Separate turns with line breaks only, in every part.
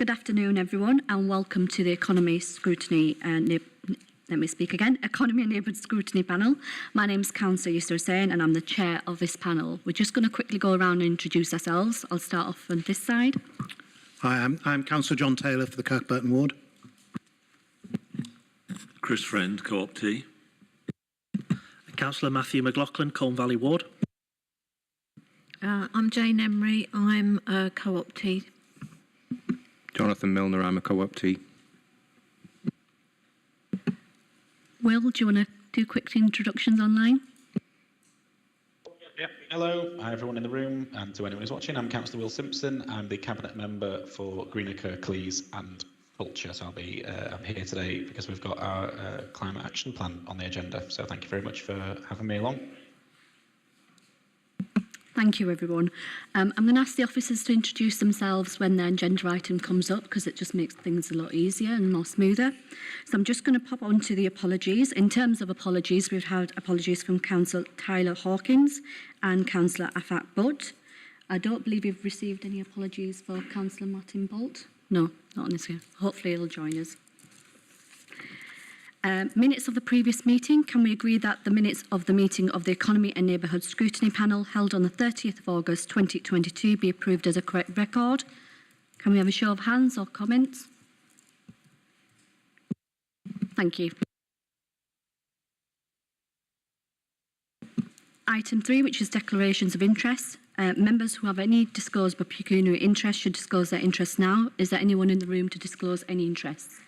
Good afternoon, everyone, and welcome to the Economy Scrutiny Economy and Neighbourhood Scrutiny panel. My name is Councillor Yusra Hussain and I'm the chair of this panel. We're just going to quickly go around and introduce ourselves. I'll start off on this side.
Hi, I'm Councillor John Taylor for the Kirklees ward.
Chris Friend, Co-op T.
Councillor Matthew McLaughlin, Colne Valley ward.
I'm Jane Emery, I'm a Co-op T.
Jonathan Milner, I'm a Co-op T.
Will, do you want to do quick introductions online?
Yep. Hello, hi everyone in the room, and to anyone who's watching, I'm Councillor Will Simpson. I'm the Cabinet Member for Greener Kirklees and Culture, so I'm here today because we've got our Climate Action Plan on the agenda, so thank you very much for having me along.
Thank you, everyone. I'm going to ask the officers to introduce themselves when their agenda item comes up, because it just makes things a lot easier and more smoother. So I'm just going to pop on to the apologies. In terms of apologies, we've had apologies from Councillor Tyler Hawkins and Councillor Afat Butt. I don't believe we've received any apologies for Councillor Martin Bolt. No, not on this here. Hopefully he'll join us. Minutes of the previous meeting. Can we agree that the minutes of the meeting of the Economy and Neighbourhood Scrutiny Panel held on the 30th of August 2022 be approved as a correct record? Can we have a show of hands or comments? Thank you. Item 3, which is declarations of interest. Members who have any disclosable pecuniary interest should disclose their interests now. Is there anyone in the room to disclose any interests?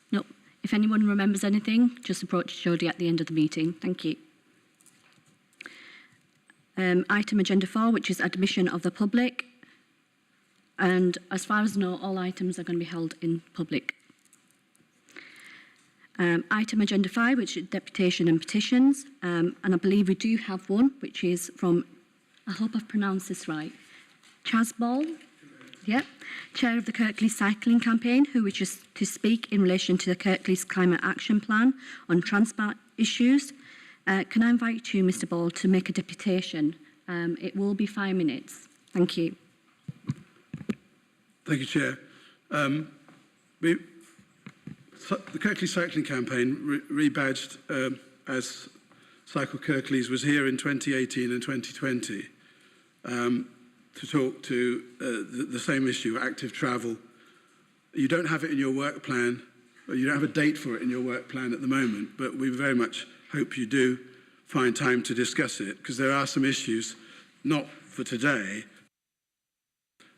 No. If anyone remembers anything, just approach Jodie at the end of the meeting. Thank you. Item agenda 4, which is admission of the public. And as far as I know, all items are going to be held in public. Item agenda 5, which is deputation and petitions. And I believe we do have one, which is from, I hope I've pronounced this right, Chasball. Yep. Chair of the Kirklees Cycling Campaign, who wishes to speak in relation to the Kirklees Climate Action Plan on transport issues. Can I invite you, Mr. Ball, to make a deputation? It will be 5 minutes. Thank you.
Thank you, Chair. The Kirklees Cycling Campaign, rebadged as Cycle Kirklees, was here in 2018 and 2020. To talk to the same issue, active travel. You don't have it in your work plan, or you don't have a date for it in your work plan at the moment, but we very much hope you do find time to discuss it, because there are some issues, not for today.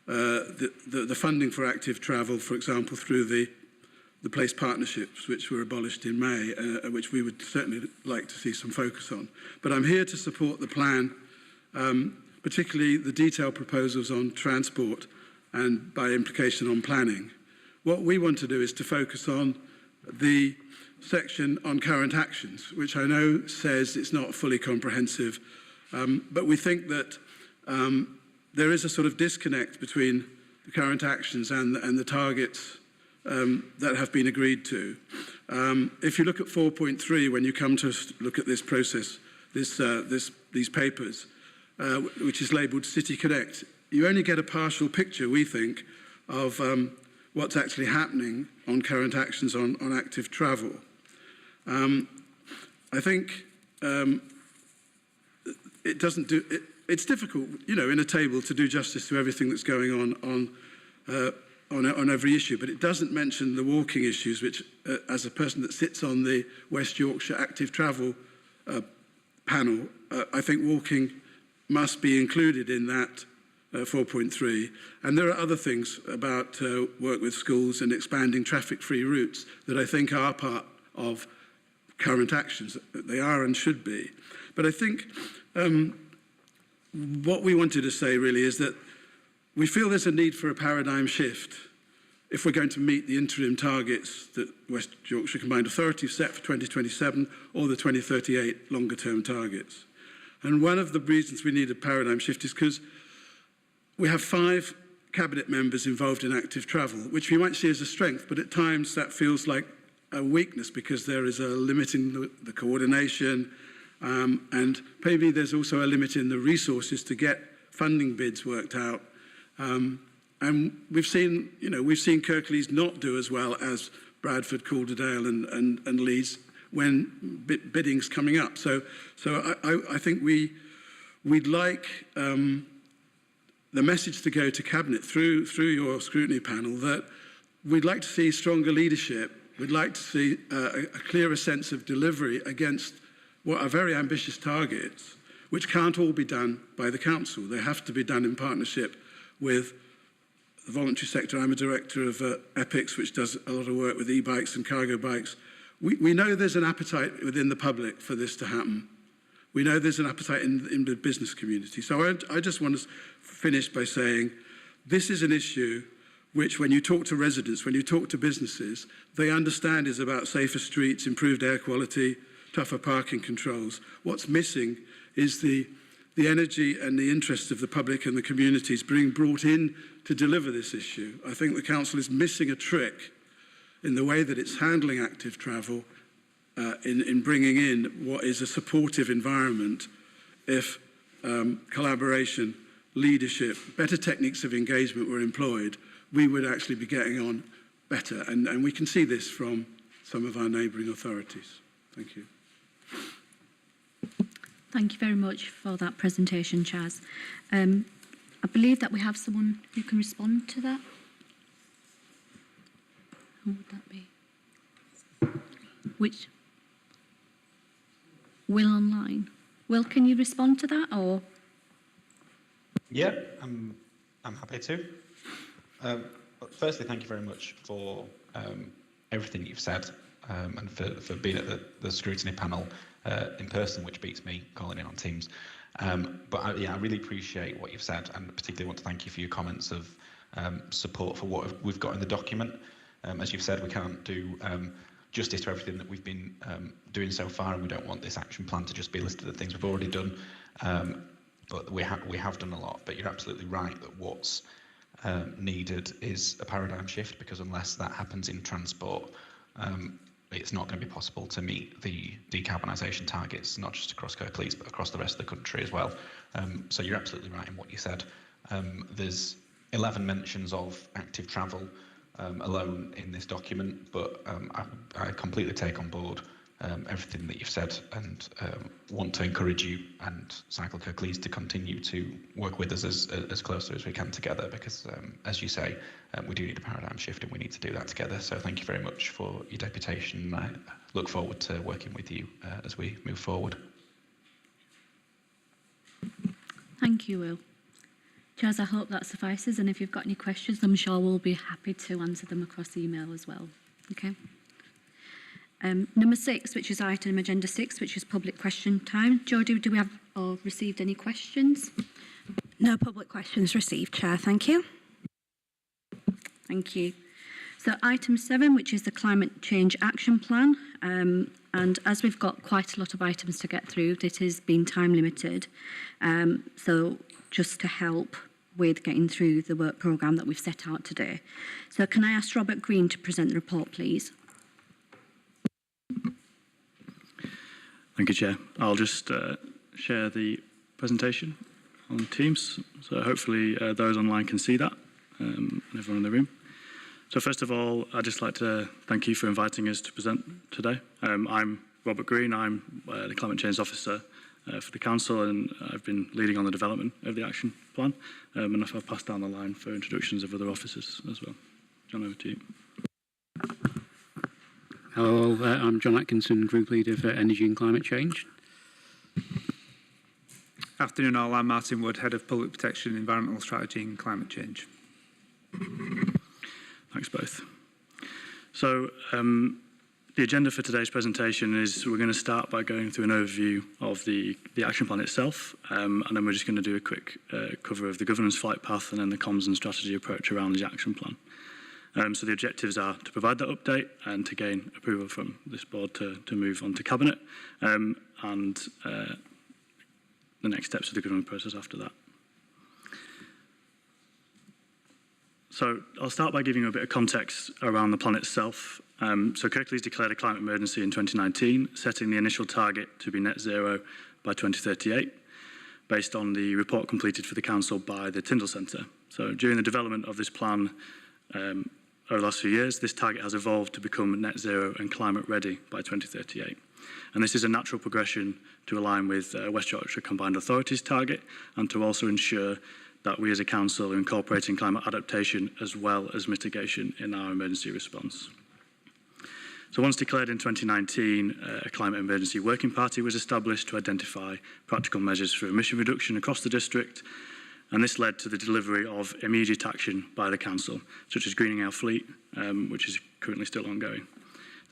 The funding for active travel, for example, through the place partnerships, which were abolished in May, which we would certainly like to see some focus on. But I'm here to support the plan, particularly the detailed proposals on transport and by implication on planning. What we want to do is to focus on the section on current actions, which I know says it's not fully comprehensive, but we think that there is a sort of disconnect between the current actions and the targets that have been agreed to. If you look at 4.3, when you come to look at this process, these papers, which is labelled City Connect, you only get a partial picture, we think, of what's actually happening on current actions on active travel. I think it doesn't do. It's difficult, you know, in a table to do justice to everything that's going on every issue, but it doesn't mention the walking issues, which, as a person that sits on the West Yorkshire Active Travel panel, I think walking must be included in that 4.3. And there are other things about work with schools and expanding traffic-free routes that I think are part of current actions. They are and should be. But I think what we wanted to say really is that we feel there's a need for a paradigm shift if we're going to meet the interim targets that West Yorkshire Combined Authority set for 2027 or the 2038 longer-term targets. And one of the reasons we need a paradigm shift is because we have 5 cabinet members involved in active travel, which we might see as a strength, but at times that feels like a weakness because there is a limit in the coordination, and maybe there's also a limit in the resources to get funding bids worked out. And we've seen Kirklees not do as well as Bradford, Calderdale and Leeds when bidding's coming up. So I think we'd like the message to go to Cabinet through your scrutiny panel that we'd like to see stronger leadership. We'd like to see a clearer sense of delivery against what are very ambitious targets, which can't all be done by the council. They have to be done in partnership with the voluntary sector. I'm a director of EPICS, which does a lot of work with e-bikes and cargo bikes. We know there's an appetite within the public for this to happen. We know there's an appetite in the business community. So I just want to finish by saying this is an issue which, when you talk to residents, when you talk to businesses, they understand is about safer streets, improved air quality, tougher parking controls. What's missing is the energy and the interests of the public and the communities being brought in to deliver this issue. I think the council is missing a trick in the way that it's handling active travel, in bringing in what is a supportive environment. If collaboration, leadership, better techniques of engagement were employed, we would actually be getting on better. And we can see this from some of our neighbouring authorities. Thank you.
Thank you very much for that presentation, Chaz. I believe that we have someone who can respond to that. Who would that be? Which? Will online. Will, can you respond to that, or?
Yeah, I'm happy to. Firstly, thank you very much for everything you've said and for being at the scrutiny panel in person, which beats me calling in on Teams. But I really appreciate what you've said, and particularly want to thank you for your comments of support for what we've got in the document. As you've said, we can't do justice to everything that we've been doing so far, and we don't want this action plan to just be listed of things we've already done. But we have done a lot. But you're absolutely right that what's needed is a paradigm shift, because unless that happens in transport, it's not going to be possible to meet the decarbonisation targets, not just across Kirklees, but across the rest of the country as well. So you're absolutely right in what you said. There's 11 mentions of active travel alone in this document, but I completely take on board everything that you've said, and want to encourage you and Cycle Kirklees to continue to work with us as closely as we can together, because as you say, we do need a paradigm shift and we need to do that together. So thank you very much for your deputation. I look forward to working with you as we move forward.
Thank you, Will. Chaz, I hope that suffices, and if you've got any questions, I'm sure we'll be happy to answer them across email as well. Okay. Number 6, which is item agenda 6, which is public question time. Jodie, do we have or received any questions?
No public questions received, Chair. Thank you.
Thank you. So item 7, which is the climate change action plan. And as we've got quite a lot of items to get through, it has been time limited. So just to help with getting through the work programme that we've set out today. So can I ask Robert Green to present the report, please?
Thank you, Chair. I'll just share the presentation on Teams, so hopefully those online can see that, and everyone in the room. So first of all, I'd just like to thank you for inviting us to present today. I'm Robert Green. I'm the Climate Change Officer for the Council, and I've been leading on the development of the action plan, and I'll pass down the line for introductions of other officers as well. John, over to you.
Hello, I'm John Atkinson, Group Leader for Energy and Climate Change.
Afternoon all, I'm Martin Wood, Head of Public Protection, Environmental Strategy and Climate Change.
Thanks both. So the agenda for today's presentation is we're going to start by going through an overview of the action plan itself, and then we're just going to do a quick cover of the governance flight path and then the comms and strategy approach around the action plan. So the objectives are to provide that update and to gain approval from this board to move on to Cabinet, and the next steps of the government process after that. So I'll start by giving you a bit of context around the plan itself. So Kirklees declared a climate emergency in 2019, setting the initial target to be net zero by 2038. based on the report completed for the Council by the Tyndall Centre. So during the development of this plan over the last few years, this target has evolved to become net zero and climate ready by 2038. And this is a natural progression to align with West Yorkshire Combined Authorities target and to also ensure that we as a council are incorporating climate adaptation as well as mitigation in our emergency response. So once declared in 2019, a climate emergency working party was established to identify practical measures for emission reduction across the district, and this led to the delivery of immediate action by the council, such as greening our fleet, which is currently still ongoing.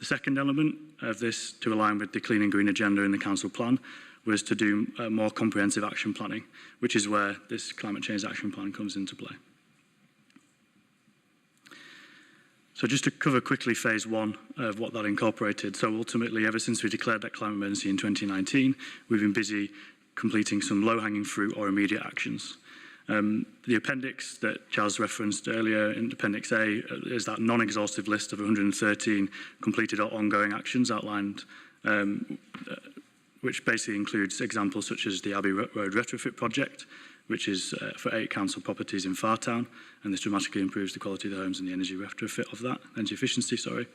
The second element of this, to align with the clean and green agenda in the council plan, was to do more comprehensive action planning, which is where this climate change action plan comes into play. So just to cover quickly phase one of what that incorporated. So ultimately, ever since we declared that climate emergency in 2019, we've been busy completing some low-hanging fruit or immediate actions. The appendix that Charles referenced earlier in Appendix A is that non-exhaustive list of 113 completed or ongoing actions outlined, which basically includes examples such as the Abbey Road retrofit project, which is for 8 council properties in Fartown, and this dramatically improves the quality of the homes and the energy retrofit of that, energy efficiency, sorry.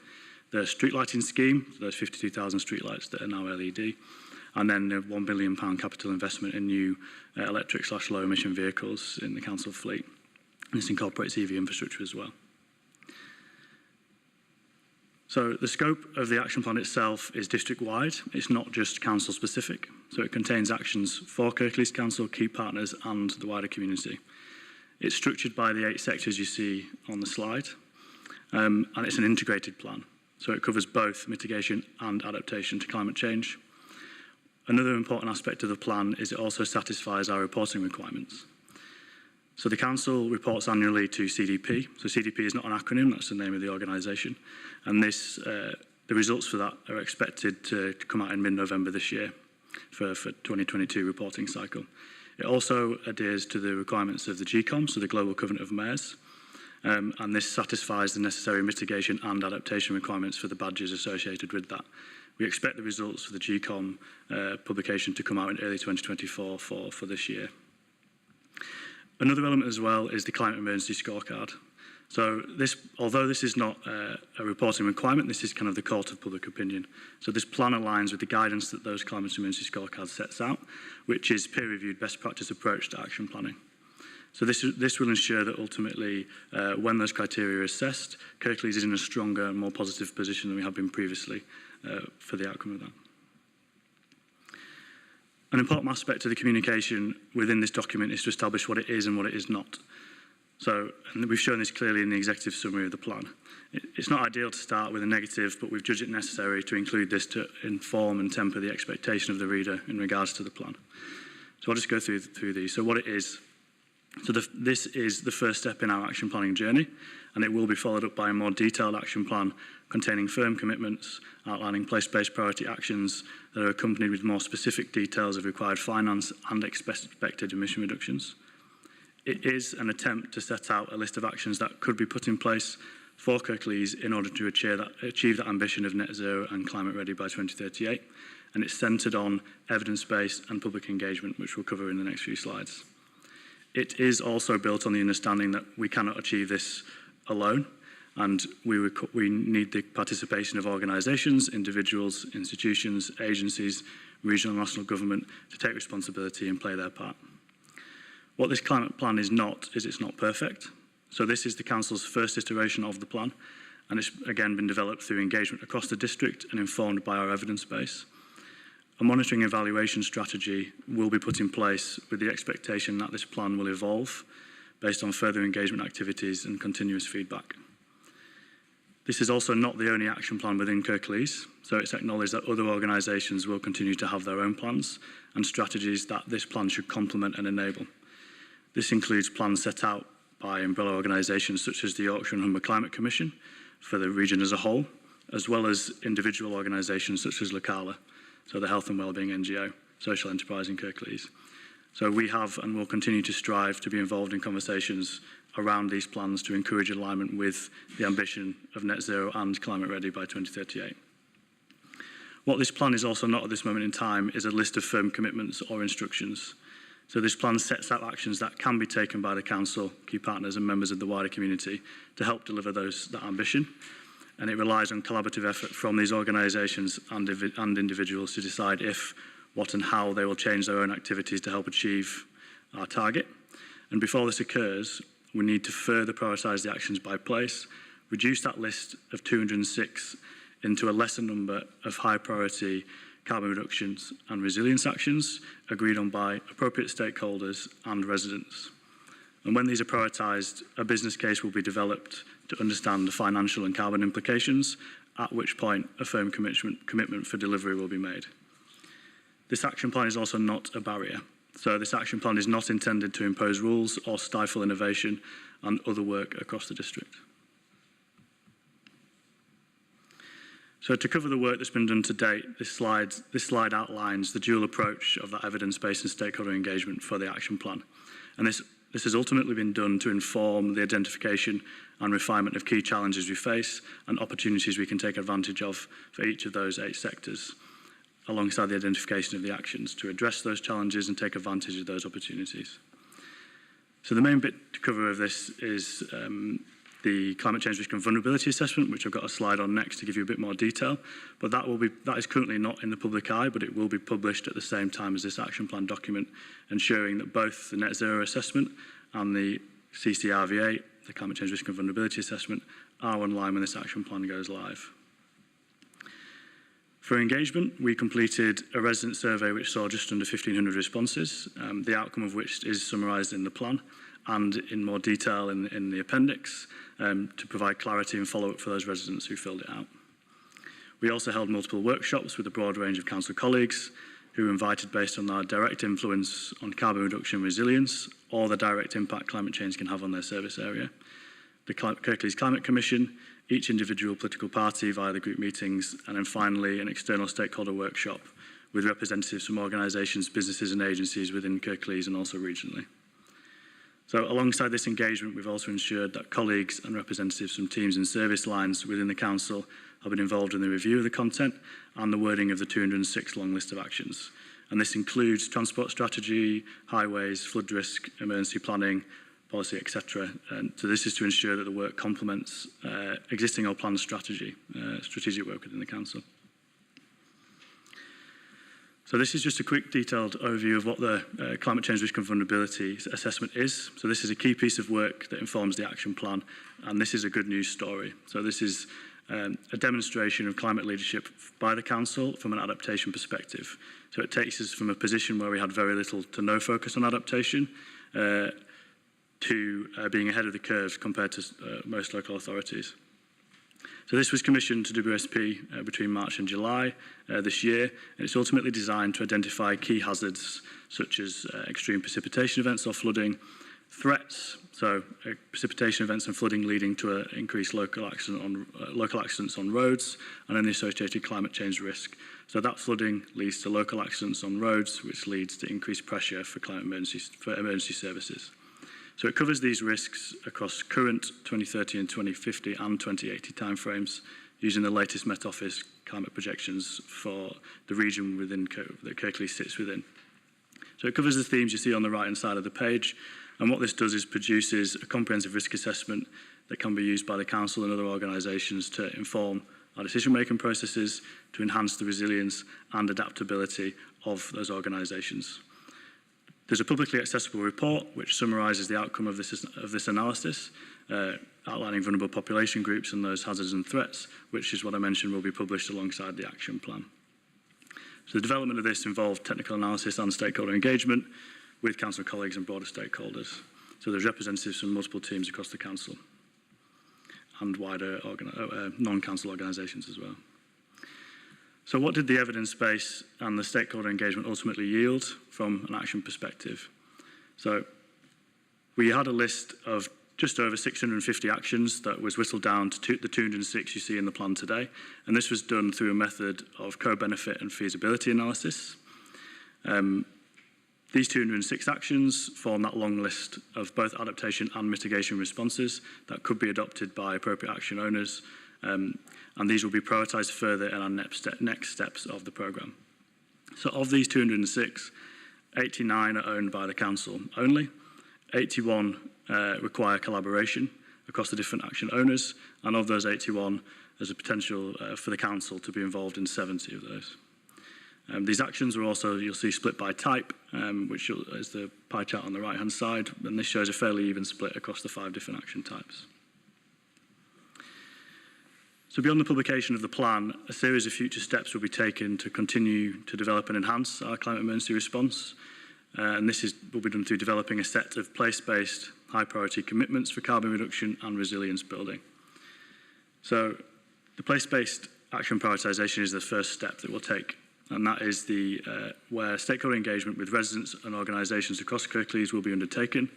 The street lighting scheme, so there's 52,000 street lights that are now LED, and then the £1 billion capital investment in new electric/low emission vehicles in the council fleet. And this incorporates EV infrastructure as well. So the scope of the action plan itself is district-wide. It's not just council-specific. So it contains actions for Kirklees Council, key partners, and the wider community. It's structured by the 8 sectors you see on the slide, and it's an integrated plan. So it covers both mitigation and adaptation to climate change. Another important aspect of the plan is it also satisfies our reporting requirements. So the council reports annually to CDP. So CDP is not an acronym, that's the name of the organisation. And this, the results for that are expected to come out in mid-November this year for 2022 reporting cycle. It also adheres to the requirements of the GCOM, so the Global Covenant of Mayors. And this satisfies the necessary mitigation and adaptation requirements for the badges associated with that. We expect the results for the GCOM publication to come out in early 2024 for this year. Another element as well is the climate emergency scorecard. So this, although this is not a reporting requirement, this is kind of the court of public opinion. So this plan aligns with the guidance that those climate emergency scorecards sets out, which is peer-reviewed best practice approach to action planning. So this will ensure that ultimately, when those criteria are assessed, Kirklees is in a stronger and more positive position than we have been previously for the outcome of that. An important aspect of the communication within this document is to establish what it is and what it is not. So, and we've shown this clearly in the executive summary of the plan. It's not ideal to start with a negative, but we've judged it necessary to include this to inform and temper the expectation of the reader in regards to the plan. So I'll just go through these. So what it is. So this is the first step in our action planning journey, and it will be followed up by a more detailed action plan containing firm commitments, outlining place-based priority actions that are accompanied with more specific details of required finance and expected emission reductions. It is an attempt to set out a list of actions that could be put in place for Kirklees in order to achieve that ambition of net zero and climate ready by 2038, and it's centred on evidence-based and public engagement, which we'll cover in the next few slides. It is also built on the understanding that we cannot achieve this alone, and we need the participation of organisations, individuals, institutions, agencies, regional and national government to take responsibility and play their part. What this climate plan is not, is it's not perfect. So this is the council's first iteration of the plan, and it's again been developed through engagement across the district and informed by our evidence base. A monitoring evaluation strategy will be put in place with the expectation that this plan will evolve based on further engagement activities and continuous feedback. This is also not the only action plan within Kirklees, so it's acknowledged that other organisations will continue to have their own plans and strategies that this plan should complement and enable. This includes plans set out by umbrella organisations such as the Yorkshire and Humber Climate Commission for the region as a whole, as well as individual organisations such as Locala, so the Health and Wellbeing NGO, social enterprise in Kirklees. So we have and will continue to strive to be involved in conversations around these plans to encourage alignment with the ambition of net zero and climate ready by 2038. What this plan is also not at this moment in time is a list of firm commitments or instructions. So this plan sets out actions that can be taken by the council, key partners and members of the wider community to help deliver that ambition. And it relies on collaborative effort from these organisations and individuals to decide if, what and how they will change their own activities to help achieve our target. And before this occurs, we need to further prioritise the actions by place, reduce that list of 206 into a lesser number of high priority carbon reductions and resilience actions agreed on by appropriate stakeholders and residents. And when these are prioritised, a business case will be developed to understand the financial and carbon implications, at which point a firm commitment for delivery will be made. This action plan is also not a barrier. So this action plan is not intended to impose rules or stifle innovation and other work across the district. So to cover the work that's been done to date, this slide outlines the dual approach of that evidence-based and stakeholder engagement for the action plan. And this has ultimately been done to inform the identification and refinement of key challenges we face and opportunities we can take advantage of for each of those 8 sectors, alongside the identification of the actions to address those challenges and take advantage of those opportunities. So the main bit to cover of this is the climate change risk and vulnerability assessment, which I've got a slide on next to give you a bit more detail. But that is currently not in the public eye, but it will be published at the same time as this action plan document, ensuring that both the net zero assessment and the CCRVA, the climate change risk and vulnerability assessment, are online when this action plan goes live. For engagement, we completed a resident survey which saw just under 1,500 responses, the outcome of which is summarised in the plan and in more detail in the appendix to provide clarity and follow-up for those residents who filled it out. We also held multiple workshops with a broad range of council colleagues who were invited based on their direct influence on carbon reduction and resilience or the direct impact climate change can have on their service area. The Kirklees Climate Commission, each individual political party via the group meetings, and then finally an external stakeholder workshop with representatives from organisations, businesses and agencies within Kirklees and also regionally. So alongside this engagement, we've also ensured that colleagues and representatives from teams and service lines within the council have been involved in the review of the content and the wording of the 206 long list of actions. And this includes transport strategy, highways, flood risk, emergency planning, policy, etc. And so this is to ensure that the work complements existing or planned strategic work within the council. So this is just a quick detailed overview of what the climate change risk and vulnerability assessment is. So this is a key piece of work that informs the action plan, and this is a good news story. So this is a demonstration of climate leadership by the council from an adaptation perspective. So it takes us from a position where we had very little to no focus on adaptation to being ahead of the curve compared to most local authorities. So this was commissioned to WSP between March and July this year, and it's ultimately designed to identify key hazards such as extreme precipitation events or flooding, threats, so precipitation events and flooding leading to increased local accidents on roads, and then the associated climate change risk. So that flooding leads to local accidents on roads, which leads to increased pressure for emergency services. So it covers these risks across current 2030 and 2050 and 2080 timeframes using the latest Met Office climate projections for the region within that Kirklees sits within. So it covers the themes you see on the right-hand side of the page, and what this does is produces a comprehensive risk assessment that can be used by the council and other organisations to inform our decision-making processes, to enhance the resilience and adaptability of those organisations. There's a publicly accessible report which summarises the outcome of this analysis, outlining vulnerable population groups and those hazards and threats, which is what I mentioned will be published alongside the action plan. So the development of this involved technical analysis and stakeholder engagement with council colleagues and broader stakeholders. So there's representatives from multiple teams across the council and wider non-council organisations as well. So what did the evidence base and the stakeholder engagement ultimately yield from an action perspective? So we had a list of just over 650 actions that was whittled down to the 206 you see in the plan today. And this was done through a method of co-benefit and feasibility analysis. These 206 actions form that long list of both adaptation and mitigation responses that could be adopted by appropriate action owners. And these will be prioritised further in our next steps of the programme. So of these 206, 89 are owned by the council only, 81 require collaboration across the different action owners, and of those 81, there's a potential for the council to be involved in 70 of those. These actions are also, you'll see, split by type, which is the pie chart on the right-hand side, and this shows a fairly even split across the 5 different action types. So beyond the publication of the plan, a series of future steps will be taken to continue to develop and enhance our climate emergency response. And this will be done through developing a set of place-based high-priority commitments for carbon reduction and resilience building. So the place-based action prioritisation is the first step that we'll take, and that is where stakeholder engagement with residents and organisations across Kirklees will be undertaken,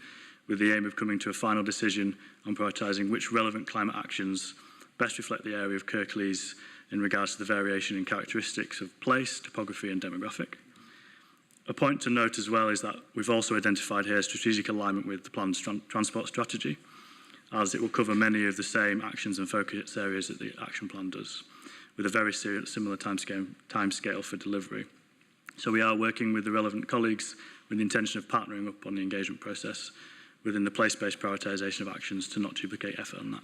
with the aim of coming to a final decision on prioritising which relevant climate actions best reflect the area of Kirklees in regards to the variation in characteristics of place, topography and demographic. A point to note as well is that we've also identified here strategic alignment with the plan's transport strategy, as it will cover many of the same actions and focus areas that the action plan does, with a very similar timescale for delivery. So we are working with the relevant colleagues with the intention of partnering up on the engagement process within the place-based prioritisation of actions to not duplicate effort on that.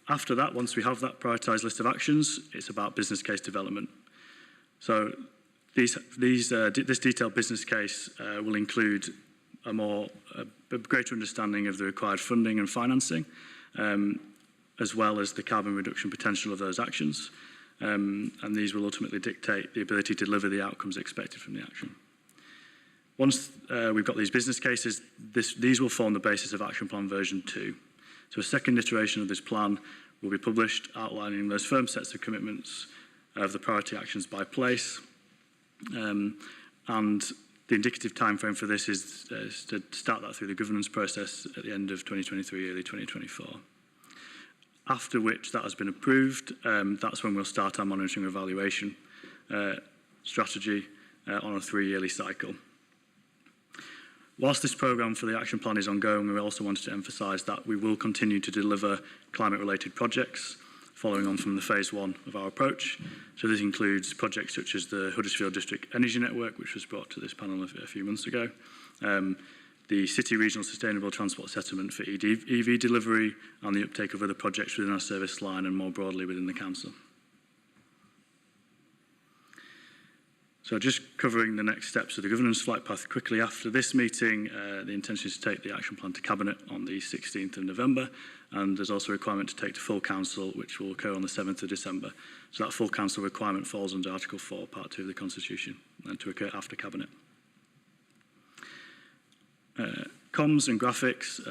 After that, once we have that prioritised list of actions, it's about business case development. So this detailed business case will include a greater understanding of the required funding and financing, as well as the carbon reduction potential of those actions. And these will ultimately dictate the ability to deliver the outcomes expected from the action. Once we've got these business cases, these will form the basis of Action Plan version 2. So a second iteration of this plan will be published, outlining those firm sets of commitments of the priority actions by place. And the indicative timeframe for this is to start that through the governance process at the end of 2023, early 2024. After which that has been approved, that's when we'll start our monitoring evaluation strategy on a 3-yearly cycle. Whilst this programme for the action plan is ongoing, we also wanted to emphasise that we will continue to deliver climate-related projects, following on from the phase 1 of our approach. So this includes projects such as the Huddersfield District Energy Network, which was brought to this panel a few months ago, the City Regional Sustainable Transport Settlement for EV delivery, and the uptake of other projects within our service line and more broadly within the council. So just covering the next steps of the governance flight path quickly. After this meeting, the intention is to take the action plan to Cabinet on the 16th of November, and there's also a requirement to take to full council, which will occur on the 7th of December. So that full council requirement falls under Article 4, Part 2 of the Constitution, and to occur after Cabinet. Comms and graphics,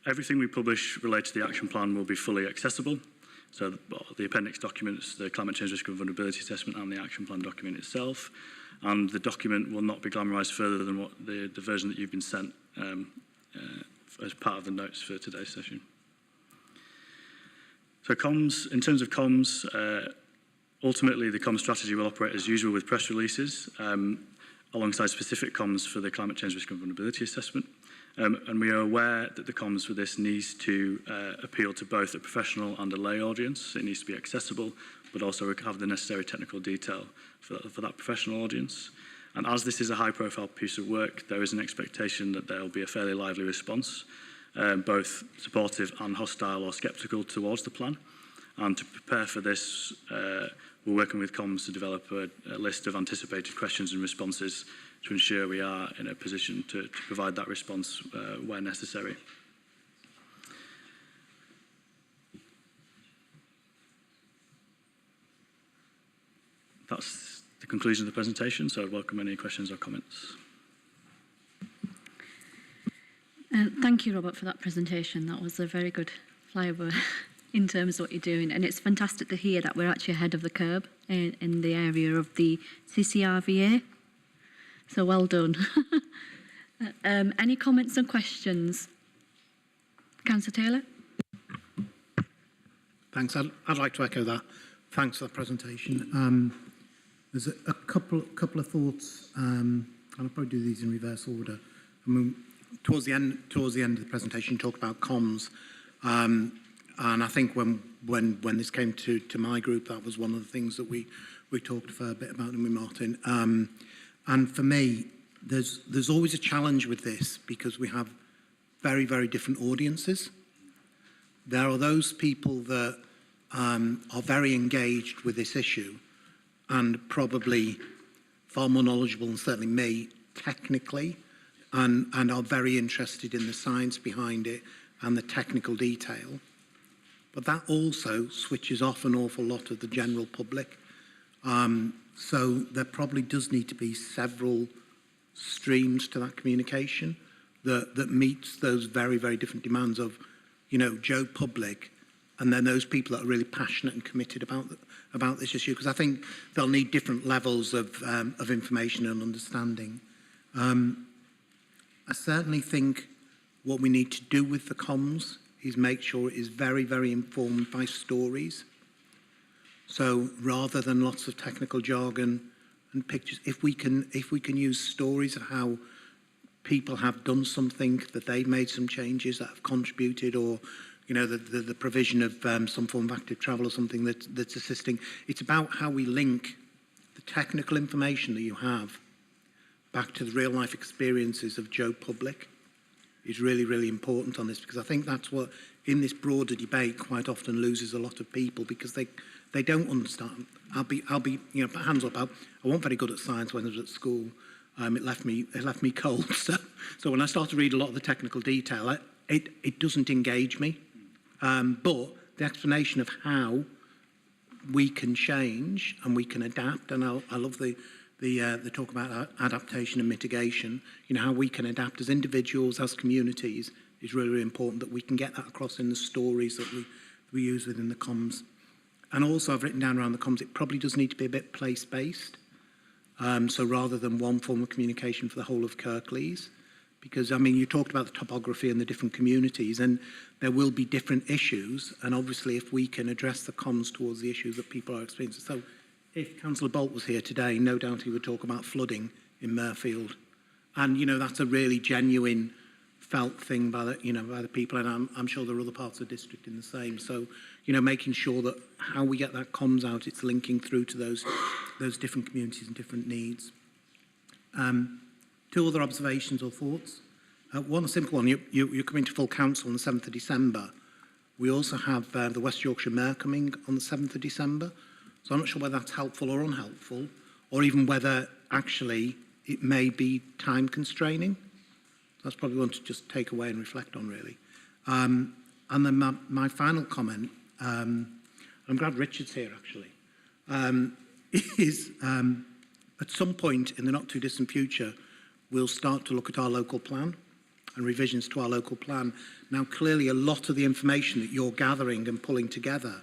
everything we publish related to the action plan will be fully accessible. So the appendix documents, the climate change risk and vulnerability assessment and the action plan document itself. And the document will not be glamorised further than what the version that you've been sent as part of the notes for today's session. So comms, in terms of comms, ultimately the comms strategy will operate as usual with press releases alongside specific comms for the climate change risk and vulnerability assessment. And we are aware that the comms for this needs to appeal to both a professional and a lay audience. It needs to be accessible, but also have the necessary technical detail for that professional audience. And as this is a high-profile piece of work, there is an expectation that there will be a fairly lively response, both supportive and hostile or sceptical towards the plan. And to prepare for this, we're working with comms to develop a list of anticipated questions and responses to ensure we are in a position to provide that response where necessary. That's the conclusion of the presentation, so I'd welcome any questions or comments.
Thank you, Robert, for that presentation. That was a very good flyover in terms of what you're doing. And it's fantastic to hear that we're actually ahead of the curve in the area of the CCRVA. So well done. Any comments and questions? Councillor Taylor?
Thanks. I'd like to echo that. Thanks for that presentation. There's a couple of thoughts, and I'll probably do these in reverse order. I mean, towards the end of the presentation, you talked about comms, and I think when this came to my group, that was one of the things that we talked a fair bit about, and with Martin. And for me, there's always a challenge with this because we have very, very different audiences. There are those people that are very engaged with this issue and probably far more knowledgeable than certainly me technically, and are very interested in the science behind it and the technical detail. But that also switches off an awful lot of the general public. So there probably does need to be several streams to that communication that meets those very, very different demands of, you know, Joe Public, and then those people that are really passionate and committed about this issue, because I think they'll need different levels of information and understanding. I certainly think what we need to do with the comms is make sure it is very, very informed by stories. So rather than lots of technical jargon and pictures, if we can use stories of how people have done something, that they've made some changes that have contributed, or you know, the provision of some form of active travel or something that's assisting. It's about how we link the technical information that you have back to the real life experiences of Joe Public is really, really important on this, because I think that's what, in this broader debate, quite often loses a lot of people because they don't understand. I'll be, you know, hands up. I wasn't very good at science when I was at school. It left me cold. So when I start to read a lot of the technical detail, it doesn't engage me. But the explanation of how we can change and we can adapt, and I love the talk about adaptation and mitigation, you know, how we can adapt as individuals, as communities, is really, really important, that we can get that across in the stories that we use within the comms. And also I've written down around the comms, it probably does need to be a bit place-based. So rather than one form of communication for the whole of Kirklees, because I mean, you talked about the topography and the different communities, and there will be different issues, and obviously if we can address the comms towards the issues that people are experiencing. So if Councillor Bolt was here today, no doubt he would talk about flooding in Murfield. And, you know, that's a really genuine felt thing by the people, and I'm sure there are other parts of the district in the same. So, you know, making sure that how we get that comms out, it's linking through to those different communities and different needs. Two other observations or thoughts. One, a simple one, you're coming to full council on the 7th of December. We also have the West Yorkshire Mayor coming on the 7th of December. So I'm not sure whether that's helpful or unhelpful, or even whether actually it may be time constraining. That's probably one to just take away and reflect on, really. And then my final comment, I'm glad Richard's here actually, is at some point in the not too distant future, we'll start to look at our local plan and revisions to our local plan. Now, clearly a lot of the information that you're gathering and pulling together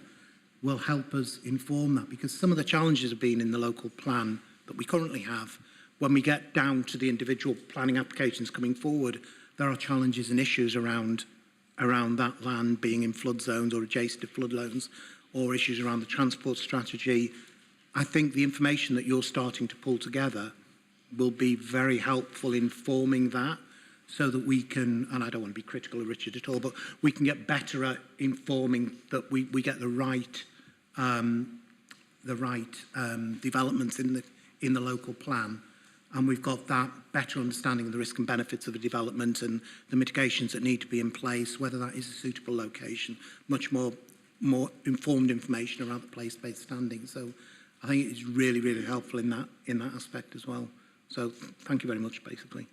will help us inform that, because some of the challenges have been in the local plan that we currently have. When we get down to the individual planning applications coming forward, there are challenges and issues around that land being in flood zones or adjacent to flood zones, or issues around the transport strategy. I think the information that you're starting to pull together will be very helpful in forming that, so that we can, and I don't want to be critical of Richard at all, but we can get better at informing that we get the right developments in the local plan, and we've got that better understanding of the risk and benefits of the development and the mitigations that need to be in place, whether that is a suitable location, much more informed information around the place-based standing. So I think it's really, really helpful in that aspect as well. So thank you very much, basically.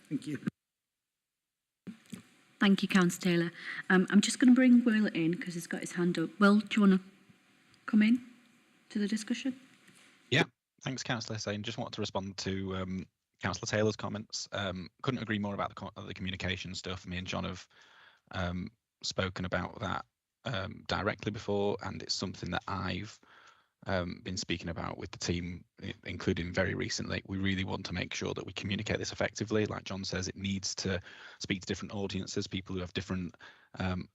Thank you.
Thank you, Councillor Taylor. I'm just going to bring Will in because he's got his hand up. Will, do you want to come in to the discussion?
Yeah, thanks, Councillor Hussain. Just wanted to respond to Councillor Taylor's comments. Couldn't agree more about the communication stuff. Me and John have spoken about that directly before, and it's something that I've been speaking about with the team, including very recently. We really want to make sure that we communicate this effectively. Like John says, it needs to speak to different audiences, people who have different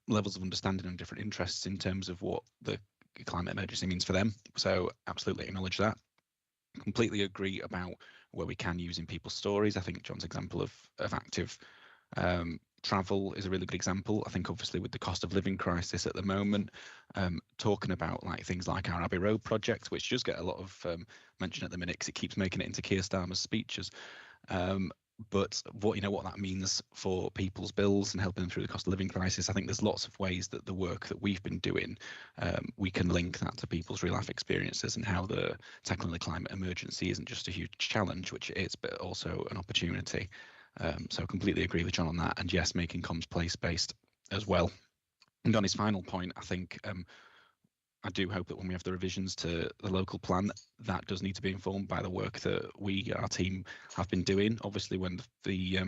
levels of understanding and different interests in terms of what the climate emergency means for them. So absolutely acknowledge that. Completely agree about where we can using people's stories. I think John's example of active travel is a really good example. I think obviously with the cost of living crisis at the moment, talking about like things like our Abbey Road project, which does get a lot of mention at the minute because it keeps making it into Keir Starmer's speeches. But what that means for people's bills and helping them through the cost of living crisis, I think there's lots of ways that the work that we've been doing, we can link that to people's real life experiences and how the tackling the climate emergency isn't just a huge challenge, which it is, but also an opportunity. So I completely agree with John on that. And yes, making comms place-based as well. And on his final point, I think I do hope that when we have the revisions to the local plan, that does need to be informed by the work that our team, have been doing. Obviously, when the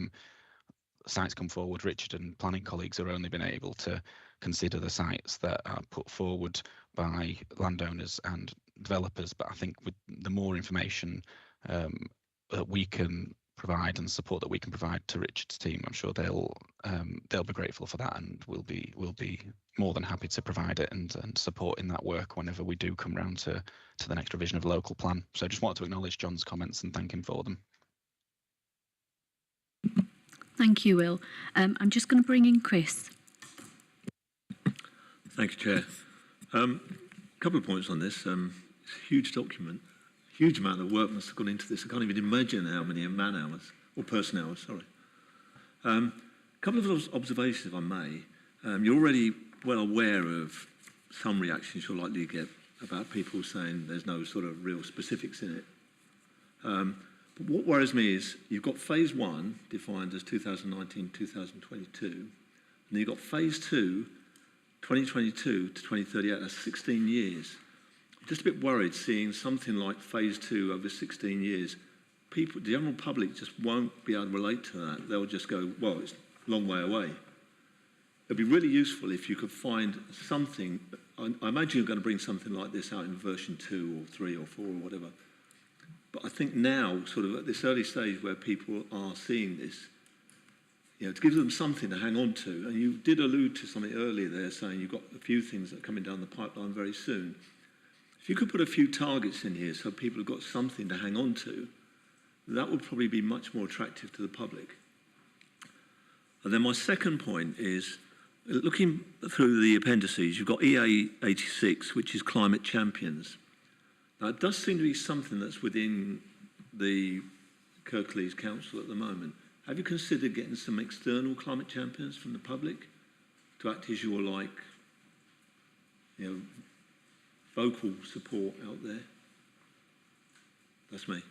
sites come forward, Richard and planning colleagues are only been able to consider the sites that are put forward by landowners and developers. But I think with the more information that we can provide and support that we can provide to Richard's team, I'm sure they'll be grateful for that, and we'll be more than happy to provide it and support in that work whenever we do come round to the next revision of the local plan. So I just wanted to acknowledge John's comments and thank him for them.
Thank you, Will. I'm just going to bring in Chris.
Thank you, Chair. A couple of points on this. It's a huge document. Huge amount of work must have gone into this. I can't even imagine how many man hours, or person hours, sorry. A couple of observations, if I may. You're already well aware of some reactions you're likely to get about people saying there's no sort of real specifics in it. But what worries me is you've got phase 1 defined as 2019-2022, and then you've got phase 2, 2022 to 2038, that's 16 years. I'm just a bit worried seeing something like phase 2 over 16 years. People, the general public just won't be able to relate to that. They'll just go, well, it's a long way away. It'd be really useful if you could find something. I imagine you're going to bring something like this out in version 2 or 3 or 4 or whatever. But I think now, sort of at this early stage where people are seeing this, to give them something to hang on to. And you did allude to something earlier there, saying you've got a few things that are coming down the pipeline very soon. If you could put a few targets in here so people have got something to hang on to, that would probably be much more attractive to the public. And then my second point is, looking through the appendices, you've got EA 86, which is Climate Champions. Now, it does seem to be something that's within the Kirklees Council at the moment. Have you considered getting some external climate champions from the public to act as your, vocal support out there? That's me.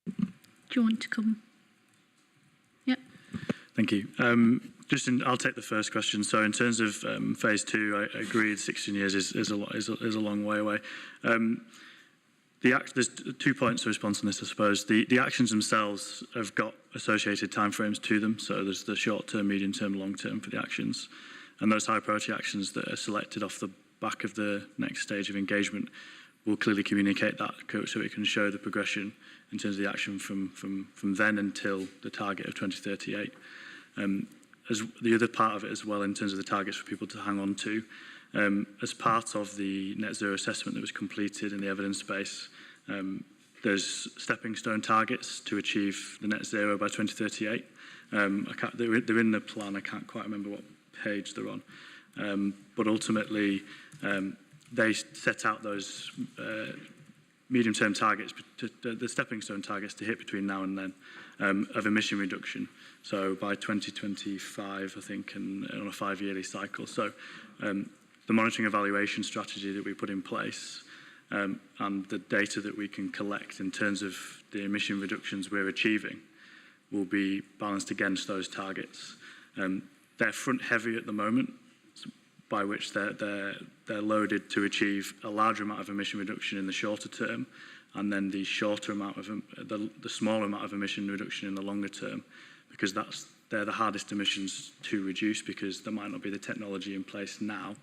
Do you want to come? Yep.
Thank you. I'll take the first question. So in terms of phase 2, I agree 16 years is a long way away. There's 2 points to respond to this, I suppose. The actions themselves have got associated timeframes to them. So there's the short-term, medium-term, long-term for the actions. And those high-priority actions that are selected off the back of the next stage of engagement will clearly communicate that so it can show the progression in terms of the action from then until the target of 2038. As the other part of it as well, in terms of the targets for people to hang on to, as part of the net zero assessment that was completed in the evidence base, there's stepping stone targets to achieve the net zero by 2038. They're in the plan. I can't quite remember what page they're on, but ultimately they set out those medium-term targets, the stepping stone targets to hit between now and then of emission reduction. So by 2025, I think, and on a 5-yearly cycle. So the monitoring evaluation strategy that we put in place and the data that we can collect in terms of the emission reductions we're achieving will be balanced against those targets. They're front heavy at the moment, by which they're loaded to achieve a larger amount of emission reduction in the shorter term, and then the shorter amount of the smaller amount of emission reduction in the longer term, because they're the hardest emissions to reduce, because there might not be the technology in place now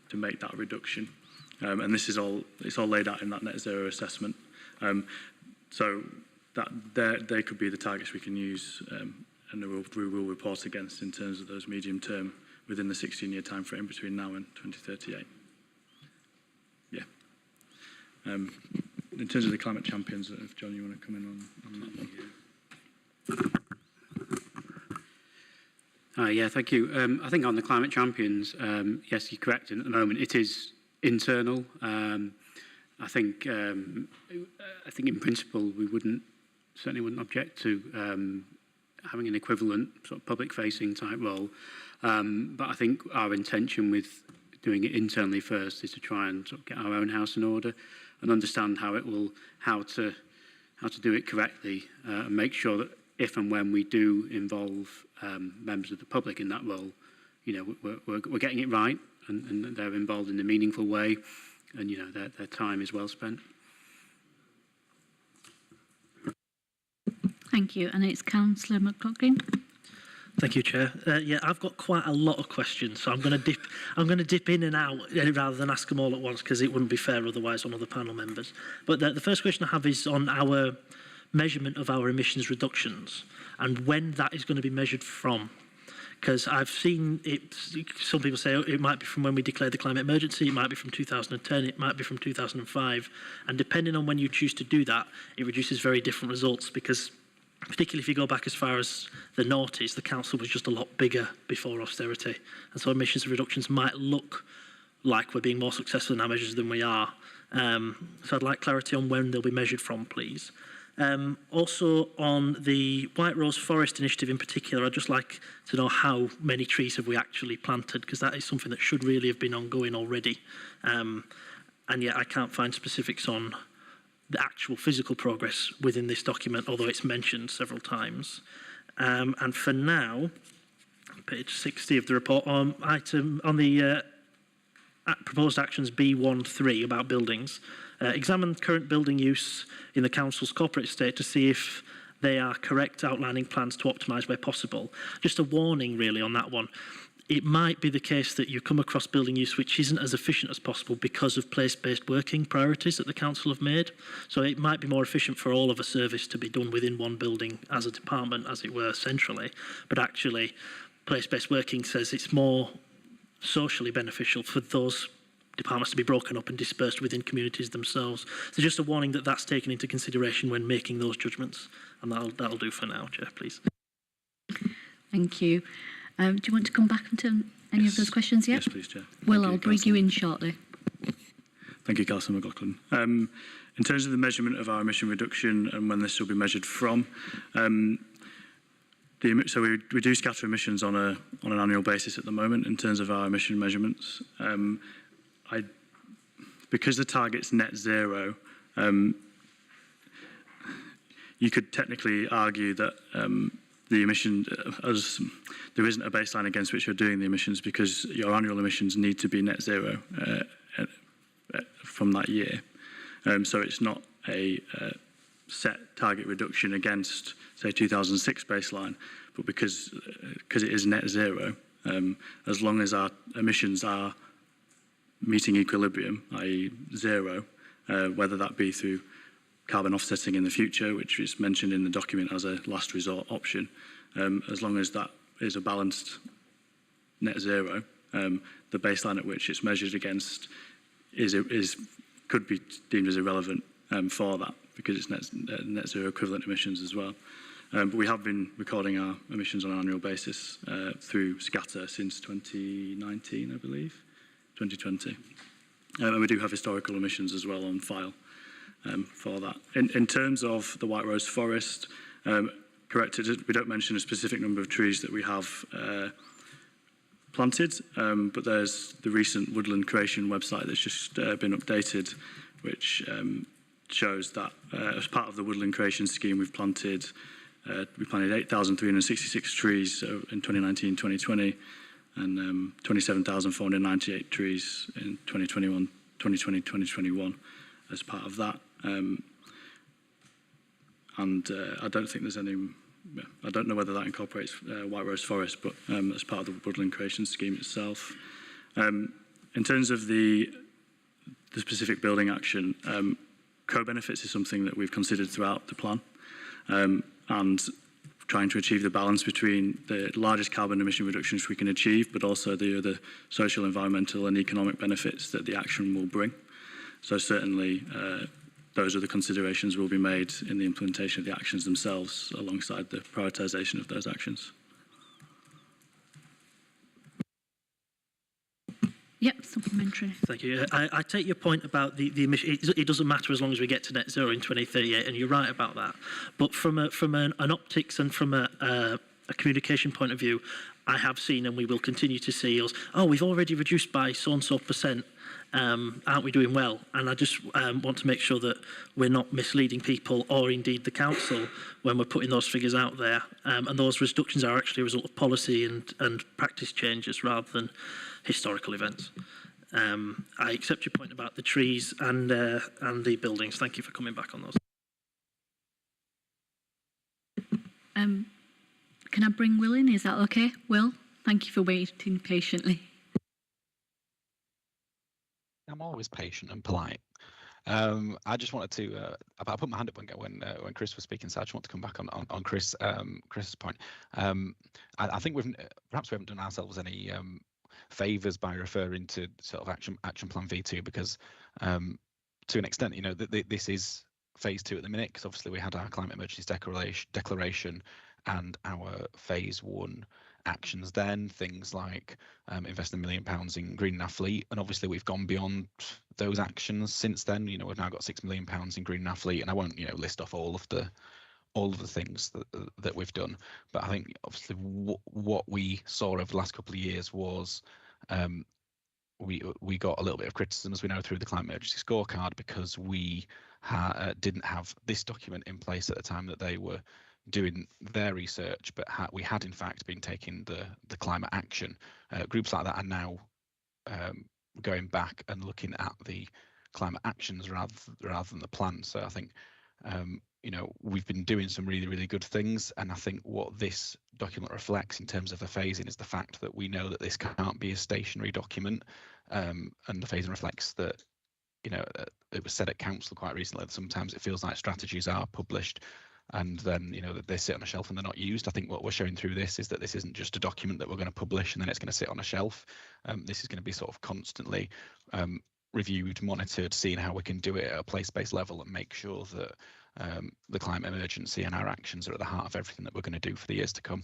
to make that reduction. And this is it's all laid out in that net zero assessment. So that they could be the targets we can use, and we will report against in terms of those medium term within the 16-year time frame between now and 2038. Yeah. In terms of the climate champions, if John, you want to come in on that one.
Yeah, thank you. I think on the climate champions, yes, you're correct. At the moment, it is internal. I think in principle we wouldn't certainly wouldn't object to having an equivalent sort of public-facing type role. But I think our intention with doing it internally first is to try and sort of get our own house in order and understand how to do it correctly, and make sure that if and when we do involve members of the public in that role, you know, we're getting it right, and they're involved in a meaningful way, and you know their time is well spent.
Thank you. And it's Councillor McLaughlin.
Thank you, Chair. Yeah, I've got quite a lot of questions, so I'm going to dip in and out rather than ask them all at once, because it wouldn't be fair otherwise on other panel members. But the first question I have is on our measurement of our emissions reductions and when that is going to be measured from. Because I've seen it, some people say it might be from when we declared the climate emergency, it might be from 2010, it might be from 2005. And depending on when you choose to do that, it produces very different results, because particularly if you go back as far as the noughties, the council was just a lot bigger before austerity. And so emissions reductions might look like we're being more successful in our measures than we are. So I'd like clarity on when they'll be measured from, please. Also on the White Rose Forest initiative in particular, I'd just like to know how many trees have we actually planted, because that is something that should really have been ongoing already. And yet I can't find specifics on the actual physical progress within this document, although it's mentioned several times. And for now, page 60 of the report, on the proposed actions B13 about buildings, examine current building use in the council's corporate estate to see if they are correct, outlining plans to optimise where possible. Just a warning really on that one. It might be the case that you come across building use which isn't as efficient as possible because of place-based working priorities that the council have made. So it might be more efficient for all of a service to be done within one building as a department, as it were, centrally. But actually, place-based working says it's more socially beneficial for those departments to be broken up and dispersed within communities themselves. So just a warning that that's taken into consideration when making those judgments. And that'll do for now, Chair, please.
Thank you. Do you want to come back into any of those questions yet?
Yes, please, Chair.
Well, I'll bring you in shortly.
Thank you, Councillor McLaughlin. In terms of the measurement of our emission reduction and when this will be measured from, so we do scatter emissions on an annual basis at the moment in terms of our emission measurements. Because the target's net zero, you could technically argue that the emission, there isn't a baseline against which you're doing the emissions, because your annual emissions need to be net zero from that year. So it's not a set target reduction against, say, 2006 baseline, but because it is net zero, as long as our emissions are meeting equilibrium, i.e. zero, whether that be through carbon offsetting in the future, which is mentioned in the document as a last resort option, as long as that is a balanced net zero, the baseline at which it's measured against could be deemed as irrelevant for that, because it's net zero equivalent emissions as well. But we have been recording our emissions on an annual basis through scatter since 2019, I believe. 2020. And we do have historical emissions as well on file for that. In terms of the White Rose Forest, correct, we don't mention a specific number of trees that we have planted, but there's the recent Woodland Creation website that's just been updated, which shows that as part of the Woodland Creation scheme, we planted 8,366 trees in 2019-2020, and 27,498 trees in 2020-2021 as part of that. And I don't think there's any, I don't know whether that incorporates White Rose Forest, but as part of the Woodland Creation Scheme itself. In terms of the specific building action, co-benefits is something that we've considered throughout the plan, and trying to achieve the balance between the largest carbon emission reductions we can achieve, but also the other social, environmental and economic benefits that the action will bring. So certainly those are the considerations will be made in the implementation of the actions themselves, alongside the prioritisation of those actions.
Yep, supplementary.
Thank you. I take your point about the emission. It doesn't matter as long as we get to net zero in 2038, and you're right about that. But from an optics and from a communication point of view, I have seen, and we will continue to see us, we've already reduced by so-and-so percent, aren't we doing well? And I just want to make sure that we're not misleading people or indeed the council when we're putting those figures out there. And those reductions are actually a result of policy and practice changes rather than historical events. I accept your point about the trees and the buildings. Thank you for coming back on those.
Can I bring Will in? Is that okay? Will, thank you for waiting patiently.
I'm always patient and polite. I just wanted to, I put my hand up when Chris was speaking, so I just want to come back on Chris's point. I think perhaps we haven't done ourselves any favours by referring to sort of action plan V2, because to an extent, you know, this is phase 2 at the minute, because obviously we had our climate emergency declaration and our phase 1 actions then, things like investing £1 million in greening our fleet, and obviously we've gone beyond those actions since then. You know, we've now got £6 million in greening our fleet, and I won't, you know, list off all of the things that we've done, but I think obviously what we saw over the last couple of years was we got a little bit of criticism, as we know, through the climate emergency scorecard, because we didn't have this document in place at the time that they were doing their research, but we had in fact been taking the climate action. Groups like that are now going back and looking at the climate actions rather than the plan. So I think you know, we've been doing some really, really good things, and I think what this document reflects in terms of the phasing is the fact that we know that this can't be a stationary document, and the phasing reflects that, you know, it was said at council quite recently that sometimes it feels like strategies are published and then, you know, that they sit on a shelf and they're not used. I think what we're showing through this is that this isn't just a document that we're going to publish and then it's going to sit on a shelf. This is going to be sort of constantly reviewed, monitored, seeing how we can do it at a place-based level and make sure that the climate emergency and our actions are at the heart of everything that we're going to do for the years to come.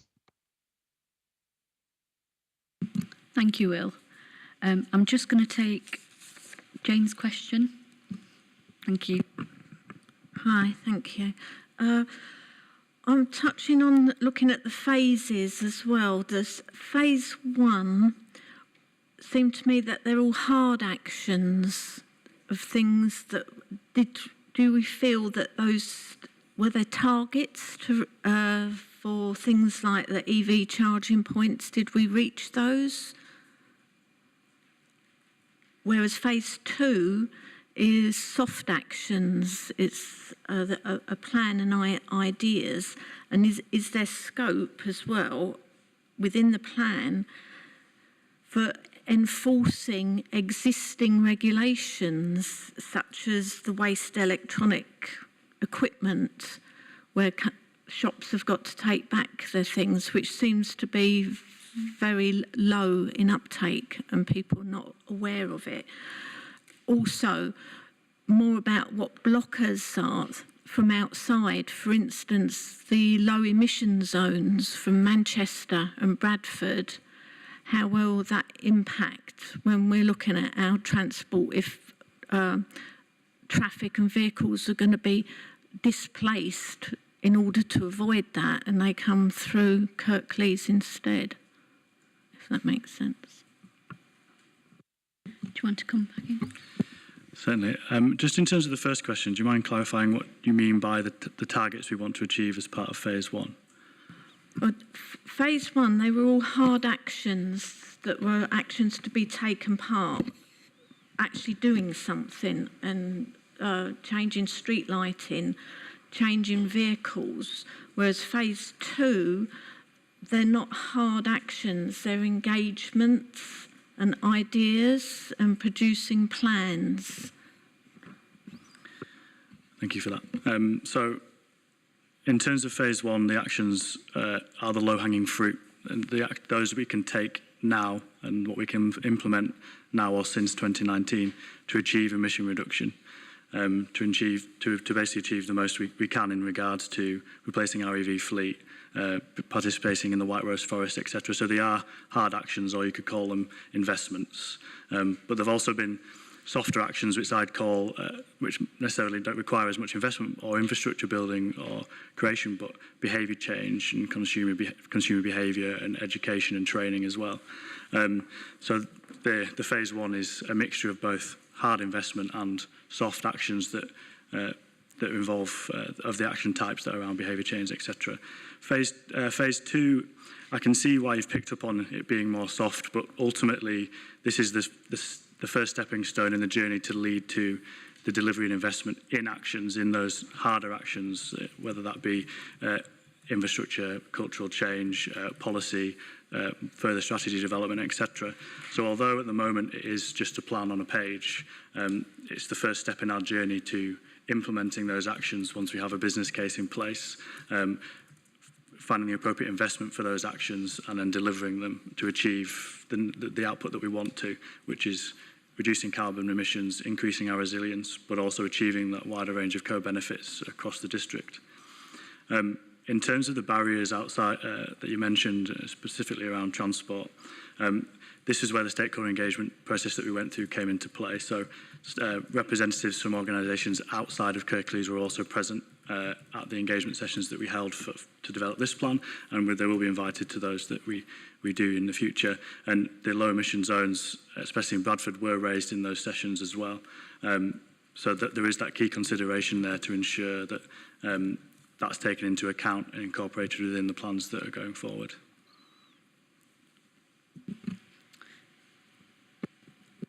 Thank you, Will. I'm just going to take Jane's question. Thank you.
Hi, thank you. I'm touching on looking at the phases as well. Does phase 1 seem to me that they're all hard actions of things that do we feel that those were their targets to for things like the EV charging points? Did we reach those? Whereas phase 2 is soft actions. It's a plan and ideas, and is there scope as well within the plan for enforcing existing regulations, such as the waste electronic equipment, where shops have got to take back their things, which seems to be very low in uptake and people not aware of it. Also, more about what blockers are from outside. For instance, the low emission zones from Manchester and Bradford. How will that impact when we're looking at our transport if traffic and vehicles are going to be displaced in order to avoid that and they come through Kirklees instead? If that makes sense.
Do you want to come back in?
Certainly. Just in terms of the first question, do you mind clarifying what you mean by the targets we want to achieve as part of phase 1?
Well, phase 1, they were all hard actions that were actions to be taken part, actually doing something and changing street lighting, changing vehicles. Whereas phase 2, they're not hard actions, they're engagements and ideas and producing plans.
Thank you for that. So, in terms of phase 1, the actions are the low-hanging fruit, and those we can take now and what we can implement now or since 2019 to achieve emission reduction. to basically achieve the most we can in regards to replacing our EV fleet, participating in the White Rose Forest, etc. So they are hard actions, or you could call them investments. But they've also been softer actions, which I'd call, which necessarily don't require as much investment or infrastructure building or creation, but behaviour change and consumer behaviour and education and training as well. So the phase one is a mixture of both hard investment and soft actions that involve of the action types that are around behaviour change, etc. Phase two, I can see why you've picked up on it being more soft, but ultimately this is the first stepping stone in the journey to lead to the delivery and investment in actions, in those harder actions, whether that be infrastructure, cultural change, policy, further strategy development, etc. So although at the moment it is just a plan on a page, it's the first step in our journey to implementing those actions once we have a business case in place, finding the appropriate investment for those actions and then delivering them to achieve the output that we want to, which is reducing carbon emissions, increasing our resilience, but also achieving that wider range of co-benefits across the district. In terms of the barriers outside that you mentioned, specifically around transport, this is where the stakeholder engagement process that we went through came into play. So representatives from organisations outside of Kirklees were also present at the engagement sessions that we held to develop this plan, and they will be invited to those that we do in the future. And the low emission zones, especially in Bradford, were raised in those sessions as well. So that there is that key consideration there to ensure that that's taken into account and incorporated within the plans that are going forward.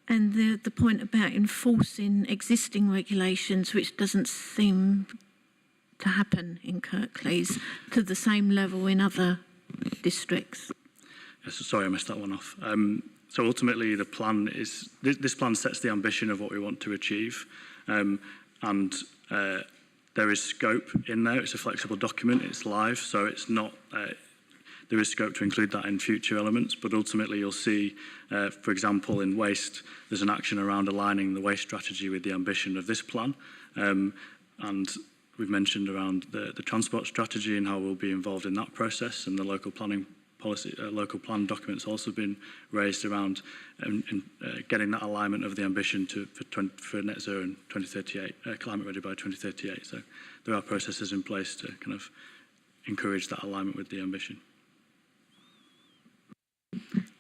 And the point about enforcing existing regulations, which doesn't seem to happen in Kirklees to the same level in other districts.
Yes, sorry, I missed that one off. So ultimately, the plan is this plan sets the ambition of what we want to achieve, and there is scope in there. It's a flexible document. It's live, so it's not. There is scope to include that in future elements, but ultimately you'll see, for example, in waste, there's an action around aligning the waste strategy with the ambition of this plan, and we've mentioned around the transport strategy and how we'll be involved in that process, and the local planning policy, local plan documents also been raised around getting that alignment of the ambition for net zero in 2038, climate ready by 2038. So there are processes in place to kind of encourage that alignment with the ambition.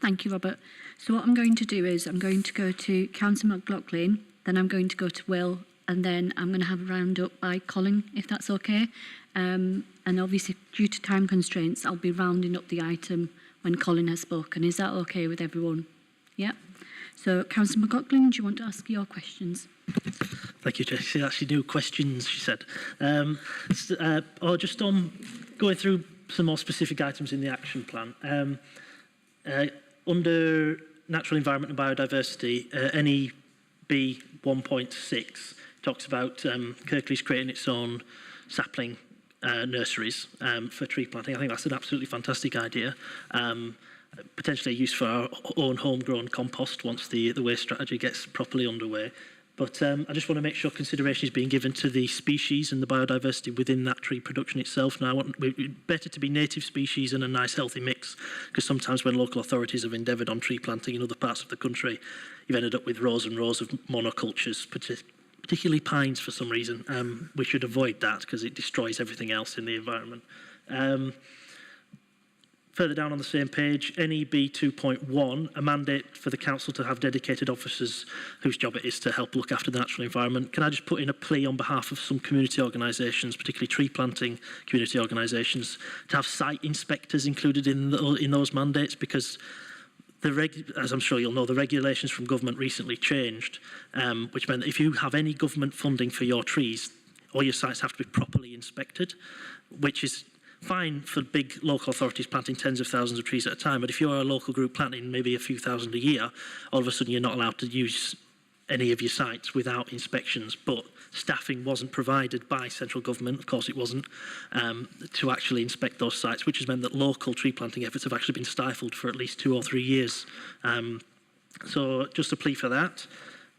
Thank you, Robert. So what I'm going to do is I'm going to go to Councillor McLaughlin, then I'm going to go to Will, and then I'm going to have a round up by Colin, if that's okay. And obviously, due to time constraints, I'll be rounding up the item when Colin has spoken. Is that okay with everyone? Yeah. So, Councillor McLaughlin, do you want to ask your questions?
Thank you, Jess. She actually knew questions, she said. Or just on going through some more specific items in the action plan. Under natural environment and biodiversity, NEB 1.6 talks about Kirklees creating its own sapling nurseries for tree planting. I think that's an absolutely fantastic idea. Potentially a use for our own homegrown compost once the waste strategy gets properly underway. But I just want to make sure consideration is being given to the species and the biodiversity within that tree production itself. Now, I want better to be native species and a nice healthy mix, because sometimes when local authorities have endeavoured on tree planting in other parts of the country, you've ended up with rows and rows of monocultures, particularly pines for some reason. We should avoid that because it destroys everything else in the environment. Further down on the same page, NEB 2.1, a mandate for the council to have dedicated officers whose job it is to help look after the natural environment. Can I just put in a plea on behalf of some community organisations, particularly tree planting community organisations, to have site inspectors included in those mandates, because as I'm sure you'll know, the regulations from government recently changed, which meant that if you have any government funding for your trees, all your sites have to be properly inspected, which is fine for big local authorities planting tens of thousands of trees at a time, but if you're a local group planting maybe a few thousand a year, all of a sudden you're not allowed to use any of your sites without inspections. But staffing wasn't provided by central government, of course it wasn't, to actually inspect those sites, which has meant that local tree planting efforts have actually been stifled for at least 2 or 3 years. So just a plea for that.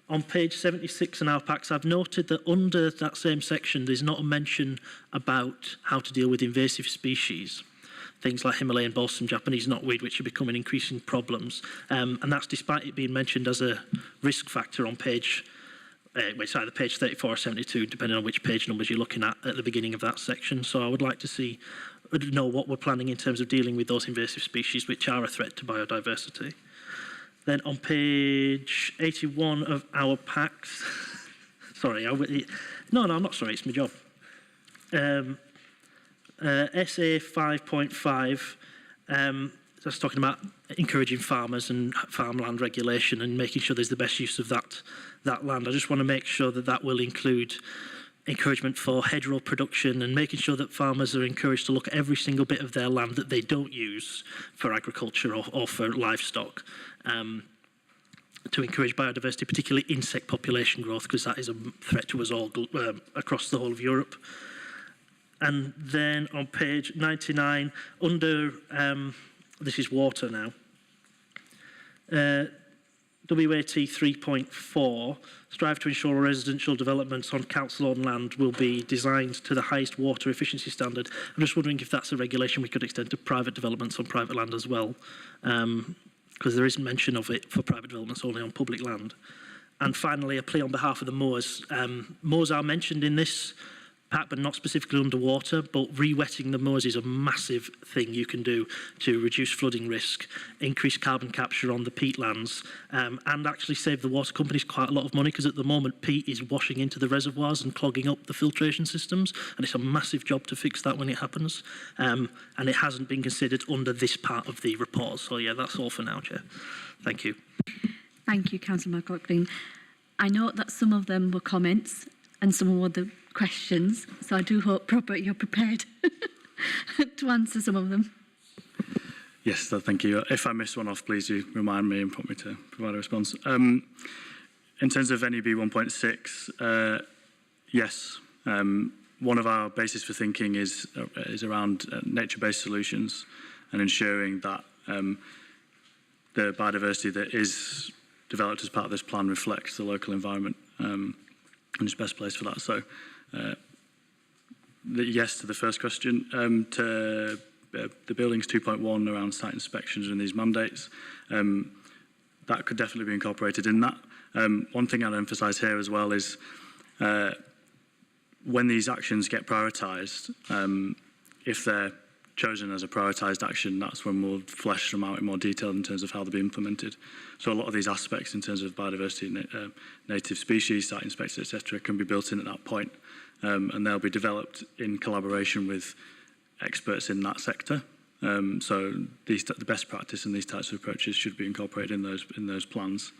On page 76 in our packs, I've noted that under that same section, there's not a mention about how to deal with invasive species. Things like Himalayan balsam, Japanese knotweed, which are becoming increasing problems. And that's despite it being mentioned as a risk factor on page, it's either page 34 or 72, depending on which page numbers you're looking at the beginning of that section. So I would like to know what we're planning in terms of dealing with those invasive species which are a threat to biodiversity. Then on page 81 of our packs, sorry, no, I'm not sorry, it's my job. SA 5.5, that's talking about encouraging farmers and farmland regulation and making sure there's the best use of that land. I just want to make sure that that will include encouragement for hedgerow production and making sure that farmers are encouraged to look at every single bit of their land that they don't use for agriculture or for livestock, to encourage biodiversity, particularly insect population growth, because that is a threat to us all across the whole of Europe. And then on page 99, under, this is water now, WAT 3.4, strive to ensure residential developments on council-owned land will be designed to the highest water efficiency standard. I'm just wondering if that's a regulation we could extend to private developments on private land as well, because there isn't mention of it for private developments, only on public land. And finally, a plea on behalf of the moors. Moors are mentioned in this pack, but not specifically underwater, but re-wetting the moors is a massive thing you can do to reduce flooding risk, increase carbon capture on the peatlands, and actually save the water companies quite a lot of money, because at the moment peat is washing into the reservoirs and clogging up the filtration systems, and it's a massive job to fix that when it happens, and it hasn't been considered under this part of the report. So yeah, that's all for now, Chair. Thank you.
Thank you, Councillor McLaughlin. I note that some of them were comments and some were the questions, so I do hope, Robert, you're prepared to answer some of them.
Yes, thank you. If I miss one off, please do remind me and prompt me to provide a response. In terms of NEB 1.6, yes, one of our bases for thinking is around nature-based solutions and ensuring that the biodiversity that is developed as part of this plan reflects the local environment and is best placed for that. So, yes to the first question. To the buildings 2.1 around site inspections and these mandates, that could definitely be incorporated in that. One thing I'd emphasise here as well is when these actions get prioritised, if they're chosen as a prioritised action, that's when we'll flesh them out in more detail in terms of how they'll be implemented. So a lot of these aspects in terms of biodiversity, native species, site inspectors, etc., can be built in at that point, and they'll be developed in collaboration with experts in that sector. So the best practice in these types of approaches should be incorporated in those plans.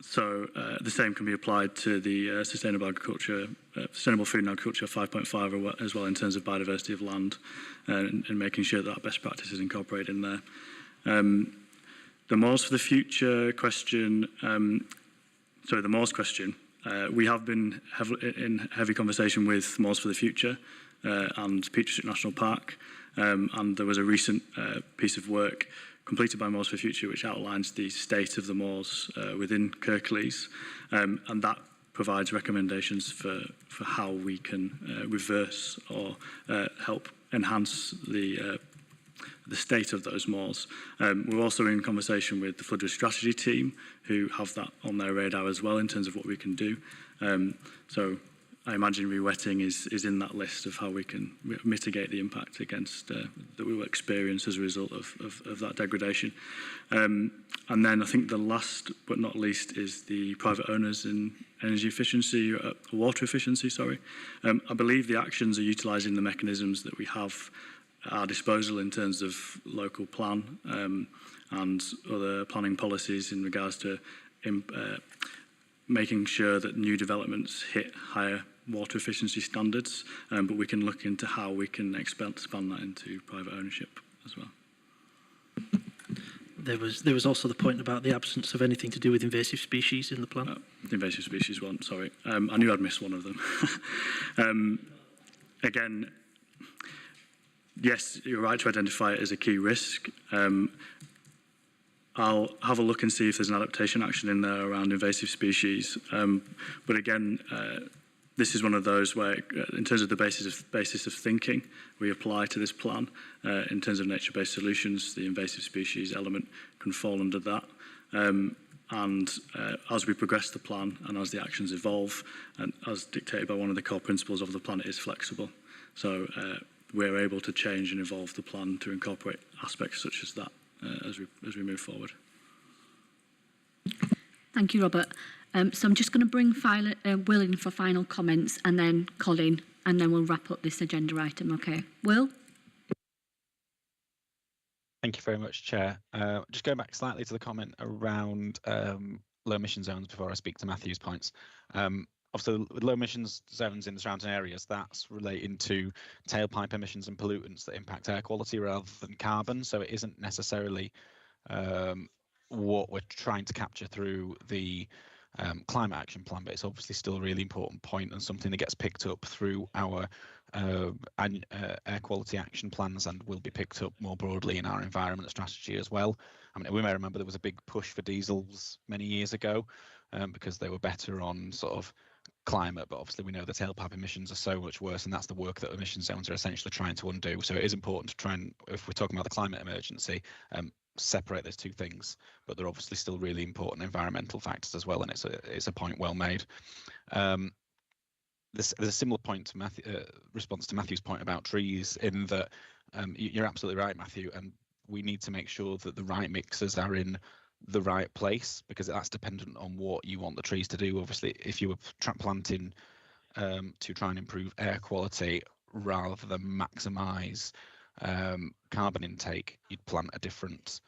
So the same can be applied to the sustainable agriculture, sustainable food and agriculture 5.5 as well, in terms of biodiversity of land and making sure that best practice is incorporated in there. The Moors for the Future question, the Moors question, we have been in heavy conversation with Moors for the Future and Peak District National Park, and there was a recent piece of work completed by Moors for the Future, which outlines the state of the moors within Kirklees, and that provides recommendations for how we can reverse or help enhance the state of those moors. We're also in conversation with the flood risk strategy team, who have that on their radar as well in terms of what we can do. So I imagine re-wetting is in that list of how we can mitigate the impact against that we will experience as a result of that degradation. And then I think the last but not least is the private owners in energy efficiency, water efficiency, sorry. I believe the actions are utilising the mechanisms that we have at our disposal in terms of local plan and other planning policies in regards to making sure that new developments hit higher water efficiency standards, but we can look into how we can expand that into private ownership as well.
There was also the point about the absence of anything to do with invasive species in the plan.
The invasive species one, sorry. I knew I'd missed one of them. Again, yes, you're right to identify it as a key risk. I'll have a look and see if there's an adaptation action in there around invasive species. But again, this is one of those where, in terms of the basis of thinking, we apply to this plan. In terms of nature-based solutions, the invasive species element can fall under that. As we progress the plan and as the actions evolve, and as dictated by one of the core principles of the plan, it is flexible. So we're able to change and evolve the plan to incorporate aspects such as that as we move forward.
Thank you, Robert. So I'm just going to bring Will in for final comments, and then Colin, and then we'll wrap up this agenda item. Okay, Will?
Thank you very much, Chair. Just going back slightly to the comment around low emission zones before I speak to Matthew's points. Obviously, with low emissions zones in the surrounding areas, that's relating to tailpipe emissions and pollutants that impact air quality rather than carbon. So it isn't necessarily what we're trying to capture through the climate action plan, but it's obviously still a really important point and something that gets picked up through our air quality action plans and will be picked up more broadly in our environment strategy as well. I mean, we may remember there was a big push for diesels many years ago because they were better on sort of climate, but obviously we know the tailpipe emissions are so much worse, and that's the work that emission zones are essentially trying to undo. So it is important to try and, if we're talking about the climate emergency, separate those two things, but they're obviously still really important environmental factors as well, and it's a point well made. There's a similar point to response to Matthew's point about trees, in that you're absolutely right, Matthew, and we need to make sure that the right mixes are in the right place, because that's dependent on what you want the trees to do. Obviously, if you were planting to try and improve air quality rather than maximise carbon intake, you'd plant a different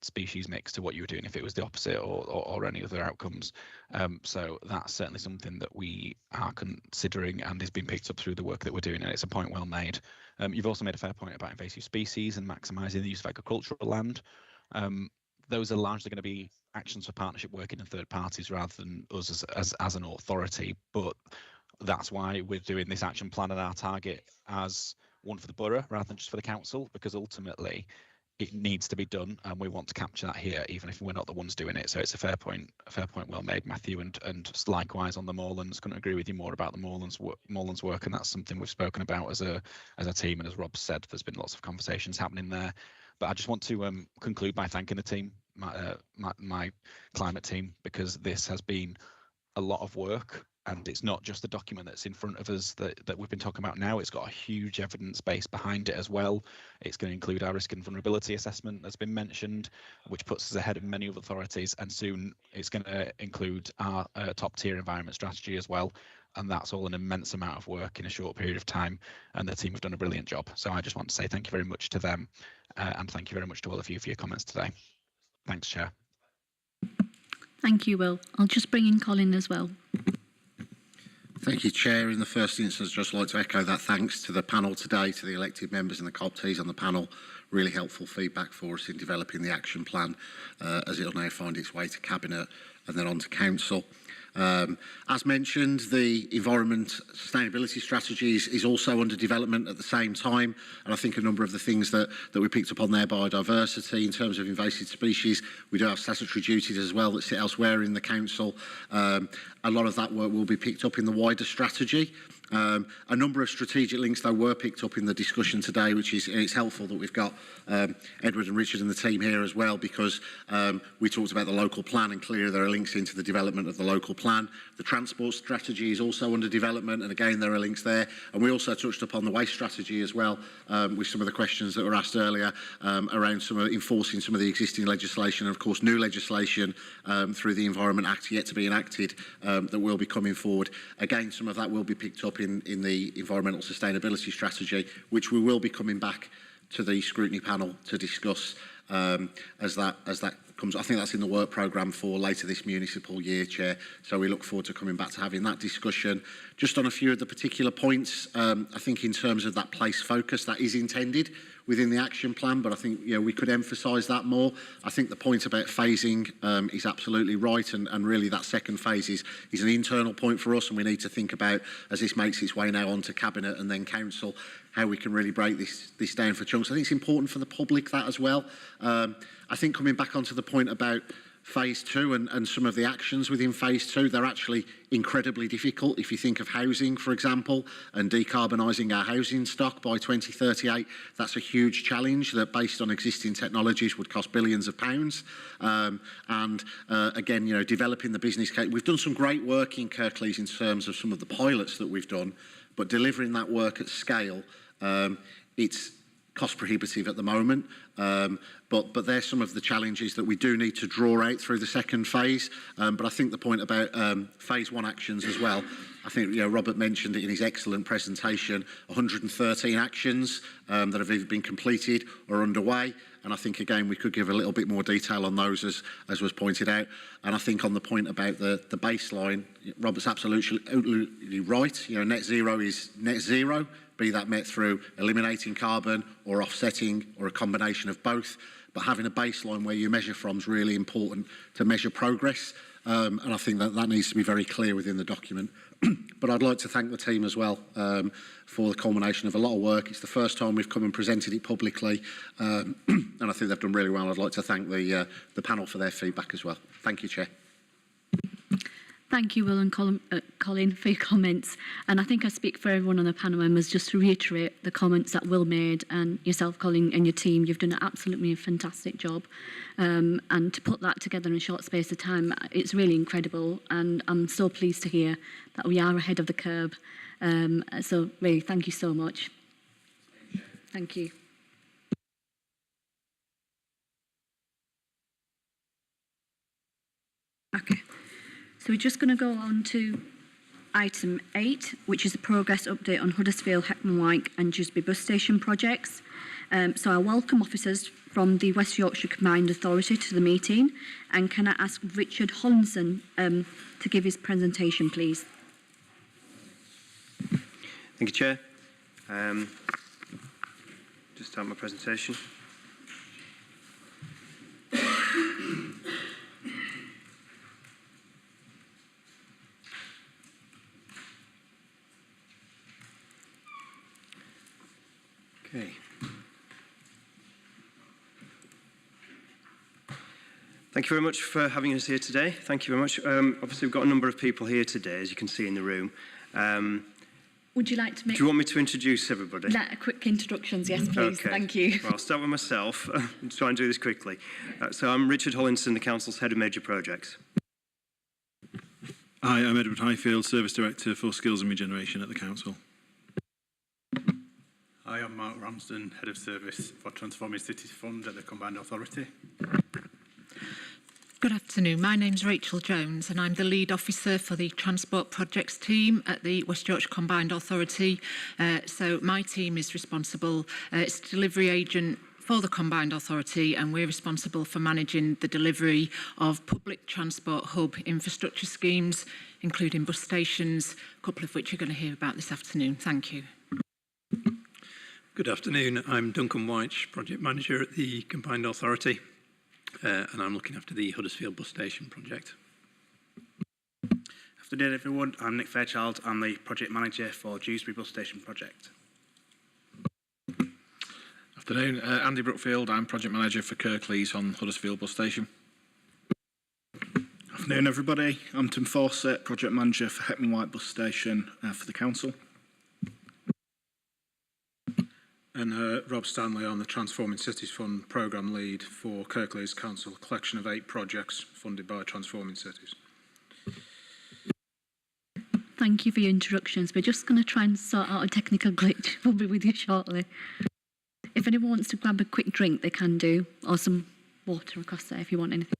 species mix to what you were doing if it was the opposite, or any other outcomes. So that's certainly something that we are considering and is being picked up through the work that we're doing, and it's a point well made. You've also made a fair point about invasive species and maximising the use of agricultural land. Those are largely going to be actions for partnership working in third parties rather than us as an authority, but that's why we're doing this action plan and our target as one for the borough rather than just for the council, because ultimately it needs to be done, and we want to capture that here, even if we're not the ones doing it. So it's a fair point well made, Matthew, and likewise on the moorlands. Couldn't agree with you more about the moorlands work, and that's something we've spoken about as a team. And as Rob said, there's been lots of conversations happening there. But I just want to conclude by thanking the team, my climate team, because this has been a lot of work. And it's not just the document that's in front of us that we've been talking about now. It's got a huge evidence base behind it as well. It's going to include our risk and vulnerability assessment that's been mentioned, which puts us ahead of many other authorities. And soon it's going to include our top tier environment strategy as well. And that's all an immense amount of work in a short period of time. And the team have done a brilliant job. So I just want to say thank you very much to them. And thank you very much to all of you for your comments today. Thanks, Chair.
Thank you, Will. I'll just bring in Colin as well.
Thank you, Chair. In the first instance, I'd just like to echo that thanks to the panel today, to the elected members and the COPTs on the panel. Really helpful feedback for us in developing the action plan as it will now find its way to Cabinet and then on to Council. As mentioned, the environment sustainability strategy is also under development at the same time, and I think a number of the things that we picked up on there, biodiversity in terms of invasive species, we do have statutory duties as well that sit elsewhere in the Council. A lot of that work will be picked up in the wider strategy. A number of strategic links, though, were picked up in the discussion today, which is it's helpful that we've got Edward and Richard and the team here as well, because we talked about the local plan, and clearly there are links into the development of the local plan. The transport strategy is also under development, and again there are links there. And we also touched upon the waste strategy as well, with some of the questions that were asked earlier around some of enforcing some of the existing legislation, and of course new legislation through the Environment Act yet to be enacted that will be coming forward. Again, some of that will be picked up in the environmental sustainability strategy, which we will be coming back to the scrutiny panel to discuss as that comes. I think that's in the work programme for later this municipal year, Chair. So we look forward to coming back to having that discussion. Just on a few of the particular points, I think in terms of that place focus, that is intended. within the action plan, but I think we could emphasise that more. I think the point about phasing is absolutely right, and really that second phase is an internal point for us, and we need to think about, as this makes its way now onto Cabinet and then Council, how we can really break this down for chunks. I think it's important for the public, that as well. I think coming back onto the point about phase 2 and some of the actions within phase 2, they're actually incredibly difficult. If you think of housing, for example, and decarbonising our housing stock by 2038, that's a huge challenge that, based on existing technologies, would cost billions of pounds. Again, developing the business case. We've done some great work in Kirklees in terms of some of the pilots that we've done, but delivering that work at scale, it's cost prohibitive at the moment, but there's some of the challenges that we do need to draw out through the second phase. But I think the point about phase 1 actions as well, I think Robert mentioned it in his excellent presentation, 113 actions that have either been completed or underway, and I think again we could give a little bit more detail on those as was pointed out. And I think on the point about the baseline, Robert's absolutely right. Net zero is net zero, be that met through eliminating carbon or offsetting or a combination of both. But having a baseline where you measure from is really important to measure progress. And I think that needs to be very clear within the document. But I'd like to thank the team as well for the culmination of a lot of work. It's the first time we've come and presented it publicly, and I think they've done really well. I'd like to thank the panel for their feedback as well. Thank you, Chair.
Thank you, Will and Colin, for your comments. And I think I speak for everyone on the panel members just to reiterate the comments that Will made, and yourself, Colin, and your team. You've done absolutely a fantastic job. And to put that together in a short space of time, it's really incredible. And I'm so pleased to hear that we are ahead of the curve. So really, thank you so much. Thank you. Okay. So we're just going to go on to item 8, which is a progress update on Huddersfield, Heckman White and Dewsbury bus station projects. So I welcome officers from the West Yorkshire Combined Authority to the meeting. And can I ask Richard Hollinson to give his presentation, please?
Thank you, Chair. Just start my presentation. Okay. Thank you very much for having us here today. Thank you very much. Obviously, we've got a number of people here today, as you can see in the room.
Would you like to make...
Do you want me to introduce everybody?
Quick introductions, yes, please.
Okay.
Thank you.
Well, I'll start with myself. I'll try and do this quickly. So I'm Richard Hollinson, the Council's Head of Major Projects.
Hi, I'm Edward Highfield, Service Director for Skills and Regeneration at the Council.
Hi, I'm Mark Ramsden, Head of Service for Transforming Cities Fund at the Combined Authority.
Good afternoon. My name's Rachel Jones and I'm the lead officer for the Transport Projects team at the West Yorkshire Combined Authority. So my team is responsible, it's delivery agent for the Combined Authority, and we're responsible for managing the delivery of public transport hub infrastructure schemes, including bus stations, a couple of which you're going to hear about this afternoon. Thank you.
Good afternoon. I'm Duncan White, Project Manager at the Combined Authority, and I'm looking after the Huddersfield Bus Station project.
Afternoon, everyone. I'm Nick Fairchild. I'm the Project Manager for Dewsbury Bus Station project.
Afternoon. Andy Brookfield. I'm Project Manager for Kirklees on Huddersfield Bus Station.
Afternoon, everybody. I'm Tim Fawcett, Project Manager for Heckman White Bus Station for the Council.
And Rob Stanley, I'm the Transforming Cities Fund Programme Lead for Kirklees Council, a collection of 8 projects funded by Transforming Cities.
Thank you for your introductions. We're just going to try and sort out a technical glitch. We'll be with you shortly. If anyone wants to grab a quick drink, they can do, or some water across there if you want anything.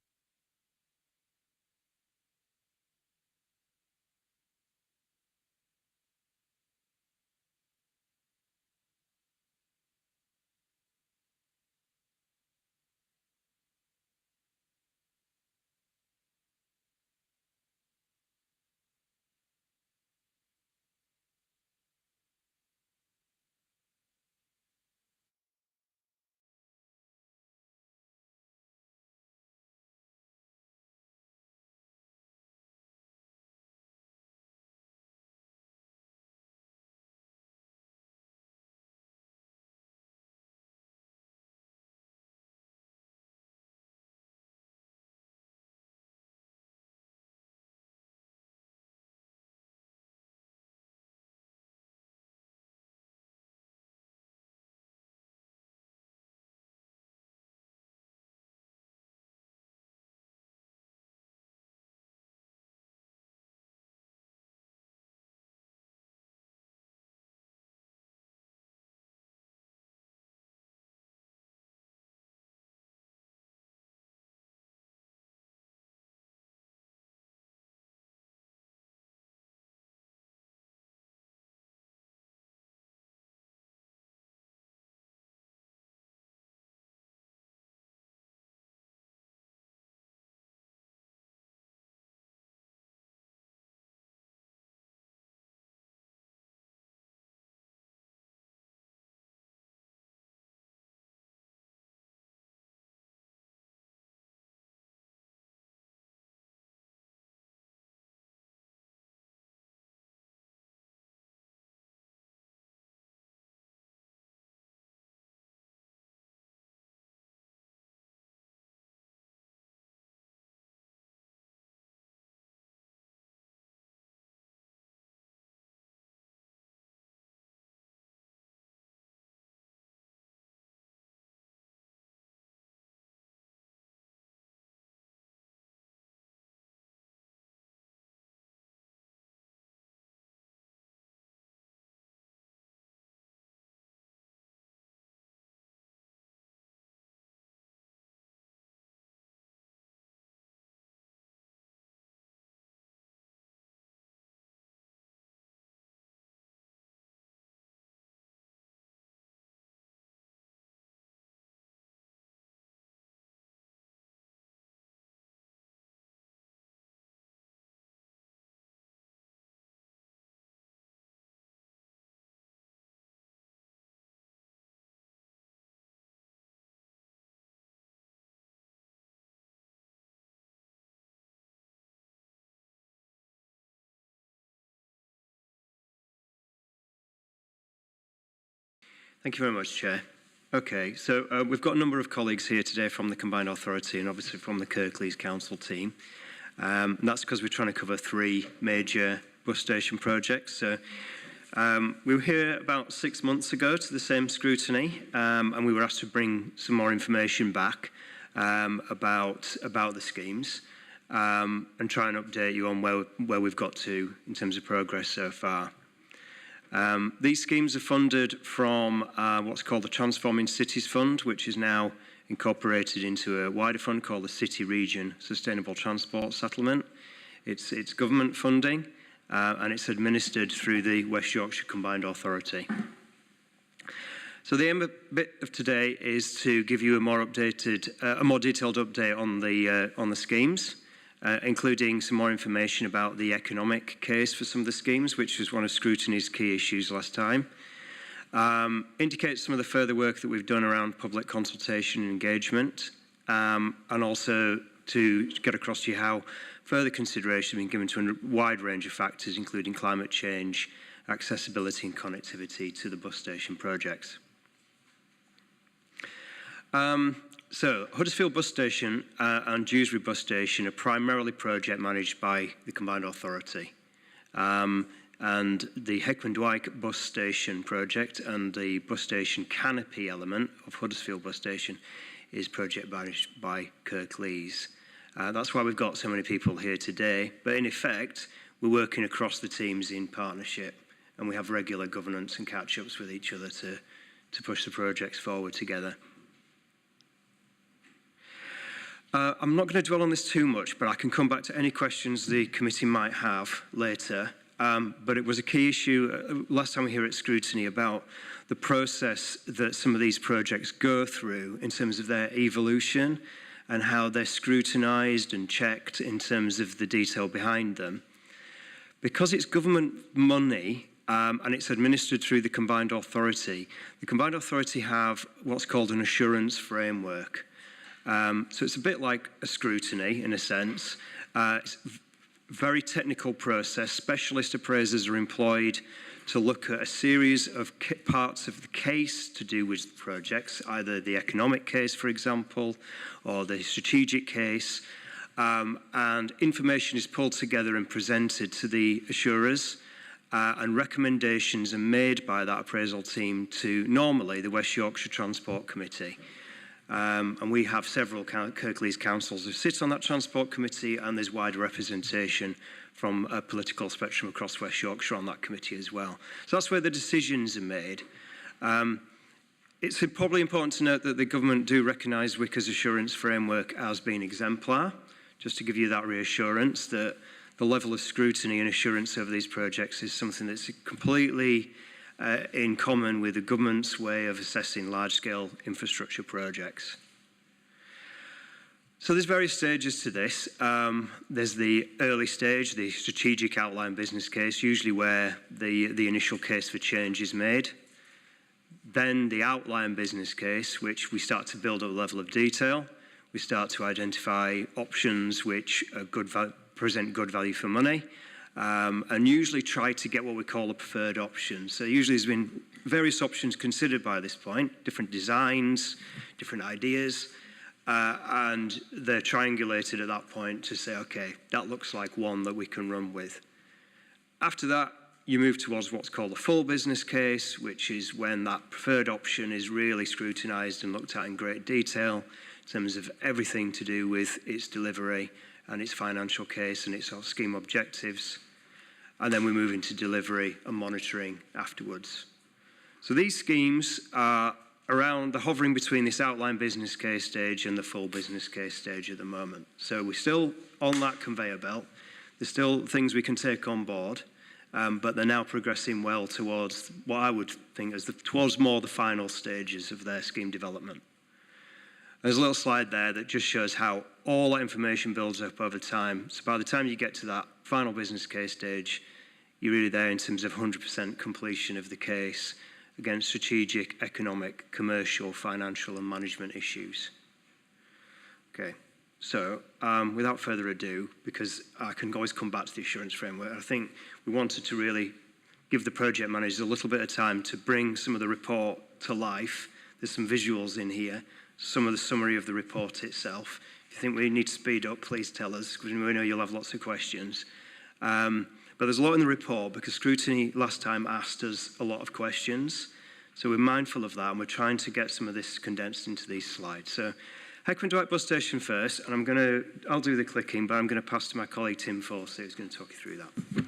Thank you very much, Chair. Okay, so we've got a number of colleagues here today from the Combined Authority and obviously from the Kirklees Council team. And that's because we're trying to cover 3 major bus station projects. So we were here about 6 months ago to the same scrutiny, and we were asked to bring some more information back about the schemes and try and update you on where we've got to in terms of progress so far. These schemes are funded from what's called the Transforming Cities Fund, which is now incorporated into a wider fund called the City Region Sustainable Transport Settlement. It's government funding, and it's administered through the West Yorkshire Combined Authority. So the aim bit of today is to give you a more detailed update on the schemes, including some more information about the economic case for some of the schemes, which was one of Scrutiny's key issues last time. Indicate some of the further work that we've done around public consultation and engagement, and also to get across to you how further consideration has been given to a wide range of factors, including climate change, accessibility and connectivity to the bus station projects. So Huddersfield Bus Station and Dewsbury Bus Station are primarily project managed by the Combined Authority. And the Heckman-Dwight Bus Station project and the bus station canopy element of Huddersfield Bus Station is project managed by Kirklees. That's why we've got so many people here today. But in effect, we're working across the teams in partnership, and we have regular governance and catch-ups with each other to push the projects forward together. I'm not going to dwell on this too much, but I can come back to any questions the committee might have later. But it was a key issue last time we were here at Scrutiny about the process that some of these projects go through in terms of their evolution and how they're scrutinised and checked in terms of the detail behind them. Because it's government money and it's administered through the Combined Authority have what's called an assurance framework. So it's a bit like a scrutiny in a sense. It's a very technical process. Specialist appraisers are employed to look at a series of parts of the case to do with projects, either the economic case, for example, or the strategic case. And information is pulled together and presented to the assurers, and recommendations are made by that appraisal team to normally the West Yorkshire Transport Committee. And we have several Kirklees councils who sit on that transport committee, and there's wider representation from a political spectrum across West Yorkshire on that committee as well. So that's where the decisions are made. It's probably important to note that the government do recognise WICA's assurance framework as being exemplar, just to give you that reassurance that the level of scrutiny and assurance over these projects is something that's completely in common with the government's way of assessing large-scale infrastructure projects. So there's various stages to this. There's the early stage, the strategic outline business case, usually where the initial case for change is made. Then the outline business case, which we start to build up a level of detail. We start to identify options which are present good value for money. And usually try to get what we call a preferred option. So usually there's been various options considered by this point, different designs, different ideas, and they're triangulated at that point to say, okay, that looks like one that we can run with. After that, you move towards what's called a full business case, which is when that preferred option is really scrutinised and looked at in great detail in terms of everything to do with its delivery and its financial case and its scheme objectives. And then we move into delivery and monitoring afterwards. So these schemes are around the hovering between this outline business case stage and the full business case stage at the moment. So we're still on that conveyor belt. There's still things we can take on board, but they're now progressing well towards what I would think is towards more the final stages of their scheme development. There's a little slide there that just shows how all that information builds up over time. So by the time you get to that final business case stage, you're really there in terms of 100% completion of the case against strategic, economic, commercial, financial and management issues. Okay, so without further ado, because I can always come back to the assurance framework, I think we wanted to really give the project managers a little bit of time to bring some of the report to life, there's some visuals in here, some of the summary of the report itself. If you think we need to speed up, please tell us, because we know you'll have lots of questions. But there's a lot in the report, because Scrutiny last time asked us a lot of questions. So we're mindful of that, and we're trying to get some of this condensed into these slides. So Heckman Dwight Bus Station first, and I'll do the clicking, but I'm going to pass to my colleague Tim Forsey, who's going to talk you through that.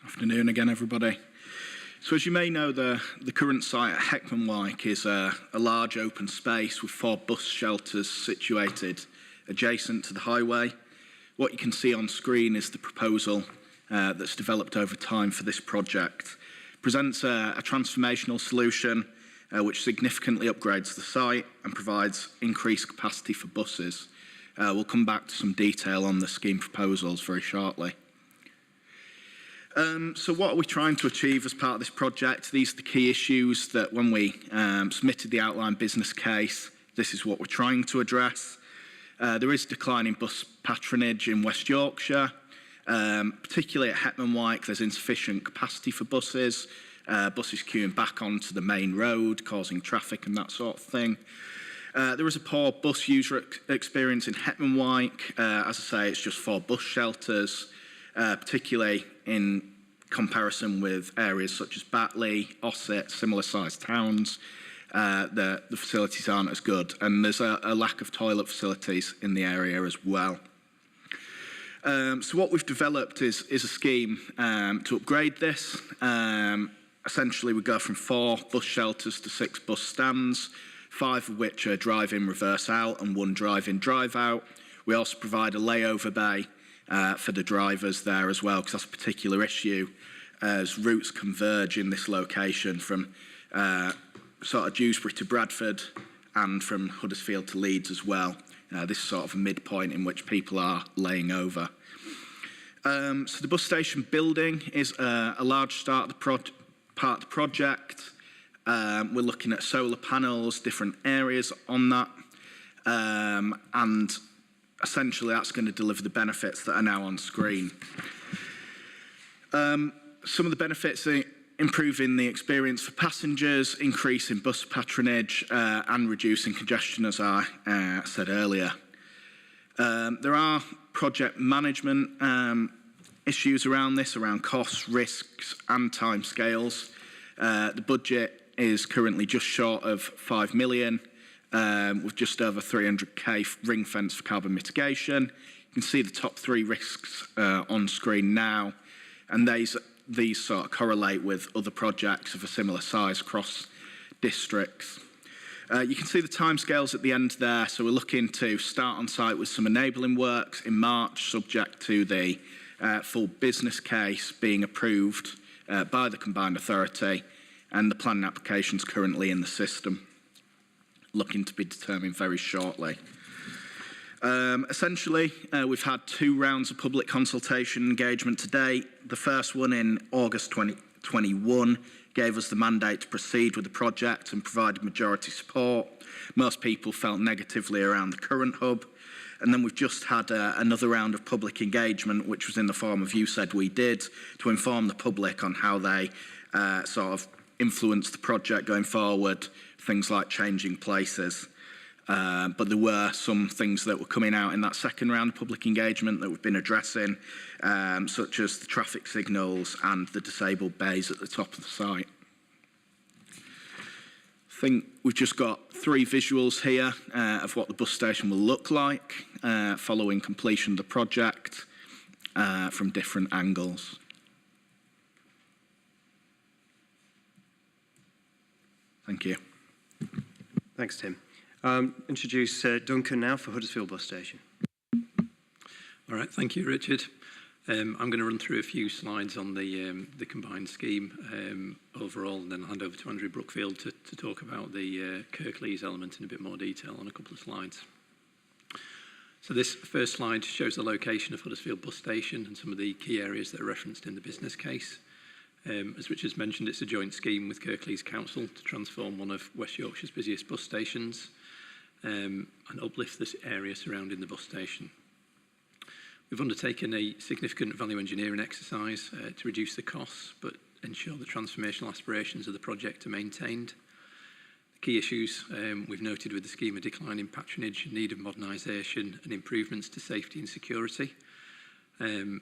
Afternoon again, everybody. So as you may know, the current site at Heckman Wyke is a large open space with 4 bus shelters situated adjacent to the highway. What you can see on screen is the proposal that's developed over time for this project. It presents a transformational solution which significantly upgrades the site and provides increased capacity for buses. We'll come back to some detail on the scheme proposals very shortly. So what are we trying to achieve as part of this project? These are the key issues that when we submitted the outline business case, this is what we're trying to address. There is declining bus patronage in West Yorkshire, particularly at Heckman Wyke. There's insufficient capacity for buses, buses queuing back onto the main road, causing traffic and that sort of thing. There is a poor bus user experience in Heckman Wyke. As I say, it's just 4 bus shelters, particularly in comparison with areas such as Batley, Ossett, similar sized towns. The facilities aren't as good, and there's a lack of toilet facilities in the area as well. So what we've developed is a scheme to upgrade this. Essentially, we go from 4 bus shelters to 6 bus stands, 5 of which are drive-in, reverse out, and 1 drive-in, drive out. We also provide a layover bay for the drivers there as well, because that's a particular issue as routes converge in this location from sort of Dewsbury to Bradford and from Huddersfield to Leeds as well. This is sort of a midpoint in which people are laying over. So the bus station building is a large part of the project. We're looking at solar panels, different areas on that, and essentially that's going to deliver the benefits that are now on screen. Some of the benefits are improving the experience for passengers, increasing bus patronage, and reducing congestion, as I said earlier. There are project management issues around this, around costs, risks, and timescales. The budget is currently just short of 5 million, with just over 300k ring fence for carbon mitigation. You can see the top 3 risks on screen now, and these sort of correlate with other projects of a similar size across districts. You can see the timescales at the end there, so we're looking to start on site with some enabling works in March, subject to the full business case being approved by the Combined Authority, and the planning application's currently in the system, looking to be determined very shortly. Essentially, we've had 2 rounds of public consultation engagement to date. The first one in August 2021 gave us the mandate to proceed with the project and provided majority support. Most people felt negatively around the current hub. And then we've just had another round of public engagement, which was in the form of You Said We Did, to inform the public on how they sort of influence the project going forward, things like changing places. But there were some things that were coming out in that second round of public engagement that we've been addressing, such as the traffic signals and the disabled bays at the top of the site. I think we've just got 3 visuals here of what the bus station will look like following completion of the project from different angles. Thank you.
Thanks, Tim. Introduce Duncan now for Huddersfield Bus Station.
All right, thank you, Richard. I'm going to run through a few slides on the combined scheme overall, and then I'll hand over to Andrew Brookfield to talk about the Kirklees element in a bit more detail on a couple of slides. So this first slide shows the location of Huddersfield Bus Station and some of the key areas that are referenced in the business case. As Richard's mentioned, it's a joint scheme with Kirklees Council to transform one of West Yorkshire's busiest bus stations and uplift this area surrounding the bus station. We've undertaken a significant value engineering exercise to reduce the costs but ensure the transformational aspirations of the project are maintained. Key issues we've noted with the scheme are decline in patronage, need of modernisation and improvements to safety and security. We're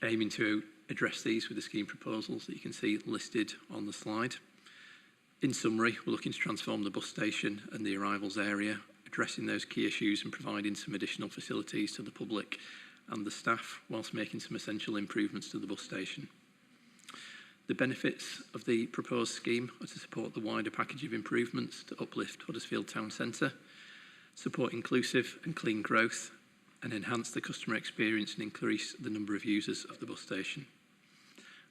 aiming to address these with the scheme proposals that you can see listed on the slide. In summary, we're looking to transform the bus station and the arrivals area, addressing those key issues and providing some additional facilities to the public and the staff, whilst making some essential improvements to the bus station. The benefits of the proposed scheme are to support the wider package of improvements to uplift Huddersfield Town Centre, support inclusive and clean growth, and enhance the customer experience and increase the number of users of the bus station.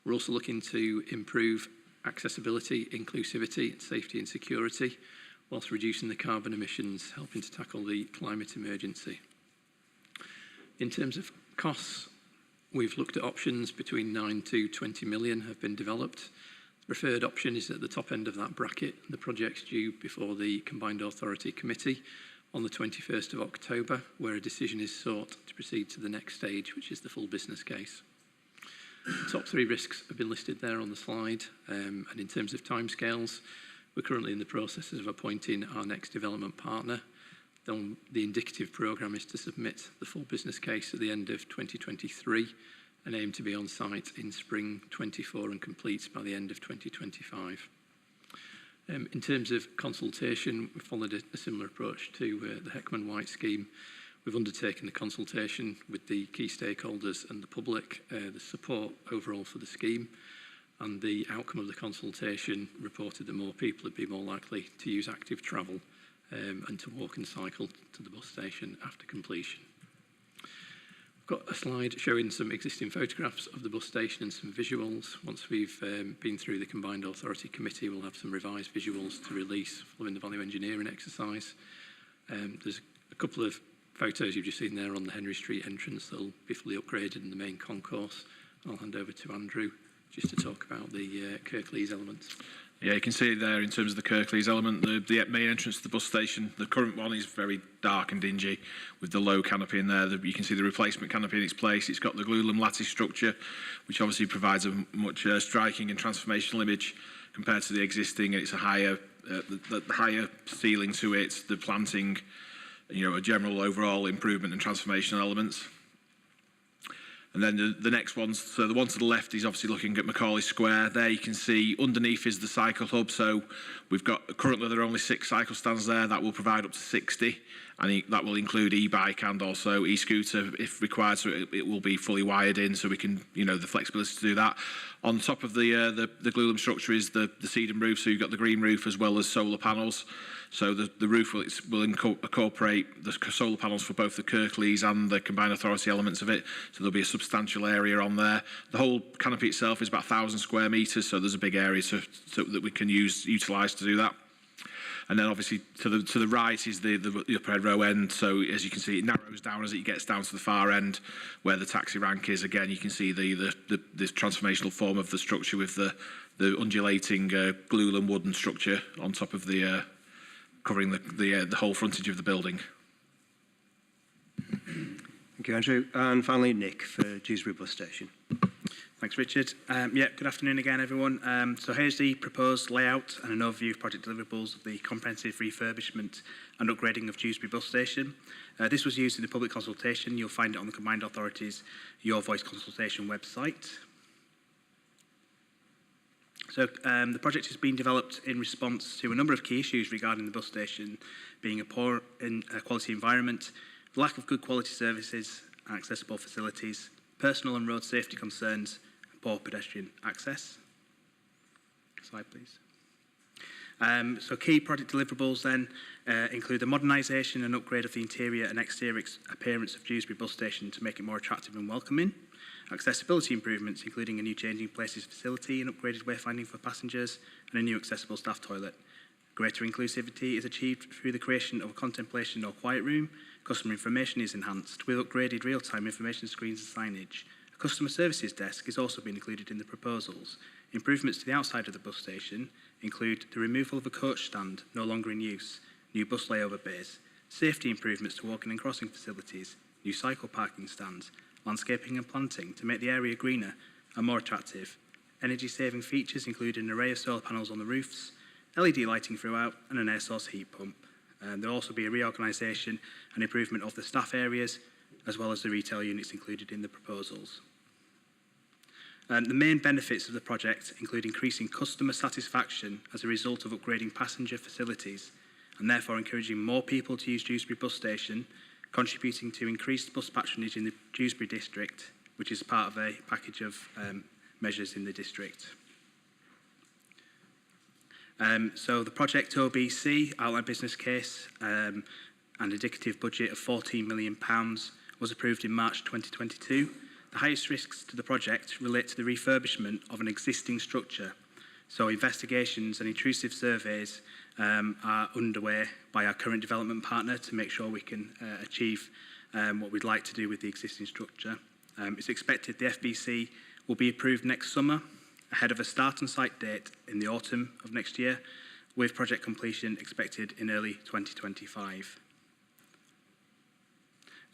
We're also looking to improve accessibility, inclusivity, safety and security, whilst reducing the carbon emissions, helping to tackle the climate emergency. In terms of costs, we've looked at options between 9 to 20 million have been developed. The preferred option is at the top end of that bracket. The project's due before the Combined Authority Committee on the 21st of October, where a decision is sought to proceed to the next stage, which is the full business case. The top 3 risks have been listed there on the slide, and in terms of timescales, we're currently in the process of appointing our next development partner. The indicative programme is to submit the full business case at the end of 2023 and aim to be on site in spring 24 and complete by the end of 2025. In terms of consultation, we followed a similar approach to the Heckman White scheme. We've undertaken the consultation with the key stakeholders and the public, the support overall for the scheme, and the outcome of the consultation reported that more people would be more likely to use active travel and to walk and cycle to the bus station after completion. I've got a slide showing some existing photographs of the bus station and some visuals. Once we've been through the Combined Authority Committee, we'll have some revised visuals to release following the value engineering exercise. There's a couple of photos you've just seen there on the Henry Street entrance that will be fully upgraded in the main concourse. I'll hand over to Andrew just to talk about the Kirklees elements.
Yeah, you can see there in terms of the Kirklees element, the main entrance to the bus station. The current one is very dark and dingy with the low canopy in there. You can see the replacement canopy in its place. It's got the glulam lattice structure, which obviously provides a much striking and transformational image compared to the existing. It's a higher, the higher ceiling to it, the planting, a general overall improvement and transformational elements. And then the next ones, so the one to the left is obviously looking at Macaulay Square. There you can see underneath is the cycle hub. So we've got, currently there are only 6 cycle stands there. That will provide up to 60. And that will include e-bike and also e-scooter if required. So it will be fully wired in so we can, the flexibility to do that. On top of the glulam structure is the sedum roof. So you've got the green roof as well as solar panels. So the roof will incorporate the solar panels for both the Kirklees and the Combined Authority elements of it. So there'll be a substantial area on there. The whole canopy itself is about 1,000 square metres, so there's a big area that we can utilise to do that. And then obviously to the right is the upper row end. So as you can see, it narrows down as it gets down to the far end where the taxi rank is. Again, you can see this transformational form of the structure with the undulating glulam wooden structure on top of the covering the whole frontage of the building.
Thank you, Andrew. And finally, Nick for Dewsbury Bus Station.
Thanks, Richard. Good afternoon again, everyone. So here's the proposed layout and an overview of project deliverables of the comprehensive refurbishment and upgrading of Dewsbury Bus Station. This was used in the public consultation. You'll find it on the Combined Authority's Your Voice consultation website. So the project has been developed in response to a number of key issues regarding the bus station being a poor quality environment, the lack of good quality services and accessible facilities, personal and road safety concerns, and poor pedestrian access. Slide, please. So key project deliverables then include the modernisation and upgrade of the interior and exterior appearance of Dewsbury Bus Station to make it more attractive and welcoming. Accessibility improvements, including a new changing places facility and upgraded wayfinding for passengers and a new accessible staff toilet. Greater inclusivity is achieved through the creation of a contemplation or quiet room. Customer information is enhanced with upgraded real-time information screens and signage. A customer services desk is also being included in the proposals. Improvements to the outside of the bus station include the removal of a coach stand no longer in use, new bus layover bays, safety improvements to walking and crossing facilities, new cycle parking stands, landscaping and planting to make the area greener and more attractive. Energy-saving features include an array of solar panels on the roofs, LED lighting throughout, and an air source heat pump. There'll also be a reorganisation and improvement of the staff areas, as well as the retail units included in the proposals. The main benefits of the project include increasing customer satisfaction as a result of upgrading passenger facilities, and therefore encouraging more people to use Dewsbury Bus Station, contributing to increased bus patronage in the Dewsbury district, which is part of a package of measures in the district. So the project OBC, outline business case, and indicative budget of £14 million was approved in March 2022. The highest risks to the project relate to the refurbishment of an existing structure. So investigations and intrusive surveys are underway by our current development partner to make sure we can achieve what we'd like to do with the existing structure. It's expected the FBC will be approved next summer, ahead of a start and site date in the autumn of next year, with project completion expected in early 2025.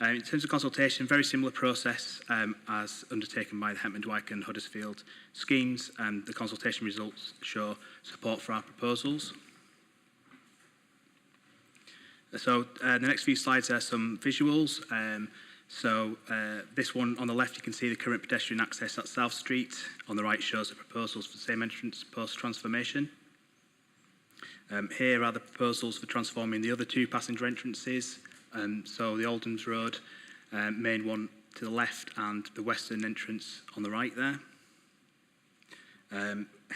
In terms of consultation, very similar process as undertaken by the Hetman, Dwight and Huddersfield schemes, and the consultation results show support for our proposals. So the next few slides are some visuals. This one on the left, you can see the current pedestrian access at South Street. On the right shows the proposals for the same entrance post-transformation. Here are the proposals for transforming the other two passenger entrances. So the Oldham's Road main one to the left and the western entrance on the right there.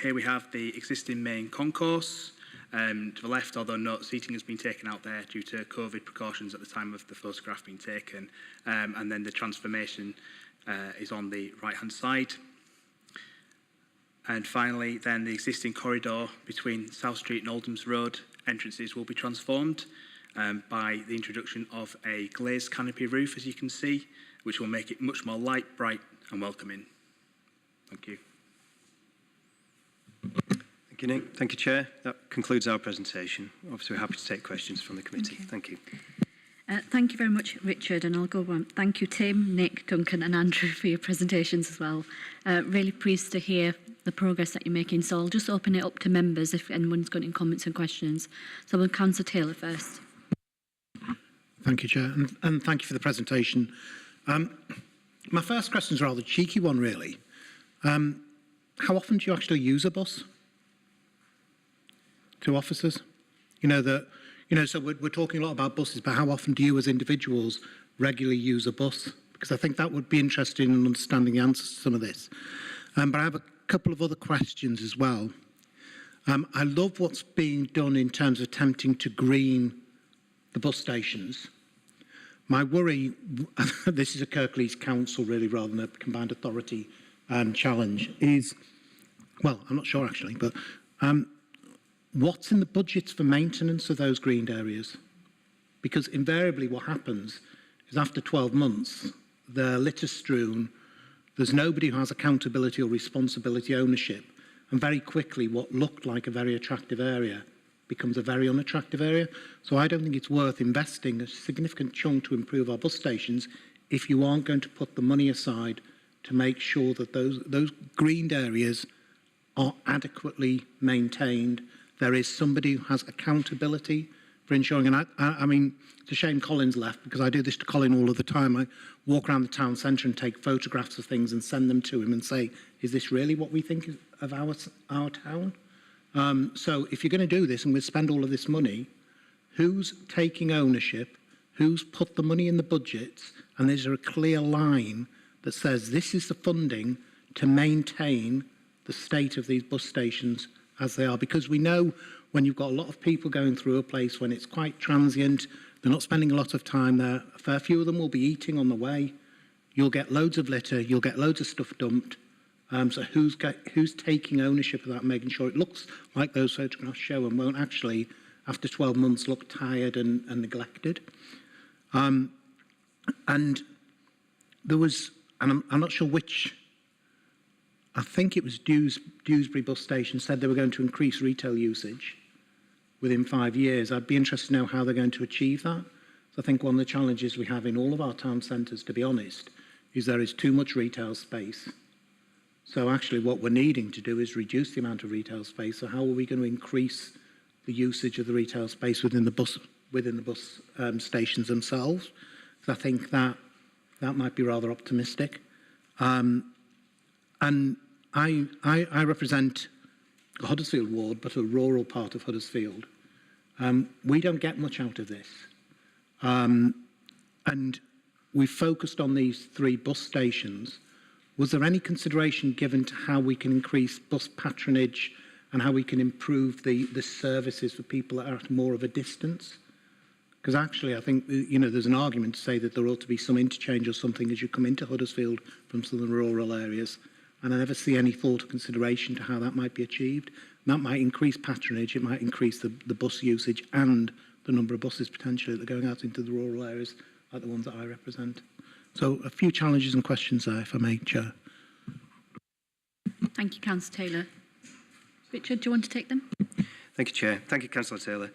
Here we have the existing main concourse. To the left, although no seating has been taken out there due to COVID precautions at the time of the photograph being taken. And then the transformation is on the right-hand side. And finally, then the existing corridor between South Street and Oldham's Road entrances will be transformed by the introduction of a glazed canopy roof, as you can see, which will make it much more light, bright and welcoming. Thank you.
Thank you, Nick. Thank you, Chair. That concludes our presentation. Obviously, we're happy to take questions from the committee.
Okay.
Thank you.
Thank you very much, Richard, and I'll go on. Thank you, Tim, Nick, Duncan and Andrew for your presentations as well. Really pleased to hear the progress that you're making. So I'll just open it up to members if anyone's got any comments and questions. So we'll Councillor Taylor first.
Thank you, Chair, and thank you for the presentation. My first question is a rather cheeky one, really. How often do you actually use a bus? 2 officers? So we're talking a lot about buses, but how often do you as individuals regularly use a bus? Because I think that would be interesting in understanding the answers to some of this. But I have a couple of other questions as well. I love what's being done in terms of attempting to green the bus stations. My worry, this is a Kirklees council really rather than a combined authority challenge, is, well, I'm not sure actually, but what's in the budgets for maintenance of those greened areas? Because invariably what happens is after 12 months, they're litter strewn, there's nobody who has accountability or responsibility ownership, and very quickly what looked like a very attractive area becomes a very unattractive area. So I don't think it's worth investing a significant chunk to improve our bus stations if you aren't going to put the money aside to make sure that those greened areas are adequately maintained. There is somebody who has accountability for ensuring, and I mean, it's a shame Colin's left because I do this to Colin all of the time. I walk around the town centre and take photographs of things and send them to him and say, is this really what we think of our town? So if you're going to do this and we spend all of this money, who's taking ownership? Who's put the money in the budgets? And is there a clear line that says this is the funding to maintain the state of these bus stations as they are? Because we know when you've got a lot of people going through a place when it's quite transient, they're not spending a lot of time there, a fair few of them will be eating on the way, you'll get loads of litter, you'll get loads of stuff dumped. So who's taking ownership of that, making sure it looks like those photographs show and won't actually, after 12 months, look tired and neglected? And there was, and I'm not sure which, I think it was Dewsbury bus station said they were going to increase retail usage within 5 years. I'd be interested to know how they're going to achieve that. So I think one of the challenges we have in all of our town centres, to be honest, is there is too much retail space. So actually what we're needing to do is reduce the amount of retail space. So how are we going to increase the usage of the retail space within the bus stations themselves. So I think that might be rather optimistic. And I represent the Huddersfield ward, but a rural part of Huddersfield. We don't get much out of this. And we focused on these 3 bus stations. Was there any consideration given to how we can increase bus patronage and how we can improve the services for people that are at more of a distance? Because actually, I think, there's an argument to say that there ought to be some interchange or something as you come into Huddersfield from some of the rural areas. And I never see any thought or consideration to how that might be achieved. And that might increase patronage, it might increase the bus usage and the number of buses potentially that are going out into the rural areas, like the ones that I represent. So a few challenges and questions there, if I may, Chair.
Thank you, Councillor Taylor. Richard, do you want to take them?
Thank you, Chair. Thank you, Councillor Taylor.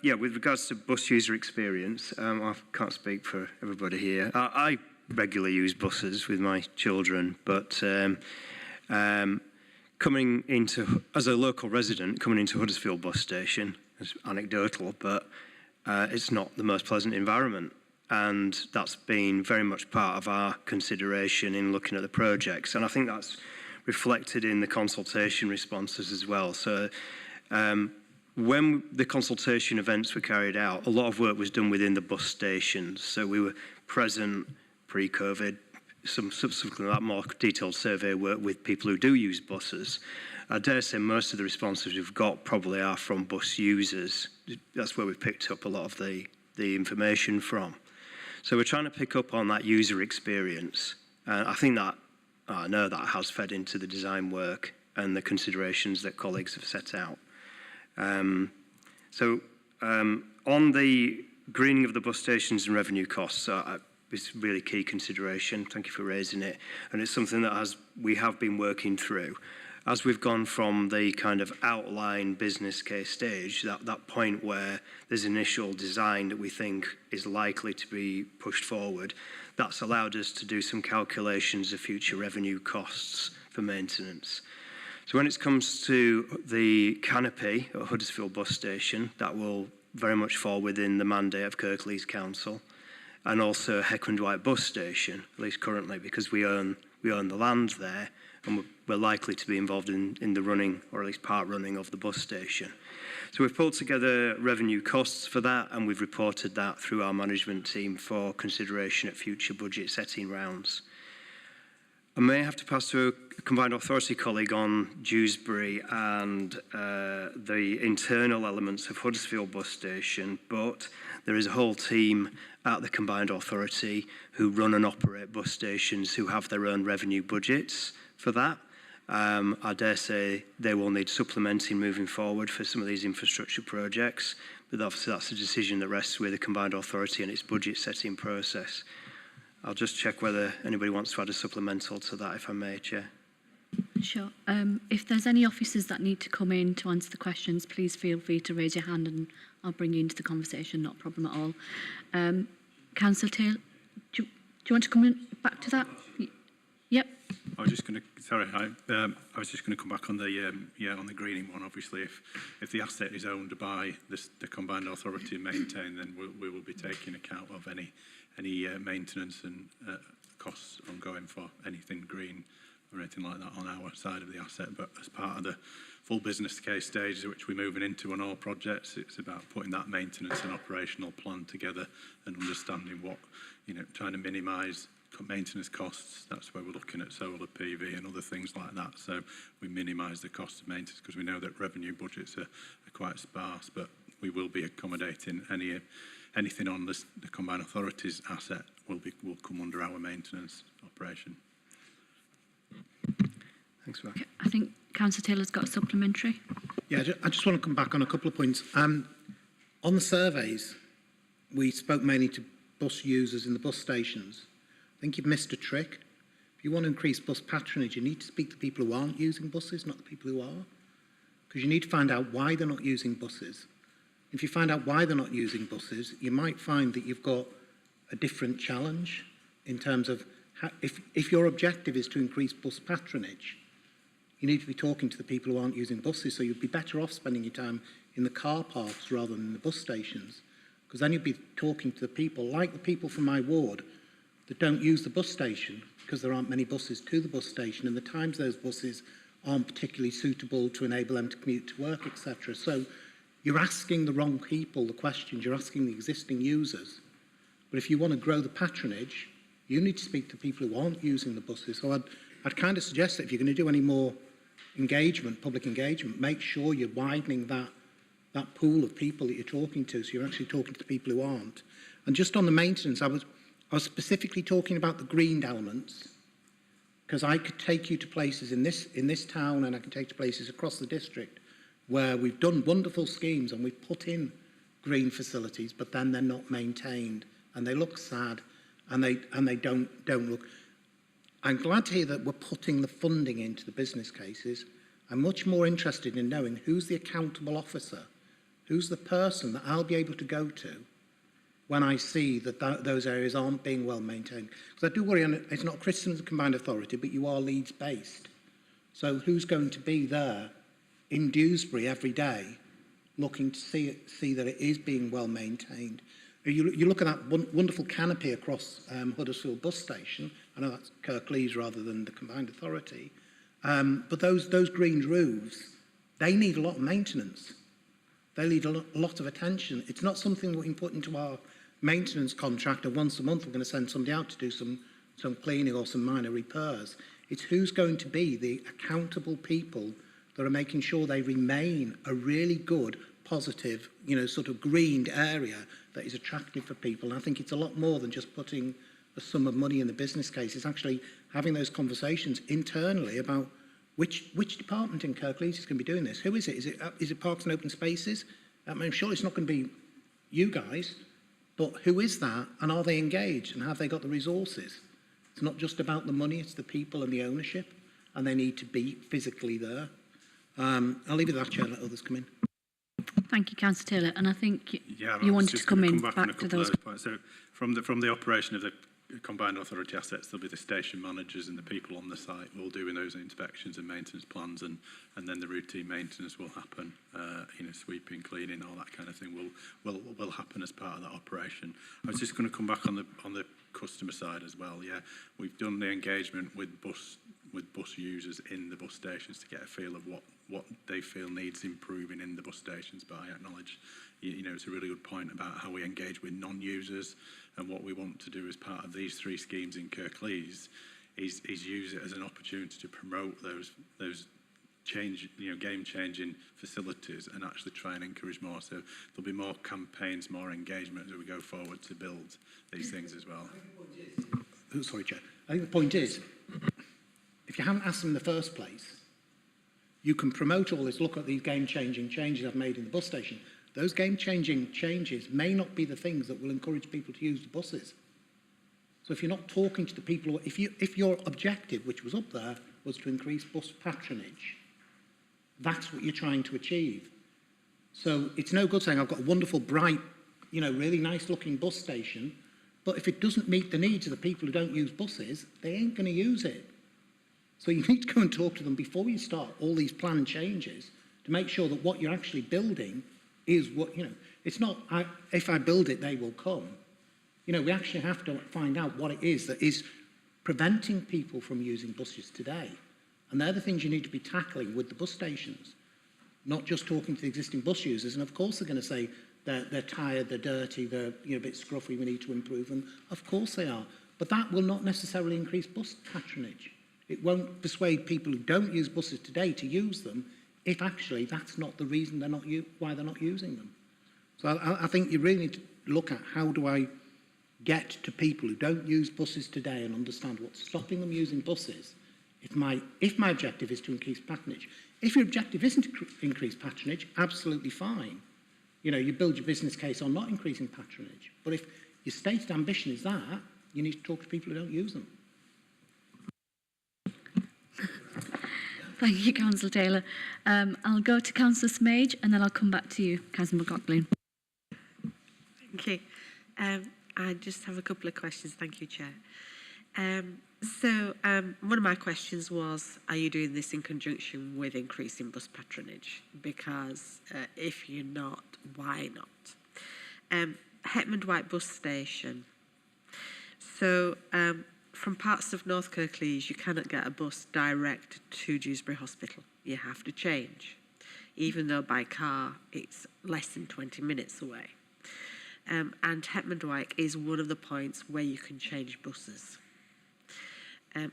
Yeah, with regards to bus user experience, I can't speak for everybody here. I regularly use buses with my children, but coming into, as a local resident, coming into Huddersfield bus station is anecdotal, but it's not the most pleasant environment. And that's been very much part of our consideration in looking at the projects. And I think that's reflected in the consultation responses as well. So when the consultation events were carried out, a lot of work was done within the bus stations. So we were present pre-COVID, some subsequently that more detailed survey work with people who do use buses. I dare say most of the responses we've got probably are from bus users. That's where we've picked up a lot of the information from. So we're trying to pick up on that user experience. I think that, I know that has fed into the design work and the considerations that colleagues have set out. On the greening of the bus stations and revenue costs, it's really key consideration. Thank you for raising it. And it's something that we have been working through. As we've gone from the kind of outline business case stage, that point where there's initial design that we think is likely to be pushed forward, that's allowed us to do some calculations of future revenue costs for maintenance. So when it comes to the canopy at Huddersfield bus station, that will very much fall within the mandate of Kirklees Council, and also Heckland White bus station, at least currently, because we own the land there, and we're likely to be involved in the running, or at least part running, of the bus station. So we've pulled together revenue costs for that, and we've reported that through our management team for consideration at future budget setting rounds. I may have to pass to a combined authority colleague on Dewsbury and the internal elements of Huddersfield bus station, but there is a whole team at the combined authority who run and operate bus stations who have their own revenue budgets for that. I dare say they will need supplementing moving forward for some of these infrastructure projects, but obviously that's a decision that rests with the combined authority and its budget setting process. I'll just check whether anybody wants to add a supplemental to that, if I may, Chair.
Sure. If there's any officers that need to come in to answer the questions, please feel free to raise your hand and I'll bring you into the conversation, not a problem at all. Councillor Taylor, do you want to come in back to that? Yep.
I was just going to, sorry, I was just going to come back on the greening one. Obviously, if the asset is owned by the combined authority and maintained, then we will be taking account of any maintenance and costs ongoing for anything green or anything like that on our side of the asset. But as part of the full business case stage, which we're moving into on all projects, it's about putting that maintenance and operational plan together and understanding what, trying to minimise maintenance costs. That's where we're looking at solar PV and other things like that. So we minimise the cost of maintenance because we know that revenue budgets are quite sparse, but we will be accommodating anything on the combined authorities asset will come under our maintenance operation.
Thanks, Mark.
Okay, I think Councillor Taylor's got a supplementary.
Yeah, I just want to come back on a couple of points. On the surveys, we spoke mainly to bus users in the bus stations. I think you've missed a trick. If you want to increase bus patronage, you need to speak to people who aren't using buses, not the people who are. Because you need to find out why they're not using buses. If you find out why they're not using buses, you might find that you've got a different challenge in terms of if your objective is to increase bus patronage, you need to be talking to the people who aren't using buses, so you'd be better off spending your time in the car parks rather than in the bus stations, because then you'd be talking to the people, like the people from my ward, that don't use the bus station because there aren't many buses to the bus station, and the times those buses aren't particularly suitable to enable them to commute to work, etc. So you're asking the wrong people the questions, you're asking the existing users. But if you want to grow the patronage, you need to speak to people who aren't using the buses. So I'd kind of suggest that if you're going to do any more engagement, public engagement, make sure you're widening that pool of people that you're talking to, so you're actually talking to the people who aren't. And just on the maintenance, I was specifically talking about the green elements, because I could take you to places in this town, and I can take you to places across the district where we've done wonderful schemes and we've put in green facilities, but then they're not maintained and they look sad, and they don't look. I'm glad to hear that we're putting the funding into the business cases. I'm much more interested in knowing who's the accountable officer, who's the person that I'll be able to go to when I see that those areas aren't being well maintained. Because I do worry, and it's not a criticism of the combined authority, but you are Leeds based. So who's going to be there in Dewsbury every day looking to see that it is being well maintained? You look at that wonderful canopy across Huddersfield bus station. I know that's Kirklees rather than the combined authority. But those green roofs, they need a lot of maintenance. They need a lot of attention. It's not something that we can put into our maintenance contract, and once a month we're going to send somebody out to do some cleaning or some minor repairs. It's who's going to be the accountable people that are making sure they remain a really good, positive, sort of greened area that is attractive for people. And I think it's a lot more than just putting a sum of money in the business case. It's actually having those conversations internally about which department in Kirklees is going to be doing this. Who is it? Is it Parks and Open Spaces? I'm sure it's not going to be you guys, but who is that? And are they engaged? And have they got the resources? It's not just about the money, it's the people and the ownership, and they need to be physically there. I'll leave it at that, Chair, let others come in.
Thank you, Councillor Taylor. And I think
Yeah,
you
I was
wanted
just
to come
gonna
in
back
back
on a
to
couple
those.
of points. So from the operation of the combined authority assets, there'll be the station managers and the people on the site all doing those inspections and maintenance plans, and then the routine maintenance will happen. Sweeping, cleaning, all that kind of thing will happen as part of that operation. I was just going to come back on the customer side as well. Yeah, we've done the engagement with bus users in the bus stations to get a feel of what they feel needs improving in the bus stations. But I acknowledge, it's a really good point about how we engage with non-users, and what we want to do as part of these 3 schemes in Kirklees is use it as an opportunity to promote those game-changing facilities and actually try and encourage more. So there'll be more campaigns, more engagement as we go forward to build these things as well.
Sorry, Chair. I think the point is, if you haven't asked them in the first place, you can promote all this, look at these game-changing changes I've made in the bus station. Those game-changing changes may not be the things that will encourage people to use the buses. So if you're not talking to the people, if your objective, which was up there, was to increase bus patronage, that's what you're trying to achieve. So it's no good saying, I've got a wonderful, bright, really nice-looking bus station, but if it doesn't meet the needs of the people who don't use buses, they ain't going to use it. So you need to go and talk to them before you start all these planned changes to make sure that what you're actually building is what, it's not, if I build it, they will come. We actually have to find out what it is that is preventing people from using buses today. And they're the things you need to be tackling with the bus stations, not just talking to the existing bus users. And of course they're going to say they're tired, they're dirty, they're a bit scruffy, we need to improve them. Of course they are. But that will not necessarily increase bus patronage. It won't persuade people who don't use buses today to use them if actually that's not the reason why they're not using them. So I think you really need to look at how do I get to people who don't use buses today and understand what's stopping them using buses if my objective is to increase patronage. If your objective isn't to increase patronage, absolutely fine. You build your business case on not increasing patronage. But if your stated ambition is that, you need to talk to people who don't use them.
Thank you, Councillor Taylor. I'll go to Councillor Smage and then I'll come back to you, Councillor McLaughlin.
Thank you. I just have a couple of questions. Thank you, Chair. So one of my questions was, are you doing this in conjunction with increasing bus patronage? Because if you're not, why not? Hetmond White bus station. So from parts of North Kirklees, you cannot get a bus direct to Dewsbury Hospital. You have to change, even though by car it's less than 20 minutes away. And Hetmond White is one of the points where you can change buses.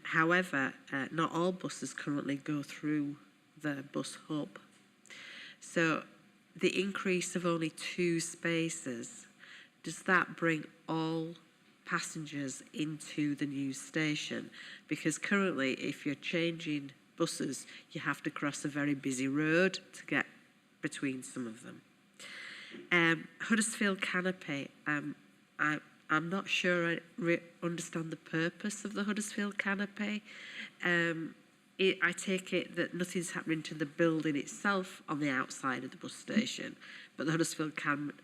However, not all buses currently go through the bus hub. So the increase of only 2 spaces, does that bring all passengers into the new station? Because currently, if you're changing buses, you have to cross a very busy road to get between some of them. Huddersfield Canopy, I'm not sure I understand the purpose of the Huddersfield Canopy. I take it that nothing's happening to the building itself on the outside of the bus station, but the Huddersfield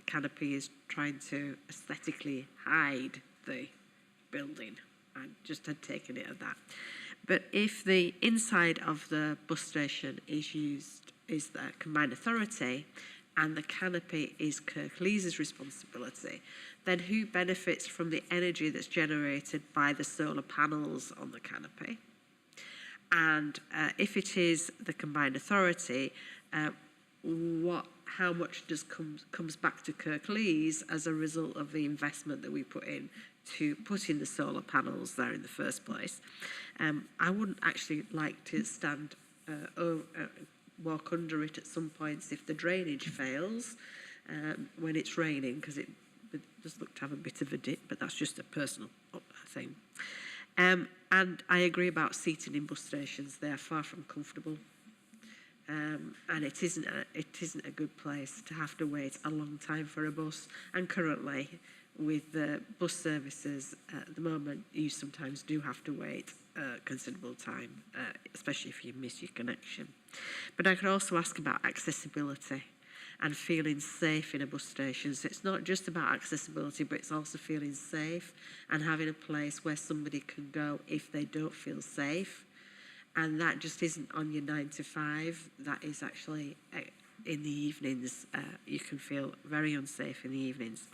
Canopy is trying to aesthetically hide the building. I just had taken it at that. But if the inside of the bus station is used, is the combined authority, and the canopy is Kirklees' responsibility, then who benefits from the energy that's generated by the solar panels on the canopy? And if it is the combined authority, how much comes back to Kirklees as a result of the investment that we put in to put in the solar panels there in the first place? I wouldn't actually like to walk under it at some points if the drainage fails when it's raining, because it does look to have a bit of a dip, but that's just a personal thing. And I agree about seating in bus stations. They are far from comfortable. And it isn't a good place to have to wait a long time for a bus. And currently, with the bus services at the moment, you sometimes do have to wait considerable time, especially if you miss your connection. But I could also ask about accessibility and feeling safe in a bus station. So it's not just about accessibility, but it's also feeling safe and having a place where somebody can go if they don't feel safe. And that just isn't on your 9 to 5. That is actually in the evenings. You can feel very unsafe in the evenings.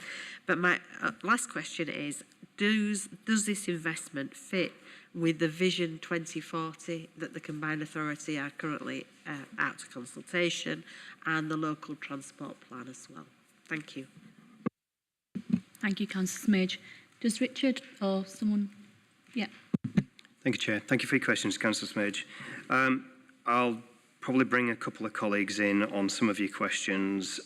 But my last question is, does this investment fit with the Vision 2040 that the Combined Authority are currently out to consultation, and the local transport plan as well? Thank you.
Thank you, Councillor Smidge. Does Richard or someone? Yeah.
Thank you, Chair. Thank you for your questions, Councillor Smidge. I'll probably bring a couple of colleagues in on some of your questions.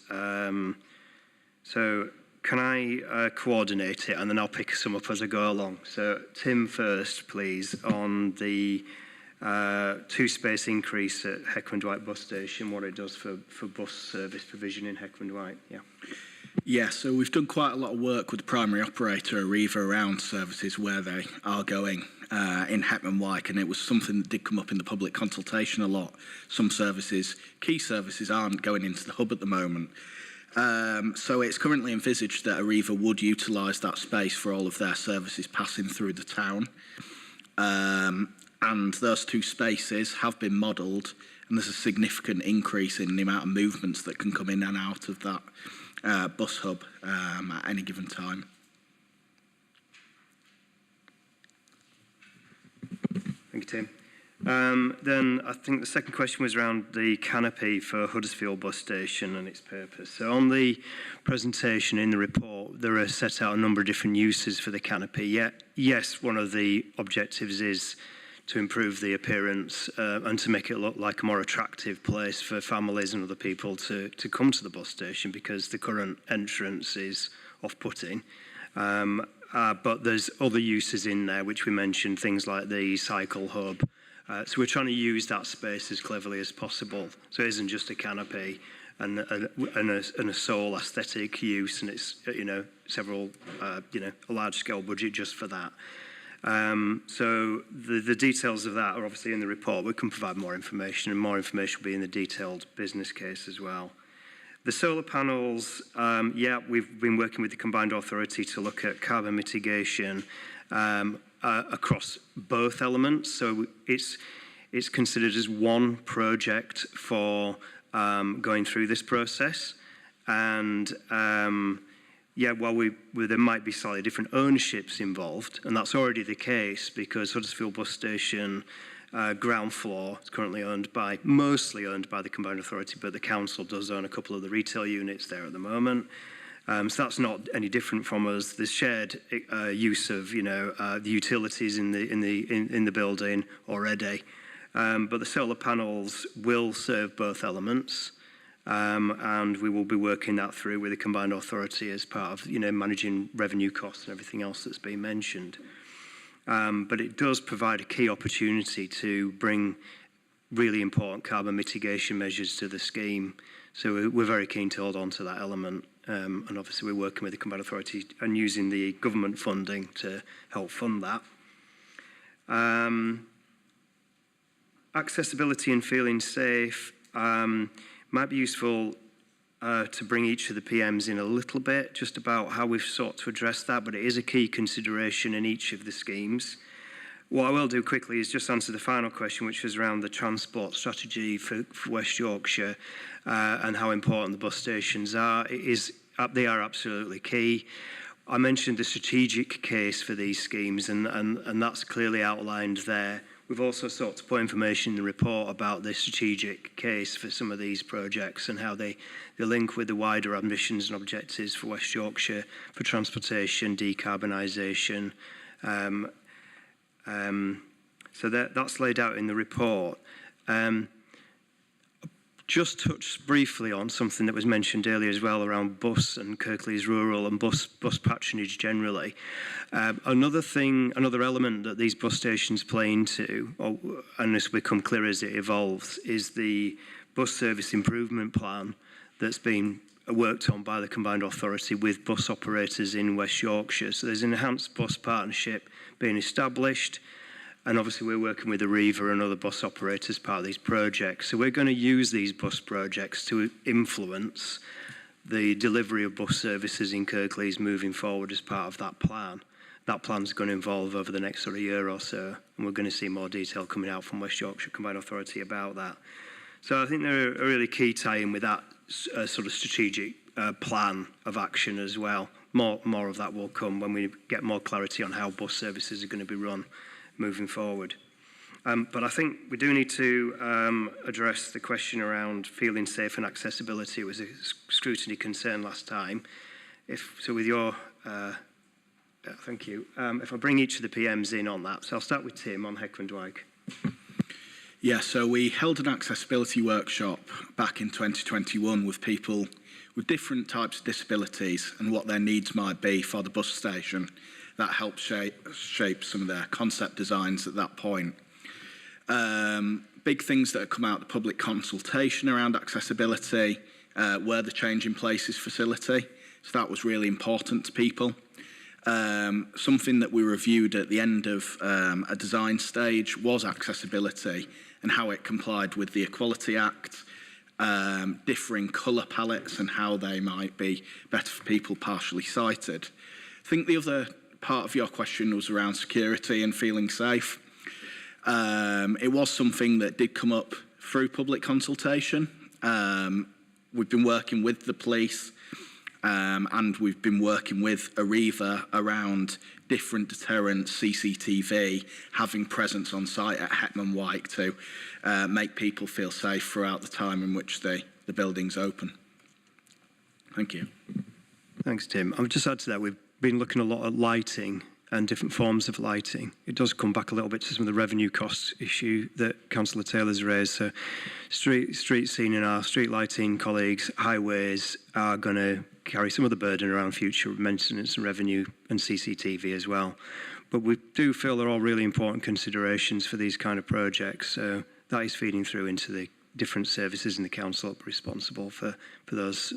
So can I coordinate it, and then I'll pick some up as I go along. So Tim first, please, on the 2-space increase at Heckland White bus station, what it does for bus service provision in Heckland White. Yeah.
Yeah, so we've done quite a lot of work with the primary operator, Arriva, around services where they are going in Hetmond White, and it was something that did come up in the public consultation a lot. Some services, key services, aren't going into the hub at the moment. So it's currently envisaged that Arriva would utilise that space for all of their services passing through the town. And those 2 spaces have been modelled, and there's a significant increase in the amount of movements that can come in and out of that bus hub at any given time.
Thank you, Tim. Then I think the second question was around the canopy for Huddersfield bus station and its purpose. So on the presentation in the report, there are set out a number of different uses for the canopy. Yes, one of the objectives is to improve the appearance and to make it look like a more attractive place for families and other people to come to the bus station, because the current entrance is off-putting. But there's other uses in there which we mentioned, things like the cycle hub. So we're trying to use that space as cleverly as possible. So it isn't just a canopy and a sole aesthetic use, and it's several a large-scale budget just for that. So the details of that are obviously in the report. We can provide more information, and more information will be in the detailed business case as well. The solar panels, we've been working with the Combined Authority to look at carbon mitigation. across both elements. So it's considered as one project for going through this process. And yeah, while there might be slightly different ownerships involved, and that's already the case because Huddersfield Bus Station ground floor is currently mostly owned by the Combined Authority, but the council does own a couple of the retail units there at the moment. So that's not any different from us. There's shared use of, the utilities in the building already, but the solar panels will serve both elements, and we will be working that through with the Combined Authority as part of, managing revenue costs and everything else that's been mentioned. But it does provide a key opportunity to bring really important carbon mitigation measures to the scheme. So we're very keen to hold on to that element. And obviously we're working with the Combined Authority and using the government funding to help fund that. Accessibility and feeling safe might be useful to bring each of the PMs in a little bit, just about how we've sought to address that, but it is a key consideration in each of the schemes. What I will do quickly is just answer the final question, which was around the transport strategy for West Yorkshire and how important the bus stations are. They are absolutely key. I mentioned the strategic case for these schemes, and that's clearly outlined there. We've also sought to put information in the report about the strategic case for some of these projects and how they link with the wider ambitions and objectives for West Yorkshire for transportation, decarbonisation. So that's laid out in the report. Just touch briefly on something that was mentioned earlier as well around bus and Kirklees Rural and bus patronage generally. Another element that these bus stations play into, and this will become clear as it evolves, is the bus service improvement plan that's been worked on by the Combined Authority with bus operators in West Yorkshire. So there's an enhanced bus partnership being established. And obviously we're working with Arriva and other bus operators as part of these projects. So we're going to use these bus projects to influence the delivery of bus services in Kirklees moving forward as part of that plan. That plan's going to evolve over the next sort of year or so, and we're going to see more detail coming out from West Yorkshire Combined Authority about that. So I think they're a really key tie-in with that sort of strategic plan of action as well. More of that will come when we get more clarity on how bus services are going to be run moving forward. But I think we do need to address the question around feeling safe and accessibility. It was a scrutiny concern last time. With your, thank you. If I bring each of the PMs in on that. So I'll start with Tim on Heck and Dwight.
Yeah, so we held an accessibility workshop back in 2021 with people with different types of disabilities and what their needs might be for the bus station. That helped shape some of their concept designs at that point. Big things that have come out of the public consultation around accessibility were the change in places facility. So that was really important to people. Something that we reviewed at the end of a design stage was accessibility and how it complied with the Equality Act, differing colour palettes and how they might be better for people partially sighted. I think the other part of your question was around security and feeling safe. It was something that did come up through public consultation. We've been working with the police and we've been working with Arriva around different deterrent CCTV having presence on site at Hetman Wyke to make people feel safe throughout the time in which the building's open. Thank you.
Thanks, Tim. I would just add to that, we've been looking a lot at lighting and different forms of lighting. It does come back a little bit to some of the revenue costs issue that Councillor Taylor's raised. So street scene and our street lighting colleagues, highways, are going to carry some of the burden around future maintenance and revenue and CCTV as well. But we do feel they're all really important considerations for these kind of projects. So that is feeding through into the different services in the council responsible for those,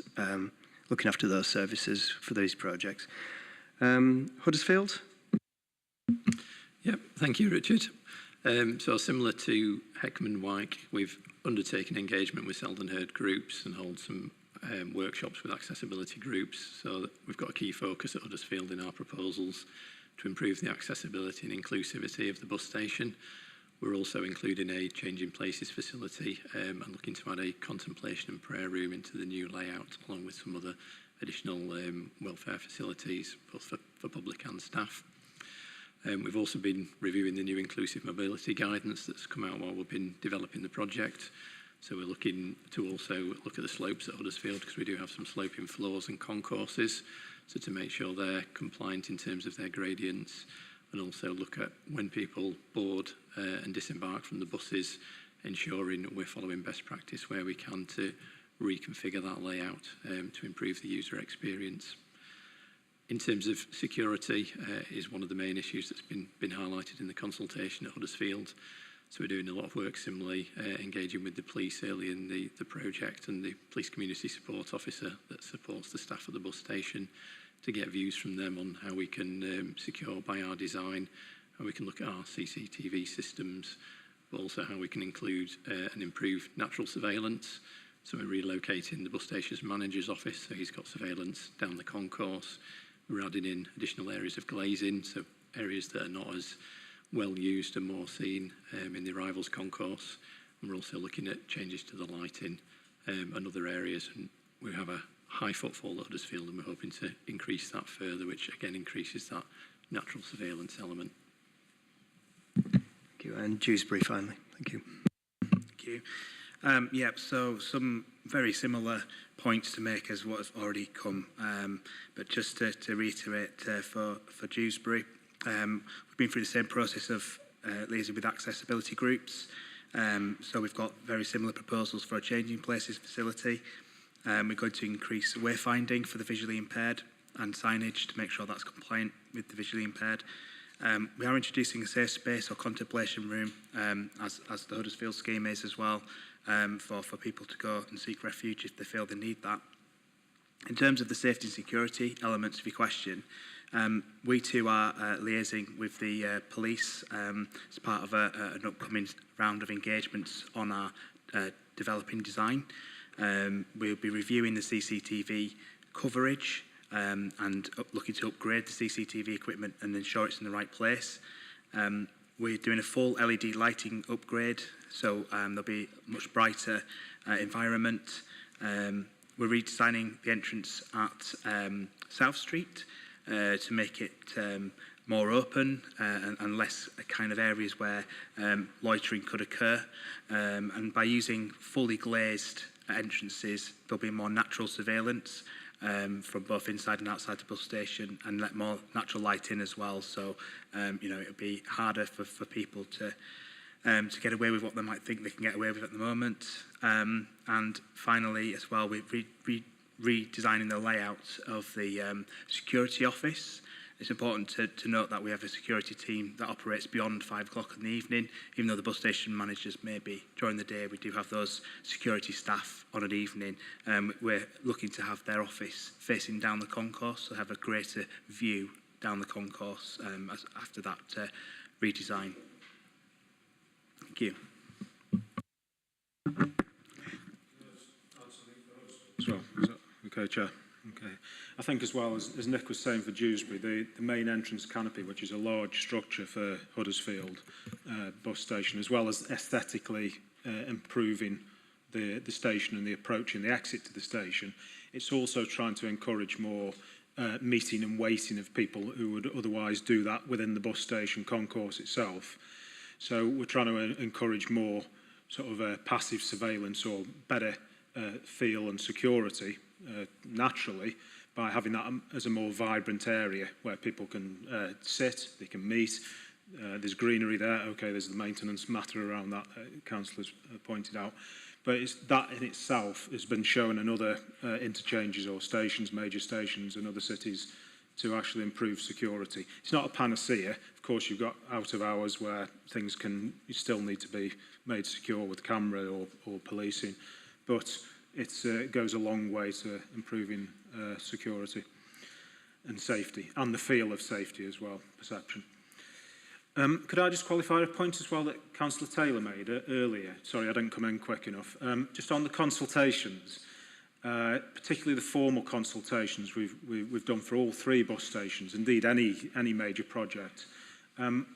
looking after those services for these projects. Huddersfield?
Yep, thank you, Richard. So similar to Heckman Wyke, we've undertaken engagement with Seldon Heard groups and hold some workshops with accessibility groups. So that we've got a key focus at Huddersfield in our proposals to improve the accessibility and inclusivity of the bus station. We're also including a change in places facility and looking to add a contemplation and prayer room into the new layout, along with some other additional welfare facilities, both for public and staff. We've also been reviewing the new inclusive mobility guidance that's come out while we've been developing the project. So we're looking to also look at the slopes at Huddersfield, because we do have some sloping floors and concourses, so to make sure they're compliant in terms of their gradients, and also look at when people board and disembark from the buses, ensuring that we're following best practice where we can to reconfigure that layout to improve the user experience. In terms of security, is one of the main issues that's been highlighted in the consultation at Huddersfield. So we're doing a lot of work similarly, engaging with the police early in the project, and the police community support officer that supports the staff at the bus station, to get views from them on how we can secure by our design, how we can look at our CCTV systems, but also how we can include and improve natural surveillance. So we're relocating the bus station's manager's office, so he's got surveillance down the concourse. We're adding in additional areas of glazing, so areas that are not as well used and more seen in the arrivals concourse. And we're also looking at changes to the lighting and other areas. And we have a high footfall at Huddersfield, and we're hoping to increase that further, which again increases that natural surveillance element.
Thank you. And Dewsbury finally. Thank you.
Thank you. Yeah, so some very similar points to make as what has already come, but just to reiterate for Dewsbury, we've been through the same process of liaising with accessibility groups, so we've got very similar proposals for a changing places facility. We're going to increase wayfinding for the visually impaired and signage to make sure that's compliant with the visually impaired. We are introducing a safe space or contemplation room, as the Huddersfield scheme is as well, for people to go and seek refuge if they feel they need that. In terms of the safety and security elements of your question, we too are liaising with the police as part of an upcoming round of engagements on our developing design. We'll be reviewing the CCTV coverage and looking to upgrade the CCTV equipment and ensure it's in the right place. We're doing a full LED lighting upgrade, so there'll be a much brighter environment. We're redesigning the entrance at South Street to make it more open and less kind of areas where loitering could occur. And by using fully glazed entrances, there'll be more natural surveillance from both inside and outside the bus station, and let more natural light in as well. So, you know, it'll be harder for people to get away with what they might think they can get away with at the moment. And finally, as well, we're redesigning the layout of the security office. It's important to note that we have a security team that operates beyond 5 o'clock in the evening. Even though the bus station managers may be during the day, we do have those security staff on an evening. We're looking to have their office facing down the concourse, so have a greater view down the concourse after that redesign. Thank you.
So, okay, Chair. Okay. I think as well, as Nick was saying for Dewsbury, the main entrance canopy, which is a large structure for Huddersfield bus station, as well as aesthetically improving the station and the approach and the exit to the station, it's also trying to encourage more meeting and waiting of people who would otherwise do that within the bus station concourse itself. So we're trying to encourage more sort of passive surveillance or better feel and security naturally by having that as a more vibrant area where people can sit, they can meet. There's greenery there. Okay, there's the maintenance matter around that councillors pointed out. But that in itself has been shown in other interchanges or stations, major stations in other cities, to actually improve security. It's not a panacea. Of course, you've got out of hours where things can still need to be made secure with camera or policing. But it goes a long way to improving security and safety, and the feel of safety as well, perception. Could I just qualify a point as well that Councillor Taylor made earlier? Sorry, I didn't come in quick enough. Just on the consultations, particularly the formal consultations we've done for all 3 bus stations, indeed any major project.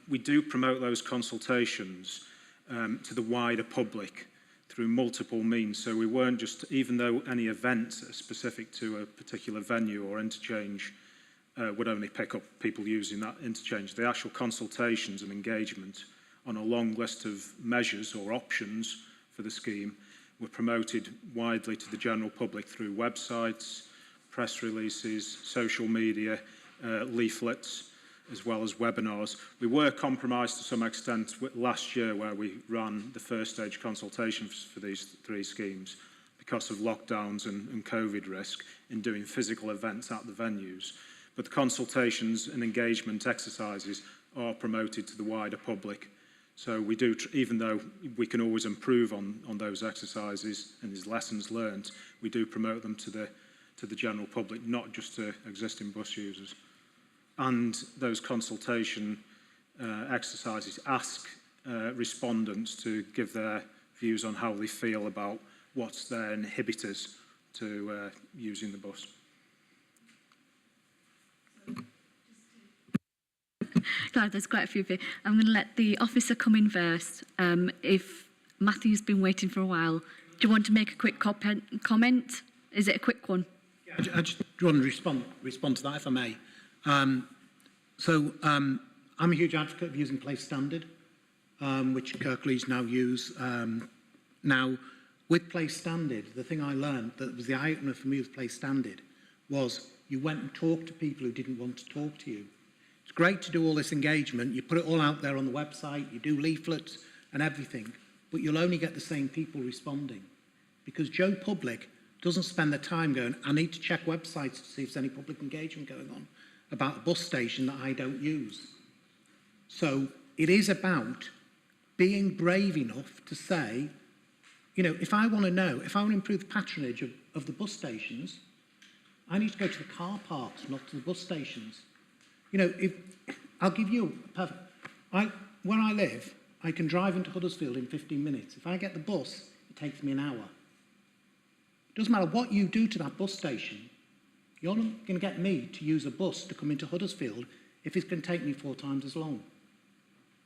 We do promote those consultations to the wider public through multiple means. So we weren't just, even though any events are specific to a particular venue or interchange would only pick up people using that interchange, the actual consultations and engagement on a long list of measures or options for the scheme were promoted widely to the general public through websites, press releases, social media, leaflets, as well as webinars. We were compromised to some extent last year where we ran the first stage consultations for these 3 schemes because of lockdowns and COVID risk in doing physical events at the venues. But the consultations and engagement exercises are promoted to the wider public. So we do, even though we can always improve on those exercises and these lessons learned, we do promote them to the general public, not just to existing bus users. And those consultation exercises ask respondents to give their views on how they feel about what's their inhibitors to using the bus.
Glad there's quite a few of you. I'm going to let the officer come in first. If Matthew's been waiting for a while, do you want to make a quick comment? Is it a quick one?
Yeah, I just want to respond to that, if I may. I'm a huge advocate of using place standard, which Kirklees now use. Now, with place standard, the thing I learned that was the eye-opener for me with place standard was you went and talked to people who didn't want to talk to you. It's great to do all this engagement. You put it all out there on the website, you do leaflets and everything, but you'll only get the same people responding. Because Joe Public doesn't spend the time going, I need to check websites to see if there's any public engagement going on about a bus station that I don't use. So it is about being brave enough to say, you know, if I want to improve the patronage of the bus stations, I need to go to the car parks, not to the bus stations. You know, I'll give you a perfect... Where I live, I can drive into Huddersfield in 15 minutes. If I get the bus, it takes me an hour. It doesn't matter what you do to that bus station, you're not going to get me to use a bus to come into Huddersfield if it's going to take me 4 times as long.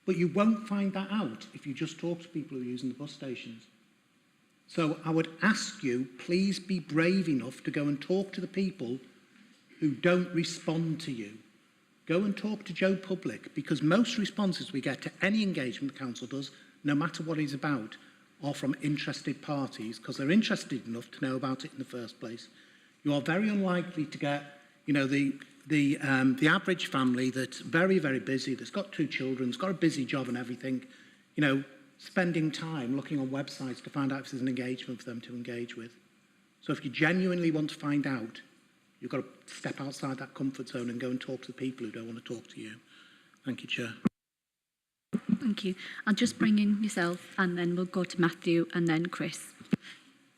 But you won't find that out if you just talk to people who are using the bus stations. So I would ask you, please be brave enough to go and talk to the people who don't respond to you. Go and talk to Joe Public, because most responses we get to any engagement the council does, no matter what it's about, are from interested parties, because they're interested enough to know about it in the first place. You are very unlikely to get, you know, the average family that's very, very busy, that's got 2 children, has got a busy job and everything, you know, spending time looking on websites to find out if there's an engagement for them to engage with. So if you genuinely want to find out, you've got to step outside that comfort zone and go and talk to the people who don't want to talk to you. Thank you, Chair.
Thank you. I'll just bring in yourself and then we'll go to Matthew and then Chris.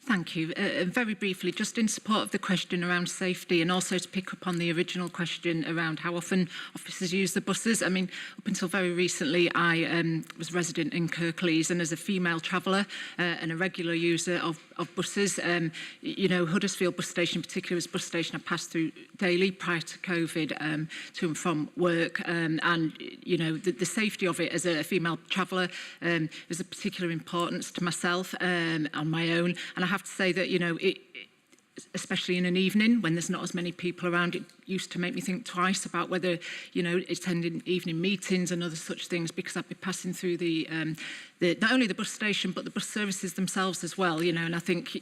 Thank you. Very briefly, just in support of the question around safety and also to pick up on the original question around how often officers use the buses. I mean, up until very recently, I was resident in Kirklees, and as a female traveller and a regular user of buses, you know, Huddersfield bus station in particular was a bus station I passed through daily prior to COVID to and from work. And, you know, the safety of it as a female traveller was of particular importance to myself on my own. And I have to say that, you know, especially in an evening when there's not as many people around, it used to make me think twice about whether, you know, attending evening meetings and other such things, because I'd be passing through the not only the bus station but the bus services themselves as well, you know. And I think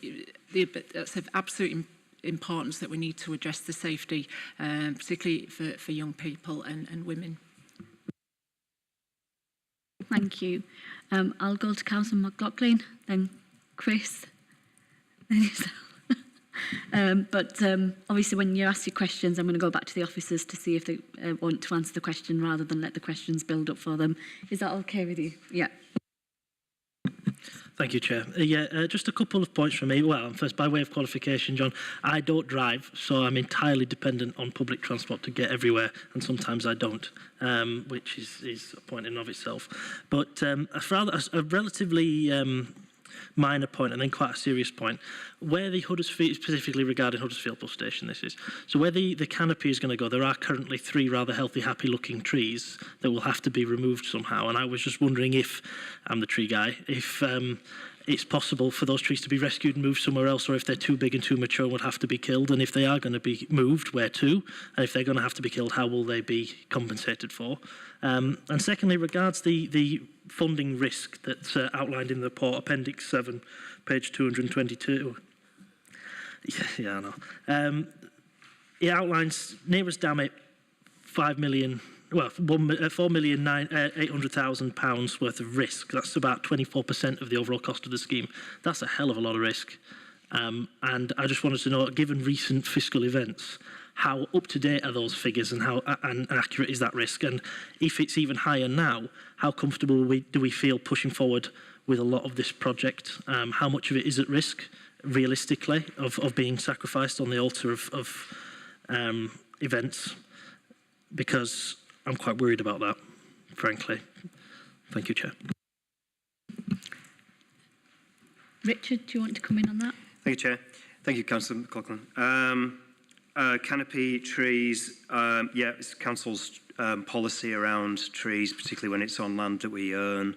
that's of absolute importance that we need to address the safety, particularly for young people and women.
Thank you. I'll go to Councillor McLaughlin, then Chris. But obviously when you ask your questions, I'm going to go back to the officers to see if they want to answer the question rather than let the questions build up for them. Is that okay with you? Yeah.
Thank you, Chair. Just a couple of points from me. Well, first, by way of qualification, John, I don't drive, so I'm entirely dependent on public transport to get everywhere, and sometimes I don't, which is a point in and of itself. But a relatively minor point and then quite a serious point. Where the Huddersfield, specifically regarding Huddersfield bus station, this is. So where the canopy is going to go, there are currently 3 rather healthy, happy-looking trees that will have to be removed somehow. And I was just wondering if, I'm the tree guy, if it's possible for those trees to be rescued and moved somewhere else, or if they're too big and too mature and would have to be killed. And if they are going to be moved, where to? And if they're going to have to be killed, how will they be compensated for? And secondly, regards the funding risk that's outlined in the report, Appendix 7, page 222. Yeah, I know. It outlines Neighbourhoods Damn 5 million, well, £4,800,000 worth of risk. That's about 24% of the overall cost of the scheme. That's a hell of a lot of risk. And I just wanted to know, given recent fiscal events, how up to date are those figures and how and accurate is that risk? And if it's even higher now, how comfortable do we feel pushing forward with a lot of this project? How much of it is at risk, realistically, of being sacrificed on the altar of events? Because I'm quite worried about that, frankly. Thank you, Chair.
Richard, do you want to come in on that?
Thank you, Chair. Thank you, Councillor McLaughlin. Canopy trees, yeah, it's Council's policy around trees, particularly when it's on land that we own,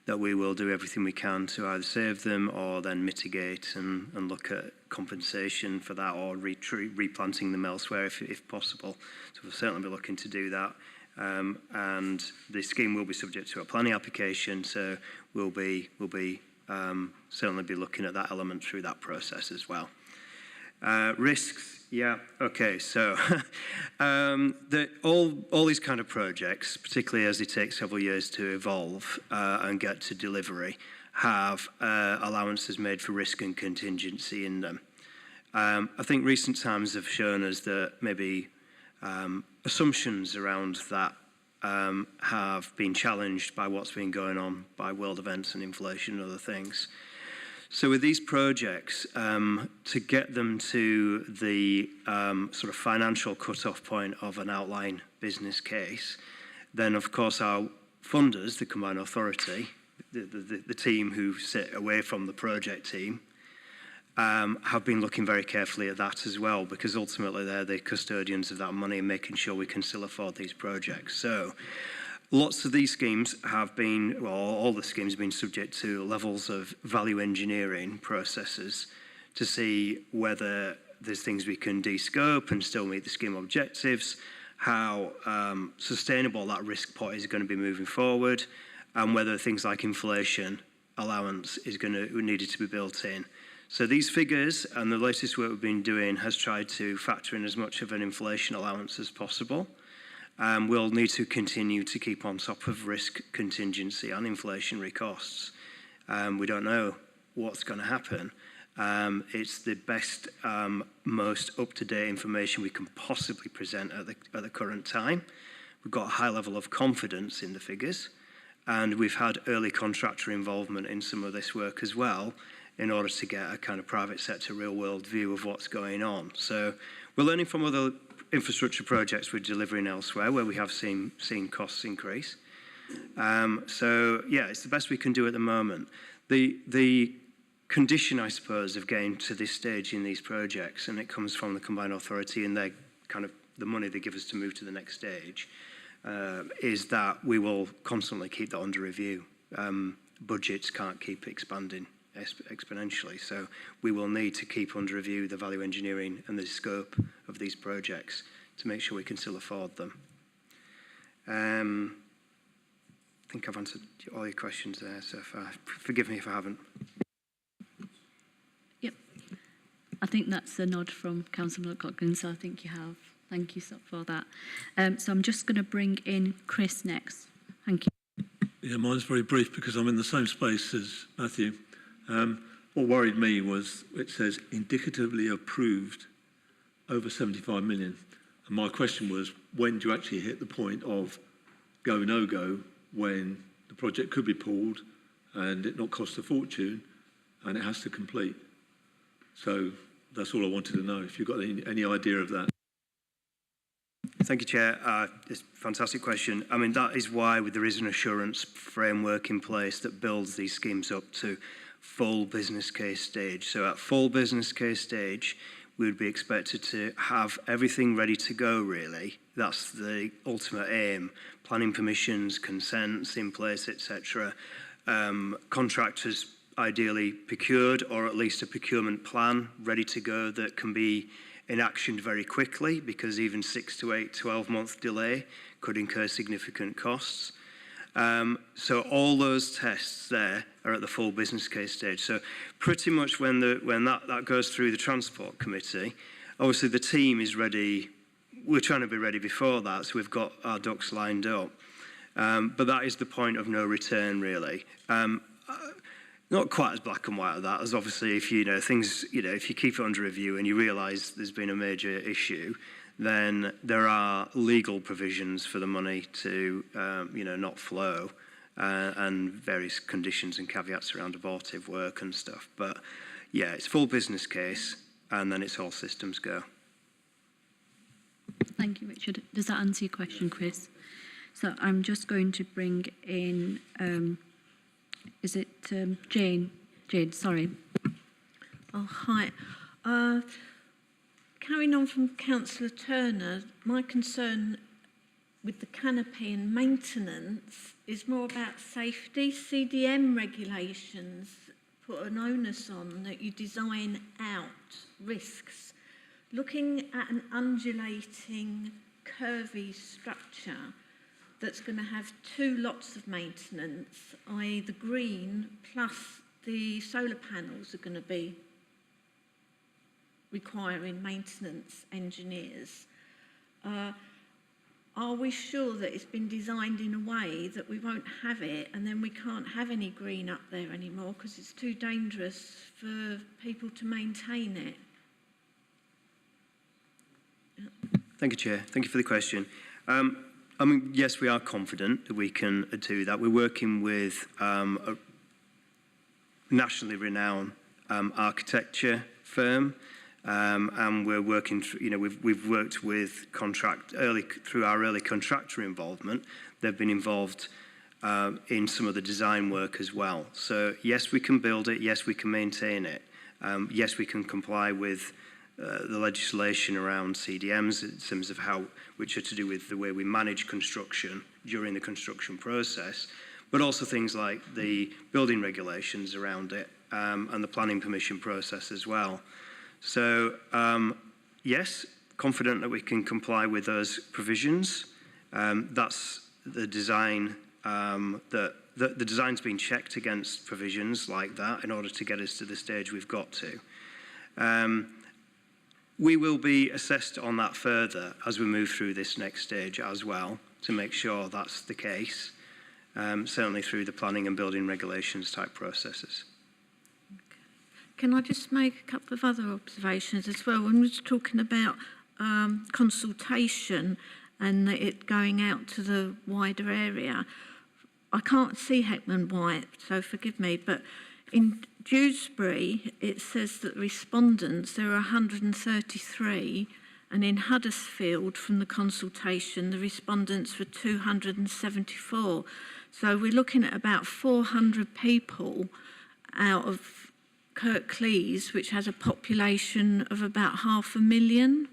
that we will do everything we can to either save them or then mitigate and look at compensation for that, or replanting them elsewhere if possible. So we'll certainly be looking to do that. And the scheme will be subject to a planning application, so we'll certainly be looking at that element through that process as well. Risks. Yeah, okay, so all these kind of projects, particularly as they take several years to evolve and get to delivery, have allowances made for risk and contingency in them. I think recent times have shown us that maybe assumptions around that have been challenged by what's been going on by world events and inflation and other things. So with these projects, to get them to the sort of financial cut-off point of an outline business case, then of course our funders, the Combined Authority, the team who sit away from the project team, have been looking very carefully at that as well, because ultimately they're the custodians of that money and making sure we can still afford these projects. So lots of these schemes have been, well, all the schemes have been subject to levels of value engineering processes to see whether there's things we can de-scope and still meet the scheme objectives, how sustainable that risk pot is going to be moving forward, and whether things like inflation allowance is needed to be built in. So these figures and the latest work we've been doing has tried to factor in as much of an inflation allowance as possible. We'll need to continue to keep on top of risk contingency and inflationary costs. We don't know what's going to happen. It's the best, most up-to-date information we can possibly present at the current time. We've got a high level of confidence in the figures, and we've had early contractor involvement in some of this work as well, in order to get a kind of private sector real-world view of what's going on. So we're learning from other infrastructure projects we're delivering elsewhere where we have seen costs increase. So yeah, it's the best we can do at the moment. The condition, I suppose, of getting to this stage in these projects, and it comes from the Combined Authority and their kind of the money they give us to move to the next stage, is that we will constantly keep that under review. Budgets can't keep expanding exponentially, so we will need to keep under review the value engineering and the scope of these projects to make sure we can still afford them. I think I've answered all your questions there so far. Forgive me if I haven't.
Yep. I think that's a nod from Councillor McLaughlin, so I think you have. Thank you for that. So I'm just going to bring in Chris next. Thank you.
Yeah, mine's very brief because I'm in the same space as Matthew. What worried me was it says indicatively approved over 75 million. And my question was, when do you actually hit the point of go, no go, when the project could be pulled and it not cost a fortune and it has to complete? So that's all I wanted to know, if you've got any idea of that.
Thank you, Chair. It's a fantastic question. I mean, that is why there is an assurance framework in place that builds these schemes up to full business case stage. So at full business case stage, we would be expected to have everything ready to go, really. That's the ultimate aim. Planning permissions, consents in place, etc. Contractors ideally procured, or at least a procurement plan ready to go that can be enactioned very quickly, because even 6 to 8, 12-month delay could incur significant costs. So all those tests there are at the full business case stage. So pretty much when that goes through the Transport Committee, obviously the team is ready. We're trying to be ready before that, so we've got our ducks lined up. But that is the point of no return, really. Not quite as black and white as that, as obviously if if you keep it under review and you realise there's been a major issue, then there are legal provisions for the money to not flow, and various conditions and caveats around abortive work and stuff. But yeah, it's full business case, and then it's all systems go.
Thank you, Richard. Does that answer your question, Chris? So I'm just going to bring in, is it Jane? Jane, sorry.
Oh, hi. Carrying on from Councillor Turner, my concern with the canopy and maintenance is more about safety. CDM regulations put an onus on that you design out risks. Looking at an undulating, curvy structure that's going to have 2 lots of maintenance, i.e. the green plus the solar panels are going to be requiring maintenance engineers. Are we sure that it's been designed in a way that we won't have it and then we can't have any green up there anymore because it's too dangerous for people to maintain it?
Thank you, Chair. Thank you for the question. Yes, we are confident that we can do that. We're working with a nationally renowned architecture firm, and we're working. We've worked with through our early contractor involvement. They've been involved in some of the design work as well. So yes, we can build it. Yes, we can maintain it. Yes, we can comply with the legislation around CDMs in terms of which are to do with the way we manage construction during the construction process, but also things like the building regulations around it and the planning permission process as well. So yes, confident that we can comply with those provisions. That's the design the design's been checked against provisions like that in order to get us to the stage we've got to. We will be assessed on that further as we move through this next stage as well, to make sure that's the case, certainly through the planning and building regulations type processes.
Can I just make a couple of other observations as well? When we were talking about consultation and it going out to the wider area, I can't see Heckman White, so forgive me, but in Dewsbury, it says that respondents, there are 133, and in Huddersfield, from the consultation, the respondents were 274. So we're looking at about 400 people out of Kirklees, which has a population of about 500,000.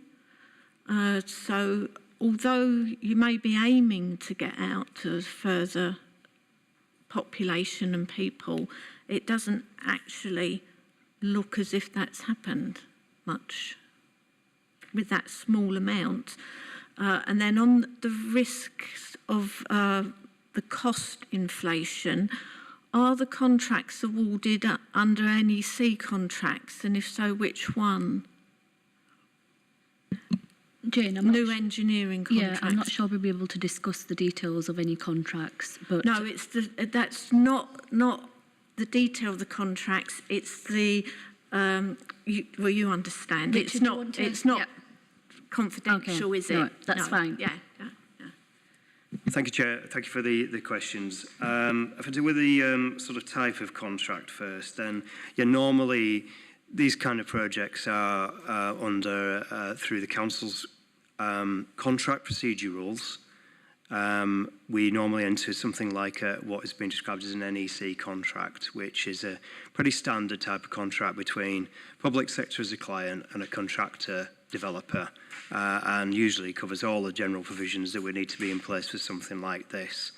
So although you may be aiming to get out to further population and people, it doesn't actually look as if that's happened much with that small amount. And then on the risks of the cost inflation, are the contracts awarded under NEC contracts? And if so, which one?
Jane,
new engineering contracts.
Yeah, I'm not sure we'll be able to discuss the details of any contracts, but
no, that's not the detail of the contracts. It's the you understand.
Richard,
it's not confidential,
okay.
Is it?
No, that's fine.
Yeah.
Thank you, Chair. Thank you for the questions. If I deal with the sort of type of contract first, then normally these kind of projects are under through the council's contract procedure rules. we normally enter something like what has been described as an NEC contract, which is a pretty standard type of contract between public sector as a client and a contractor developer, and usually covers all the general provisions that would need to be in place for something like this.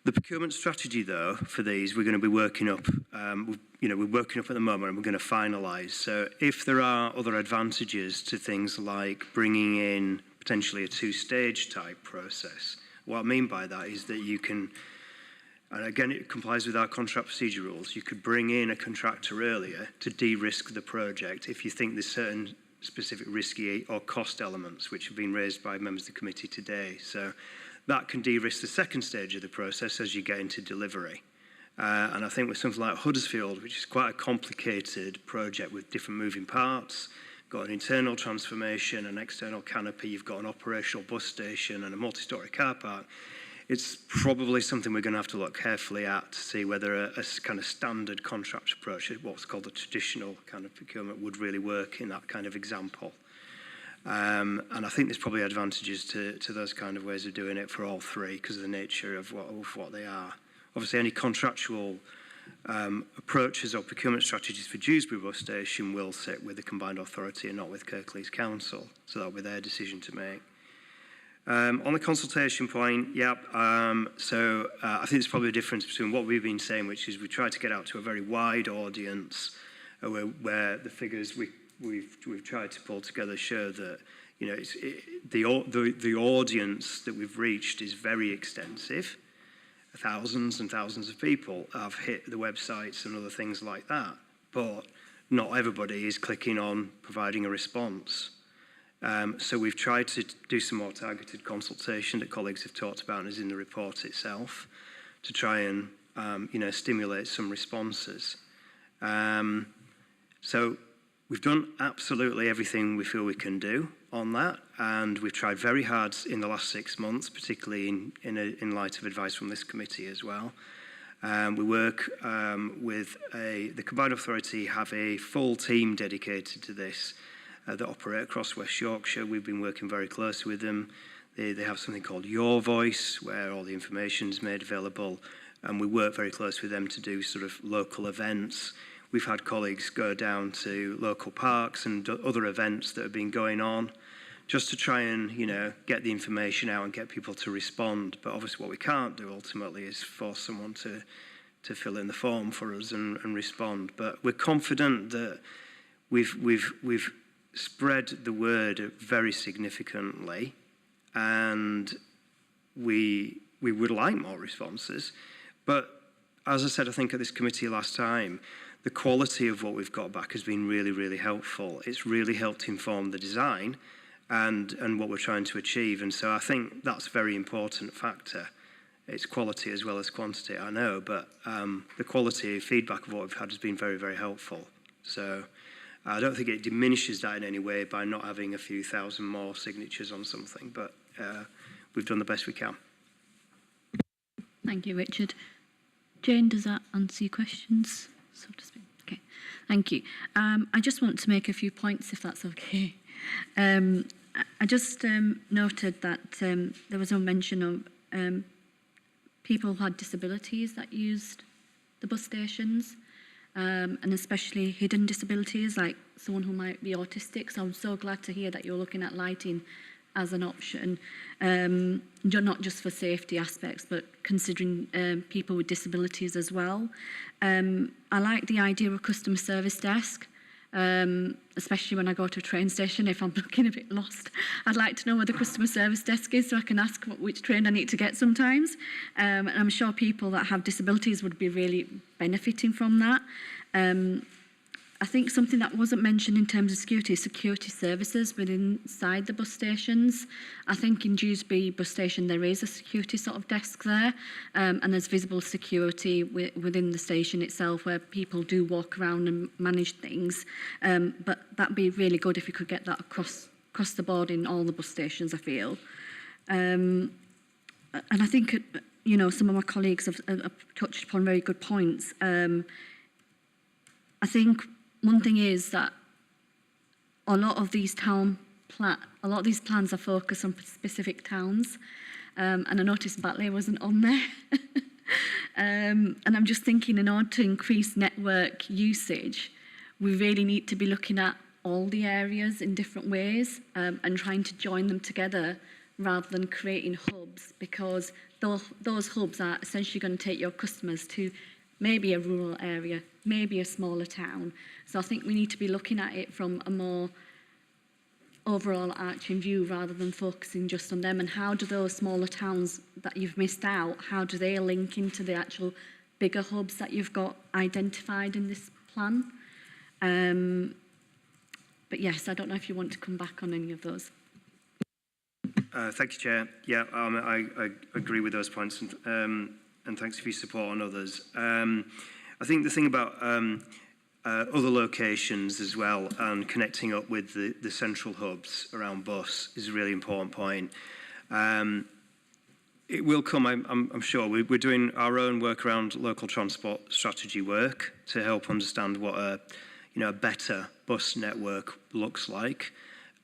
The procurement strategy, though, for these, we're going to be working up, we're working up at the moment and we're going to finalise. So if there are other advantages to things like bringing in potentially a two-stage type process, what I mean by that is that you can, and again it complies with our contract procedure rules, you could bring in a contractor earlier to de-risk the project if you think there's certain specific risky or cost elements which have been raised by members of the committee today. So that can de-risk the second stage of the process as you get into delivery. And I think with something like Huddersfield, which is quite a complicated project with different moving parts, got an internal transformation, an external canopy, you've got an operational bus station and a multi-storey car park, it's probably something we're going to have to look carefully at to see whether a kind of standard contract approach, what's called a traditional kind of procurement, would really work in that kind of example. And I think there's probably advantages to those kind of ways of doing it for all three because of the nature of what they are. Obviously, any contractual approaches or procurement strategies for Dewsbury Bus Station will sit with the combined authority and not with Kirklees Council, so that'll be their decision to make. On the consultation point, I think there's probably a difference between what we've been saying, which is we try to get out to a very wide audience where the figures we've tried to pull together show that the audience that we've reached is very extensive. Thousands and thousands of people have hit the websites and other things like that, but not everybody is clicking on providing a response. So we've tried to do some more targeted consultation that colleagues have talked about and is in the report itself to try and stimulate some responses. So we've done absolutely everything we feel we can do on that, and we've tried very hard in the last 6 months, particularly in light of advice from this committee as well. We work with the Combined Authority have a full team dedicated to this that operate across West Yorkshire. We've been working very closely with them. They have something called Your Voice, where all the information is made available, and we work very closely with them to do sort of local events. We've had colleagues go down to local parks and other events that have been going on just to try and, get the information out and get people to respond. But obviously what we can't do ultimately is force someone to fill in the form for us and respond. But we're confident that we've spread the word very significantly, and we would like more responses. But as I said, I think at this committee last time, the quality of what we've got back has been really, really helpful. It's really helped inform the design and what we're trying to achieve. And so I think that's a very important factor. It's quality as well as quantity, I know, but the quality of feedback of what we've had has been very, very helpful. So I don't think it diminishes that in any way by not having a few thousand more signatures on something, but we've done the best we can.
Thank you, Richard. Jane, does that answer your questions, so to speak? Okay, thank you. I just want to make a few points, if that's okay. I just noted that there was a mention of people who had disabilities that used the bus stations, and especially hidden disabilities, like someone who might be autistic. So I'm so glad to hear that you're looking at lighting as an option, not just for safety aspects, but considering people with disabilities as well. I like the idea of a customer service desk, especially when I go to a train station, if I'm looking a bit lost. I'd like to know where the customer service desk is so I can ask which train I need to get sometimes. And I'm sure people that have disabilities would be really benefiting from that. I think something that wasn't mentioned in terms of security services within inside the bus stations. I think in Dewsbury bus station there is a security sort of desk there, and there's visible security within the station itself where people do walk around and manage things. But that'd be really good if we could get that across the board in all the bus stations, I feel. And I think some of my colleagues have touched upon very good points. I think one thing is that a lot of these plans are focused on specific towns, and I noticed Batley wasn't on there. And I'm just thinking, in order to increase network usage, we really need to be looking at all the areas in different ways, and trying to join them together rather than creating hubs, because those hubs are essentially going to take your customers to maybe a rural area, maybe a smaller town. So I think we need to be looking at it from a more overall arching view rather than focusing just on them, and how do those smaller towns that you've missed out, how do they link into the actual bigger hubs that you've got identified in this plan? But yes, I don't know if you want to come back on any of those.
Thank you, Chair. Yeah, I agree with those points, and thanks for your support on others. I think the thing about other locations as well, and connecting up with the central hubs around bus is a really important point. It will come, I'm sure. We're doing our own work around local transport strategy work to help understand what a better bus network looks like.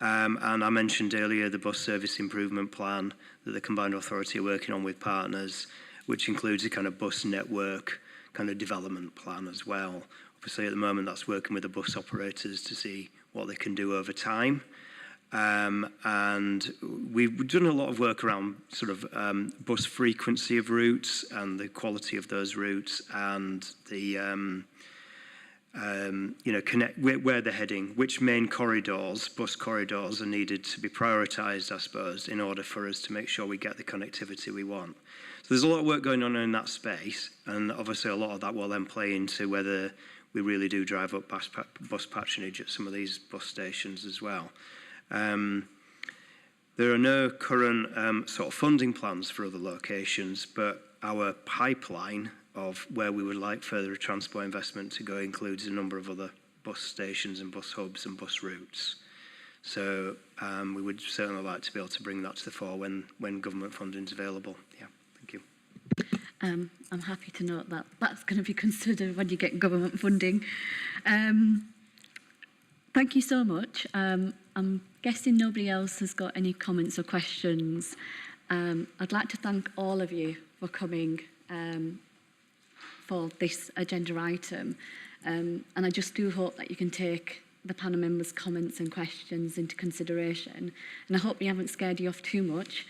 And I mentioned earlier the bus service improvement plan that the Combined Authority are working on with partners, which includes a kind of bus network kind of development plan as well. Obviously, at the moment, that's working with the bus operators to see what they can do over time. And we've done a lot of work around sort of bus frequency of routes and the quality of those routes, and the connect where they're heading, which main corridors, bus corridors, are needed to be prioritised, I suppose, in order for us to make sure we get the connectivity we want. So there's a lot of work going on in that space, and obviously a lot of that will then play into whether we really do drive up bus patronage at some of these bus stations as well. There are no current sort of funding plans for other locations, but our pipeline of where we would like further transport investment to go includes a number of other bus stations and bus hubs and bus routes. So we would certainly like to be able to bring that to the fore when government funding is available. Yeah, thank you.
I'm happy to note that that's going to be considered when you get government funding. Thank you so much. I'm guessing nobody else has got any comments or questions. I'd like to thank all of you for coming for this agenda item. And I just do hope that you can take the panel members' comments and questions into consideration. And I hope we haven't scared you off too much.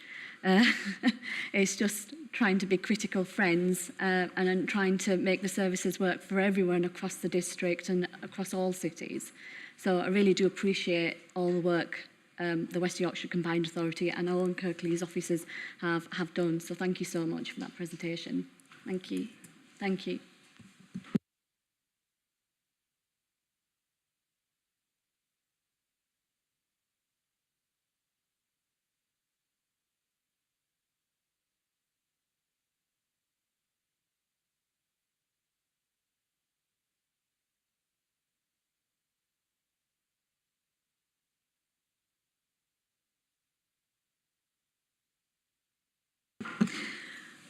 It's just trying to be critical friends and trying to make the services work for everyone across the district and across all cities. So I really do appreciate all the work the West Yorkshire Combined Authority and our own Kirklees officers have done. So thank you so much for that presentation. Thank you. Thank you.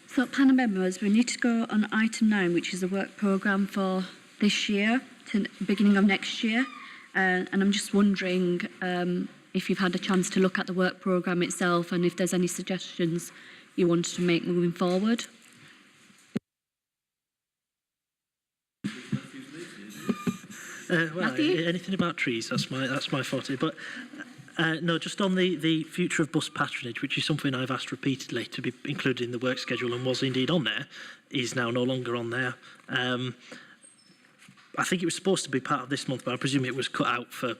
So, panel members, we need to go on item 9, which is the work programme for this year to the beginning of next year. And I'm just wondering if you've had a chance to look at the work programme itself and if there's any suggestions you wanted to make moving forward.
Well, anything about trees, that's my forte. But no, just on the future of bus patronage, which is something I've asked repeatedly to be included in the work schedule and was indeed on there, is now no longer on there. I think it was supposed to be part of this month, but I presume it was cut out for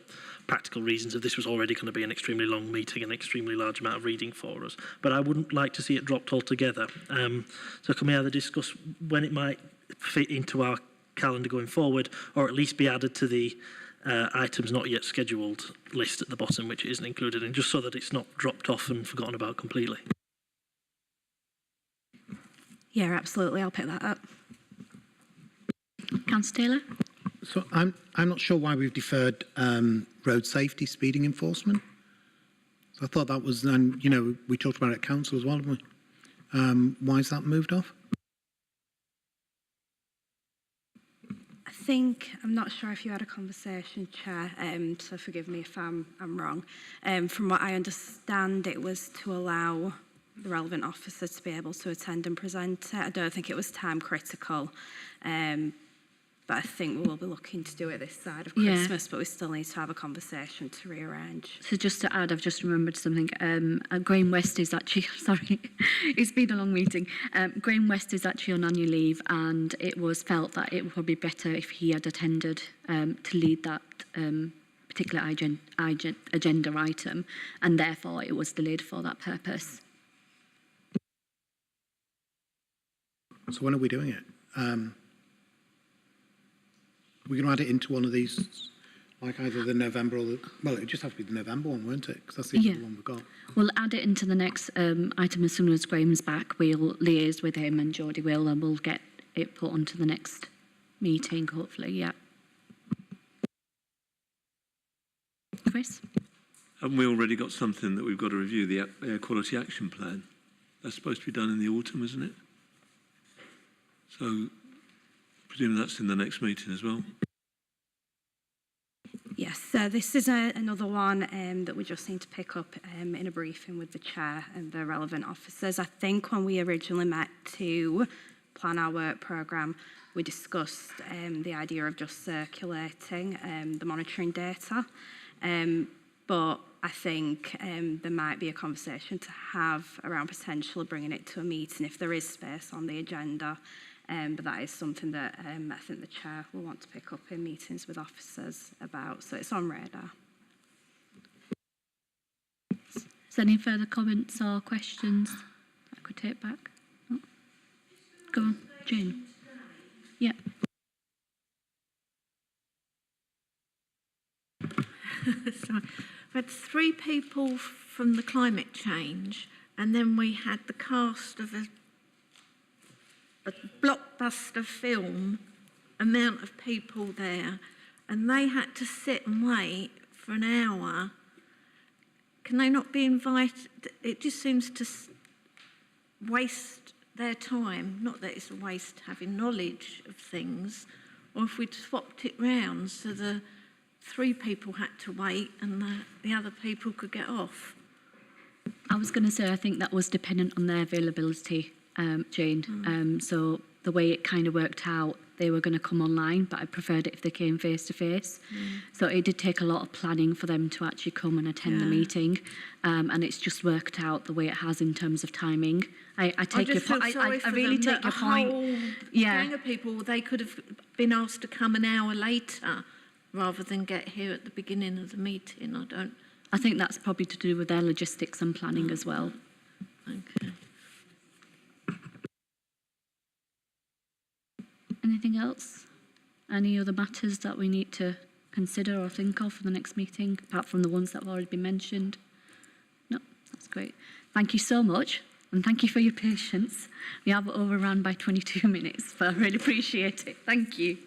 practical reasons if this was already going to be an extremely long meeting and an extremely large amount of reading for us. But I wouldn't like to see it dropped altogether. So can we either discuss when it might fit into our calendar going forward, or at least be added to the items not yet scheduled list at the bottom, which it isn't included in, just so that it's not dropped off and forgotten about completely.
Yeah, absolutely. I'll pick that up.
Councillor Taylor?
So I'm not sure why we've deferred road safety speeding enforcement. So I thought that was, we talked about it at council as well, didn't we? Why is that moved off?
I'm not sure if you had a conversation, Chair, so forgive me if I'm wrong. From what I understand, it was to allow the relevant officer to be able to attend and present it. I don't think it was time critical, but I think we will be looking to do it this side of Christmas, but we still need to have a conversation to rearrange.
So just to add, I've just remembered something. Graham West is actually, sorry, it's been a long meeting. Graham West is actually on annual leave, and it was felt that it would probably be better if he had attended to lead that particular agenda item, and therefore it was delayed for that purpose.
So when are we doing it? We're going to add it into one of these, like either the November or the, well, it just have to be the November one, won't it? Because that's the only one we've got.
We'll add it into the next item as soon as Graham's back. We'll liaise with him and Jodie will, and we'll get it put onto the next meeting, hopefully, yeah. Chris?
Haven't we already got something that we've got to review, the Air Quality Action Plan? That's supposed to be done in the autumn, isn't it? So, presume that's in the next meeting as well.
Yes, this is another one that we just need to pick up in a briefing with the chair and the relevant officers. I think when we originally met to plan our work programme, we discussed the idea of just circulating the monitoring data. But I think there might be a conversation to have around potentially bringing it to a meeting if there is space on the agenda. But that is something that I think the chair will want to pick up in meetings with officers about. So it's on radar.
Is there any further comments or questions I could take back? Oh. Go on, Jane. Yeah.
Sorry. We had 3 people from the climate change, and then we had the cast of a blockbuster film, amount of people there, and they had to sit and wait for an hour. Can they not be invited? It just seems to waste their time. Not that it's a waste having knowledge of things, or if we'd swapped it round so the 3 people had to wait and the other people could get off.
I was going to say I think that was dependent on their availability, Jane. So the way it kind of worked out, they were going to come online, but I preferred it if they came face to face. So it did take a lot of planning for them to actually come and attend the meeting, and it's just worked out the way it has in terms of timing. I take your point. I really take your point.
Yeah, gang of people, they could have been asked to come an hour later rather than get here at the beginning of the meeting.
I think that's probably to do with their logistics and planning as well.
Okay.
Anything else? Any other matters that we need to consider or think of for the next meeting, apart from the ones that have already been mentioned? No, that's great. Thank you so much, and thank you for your patience. We have overrun by 22 minutes, but I really appreciate it. Thank you.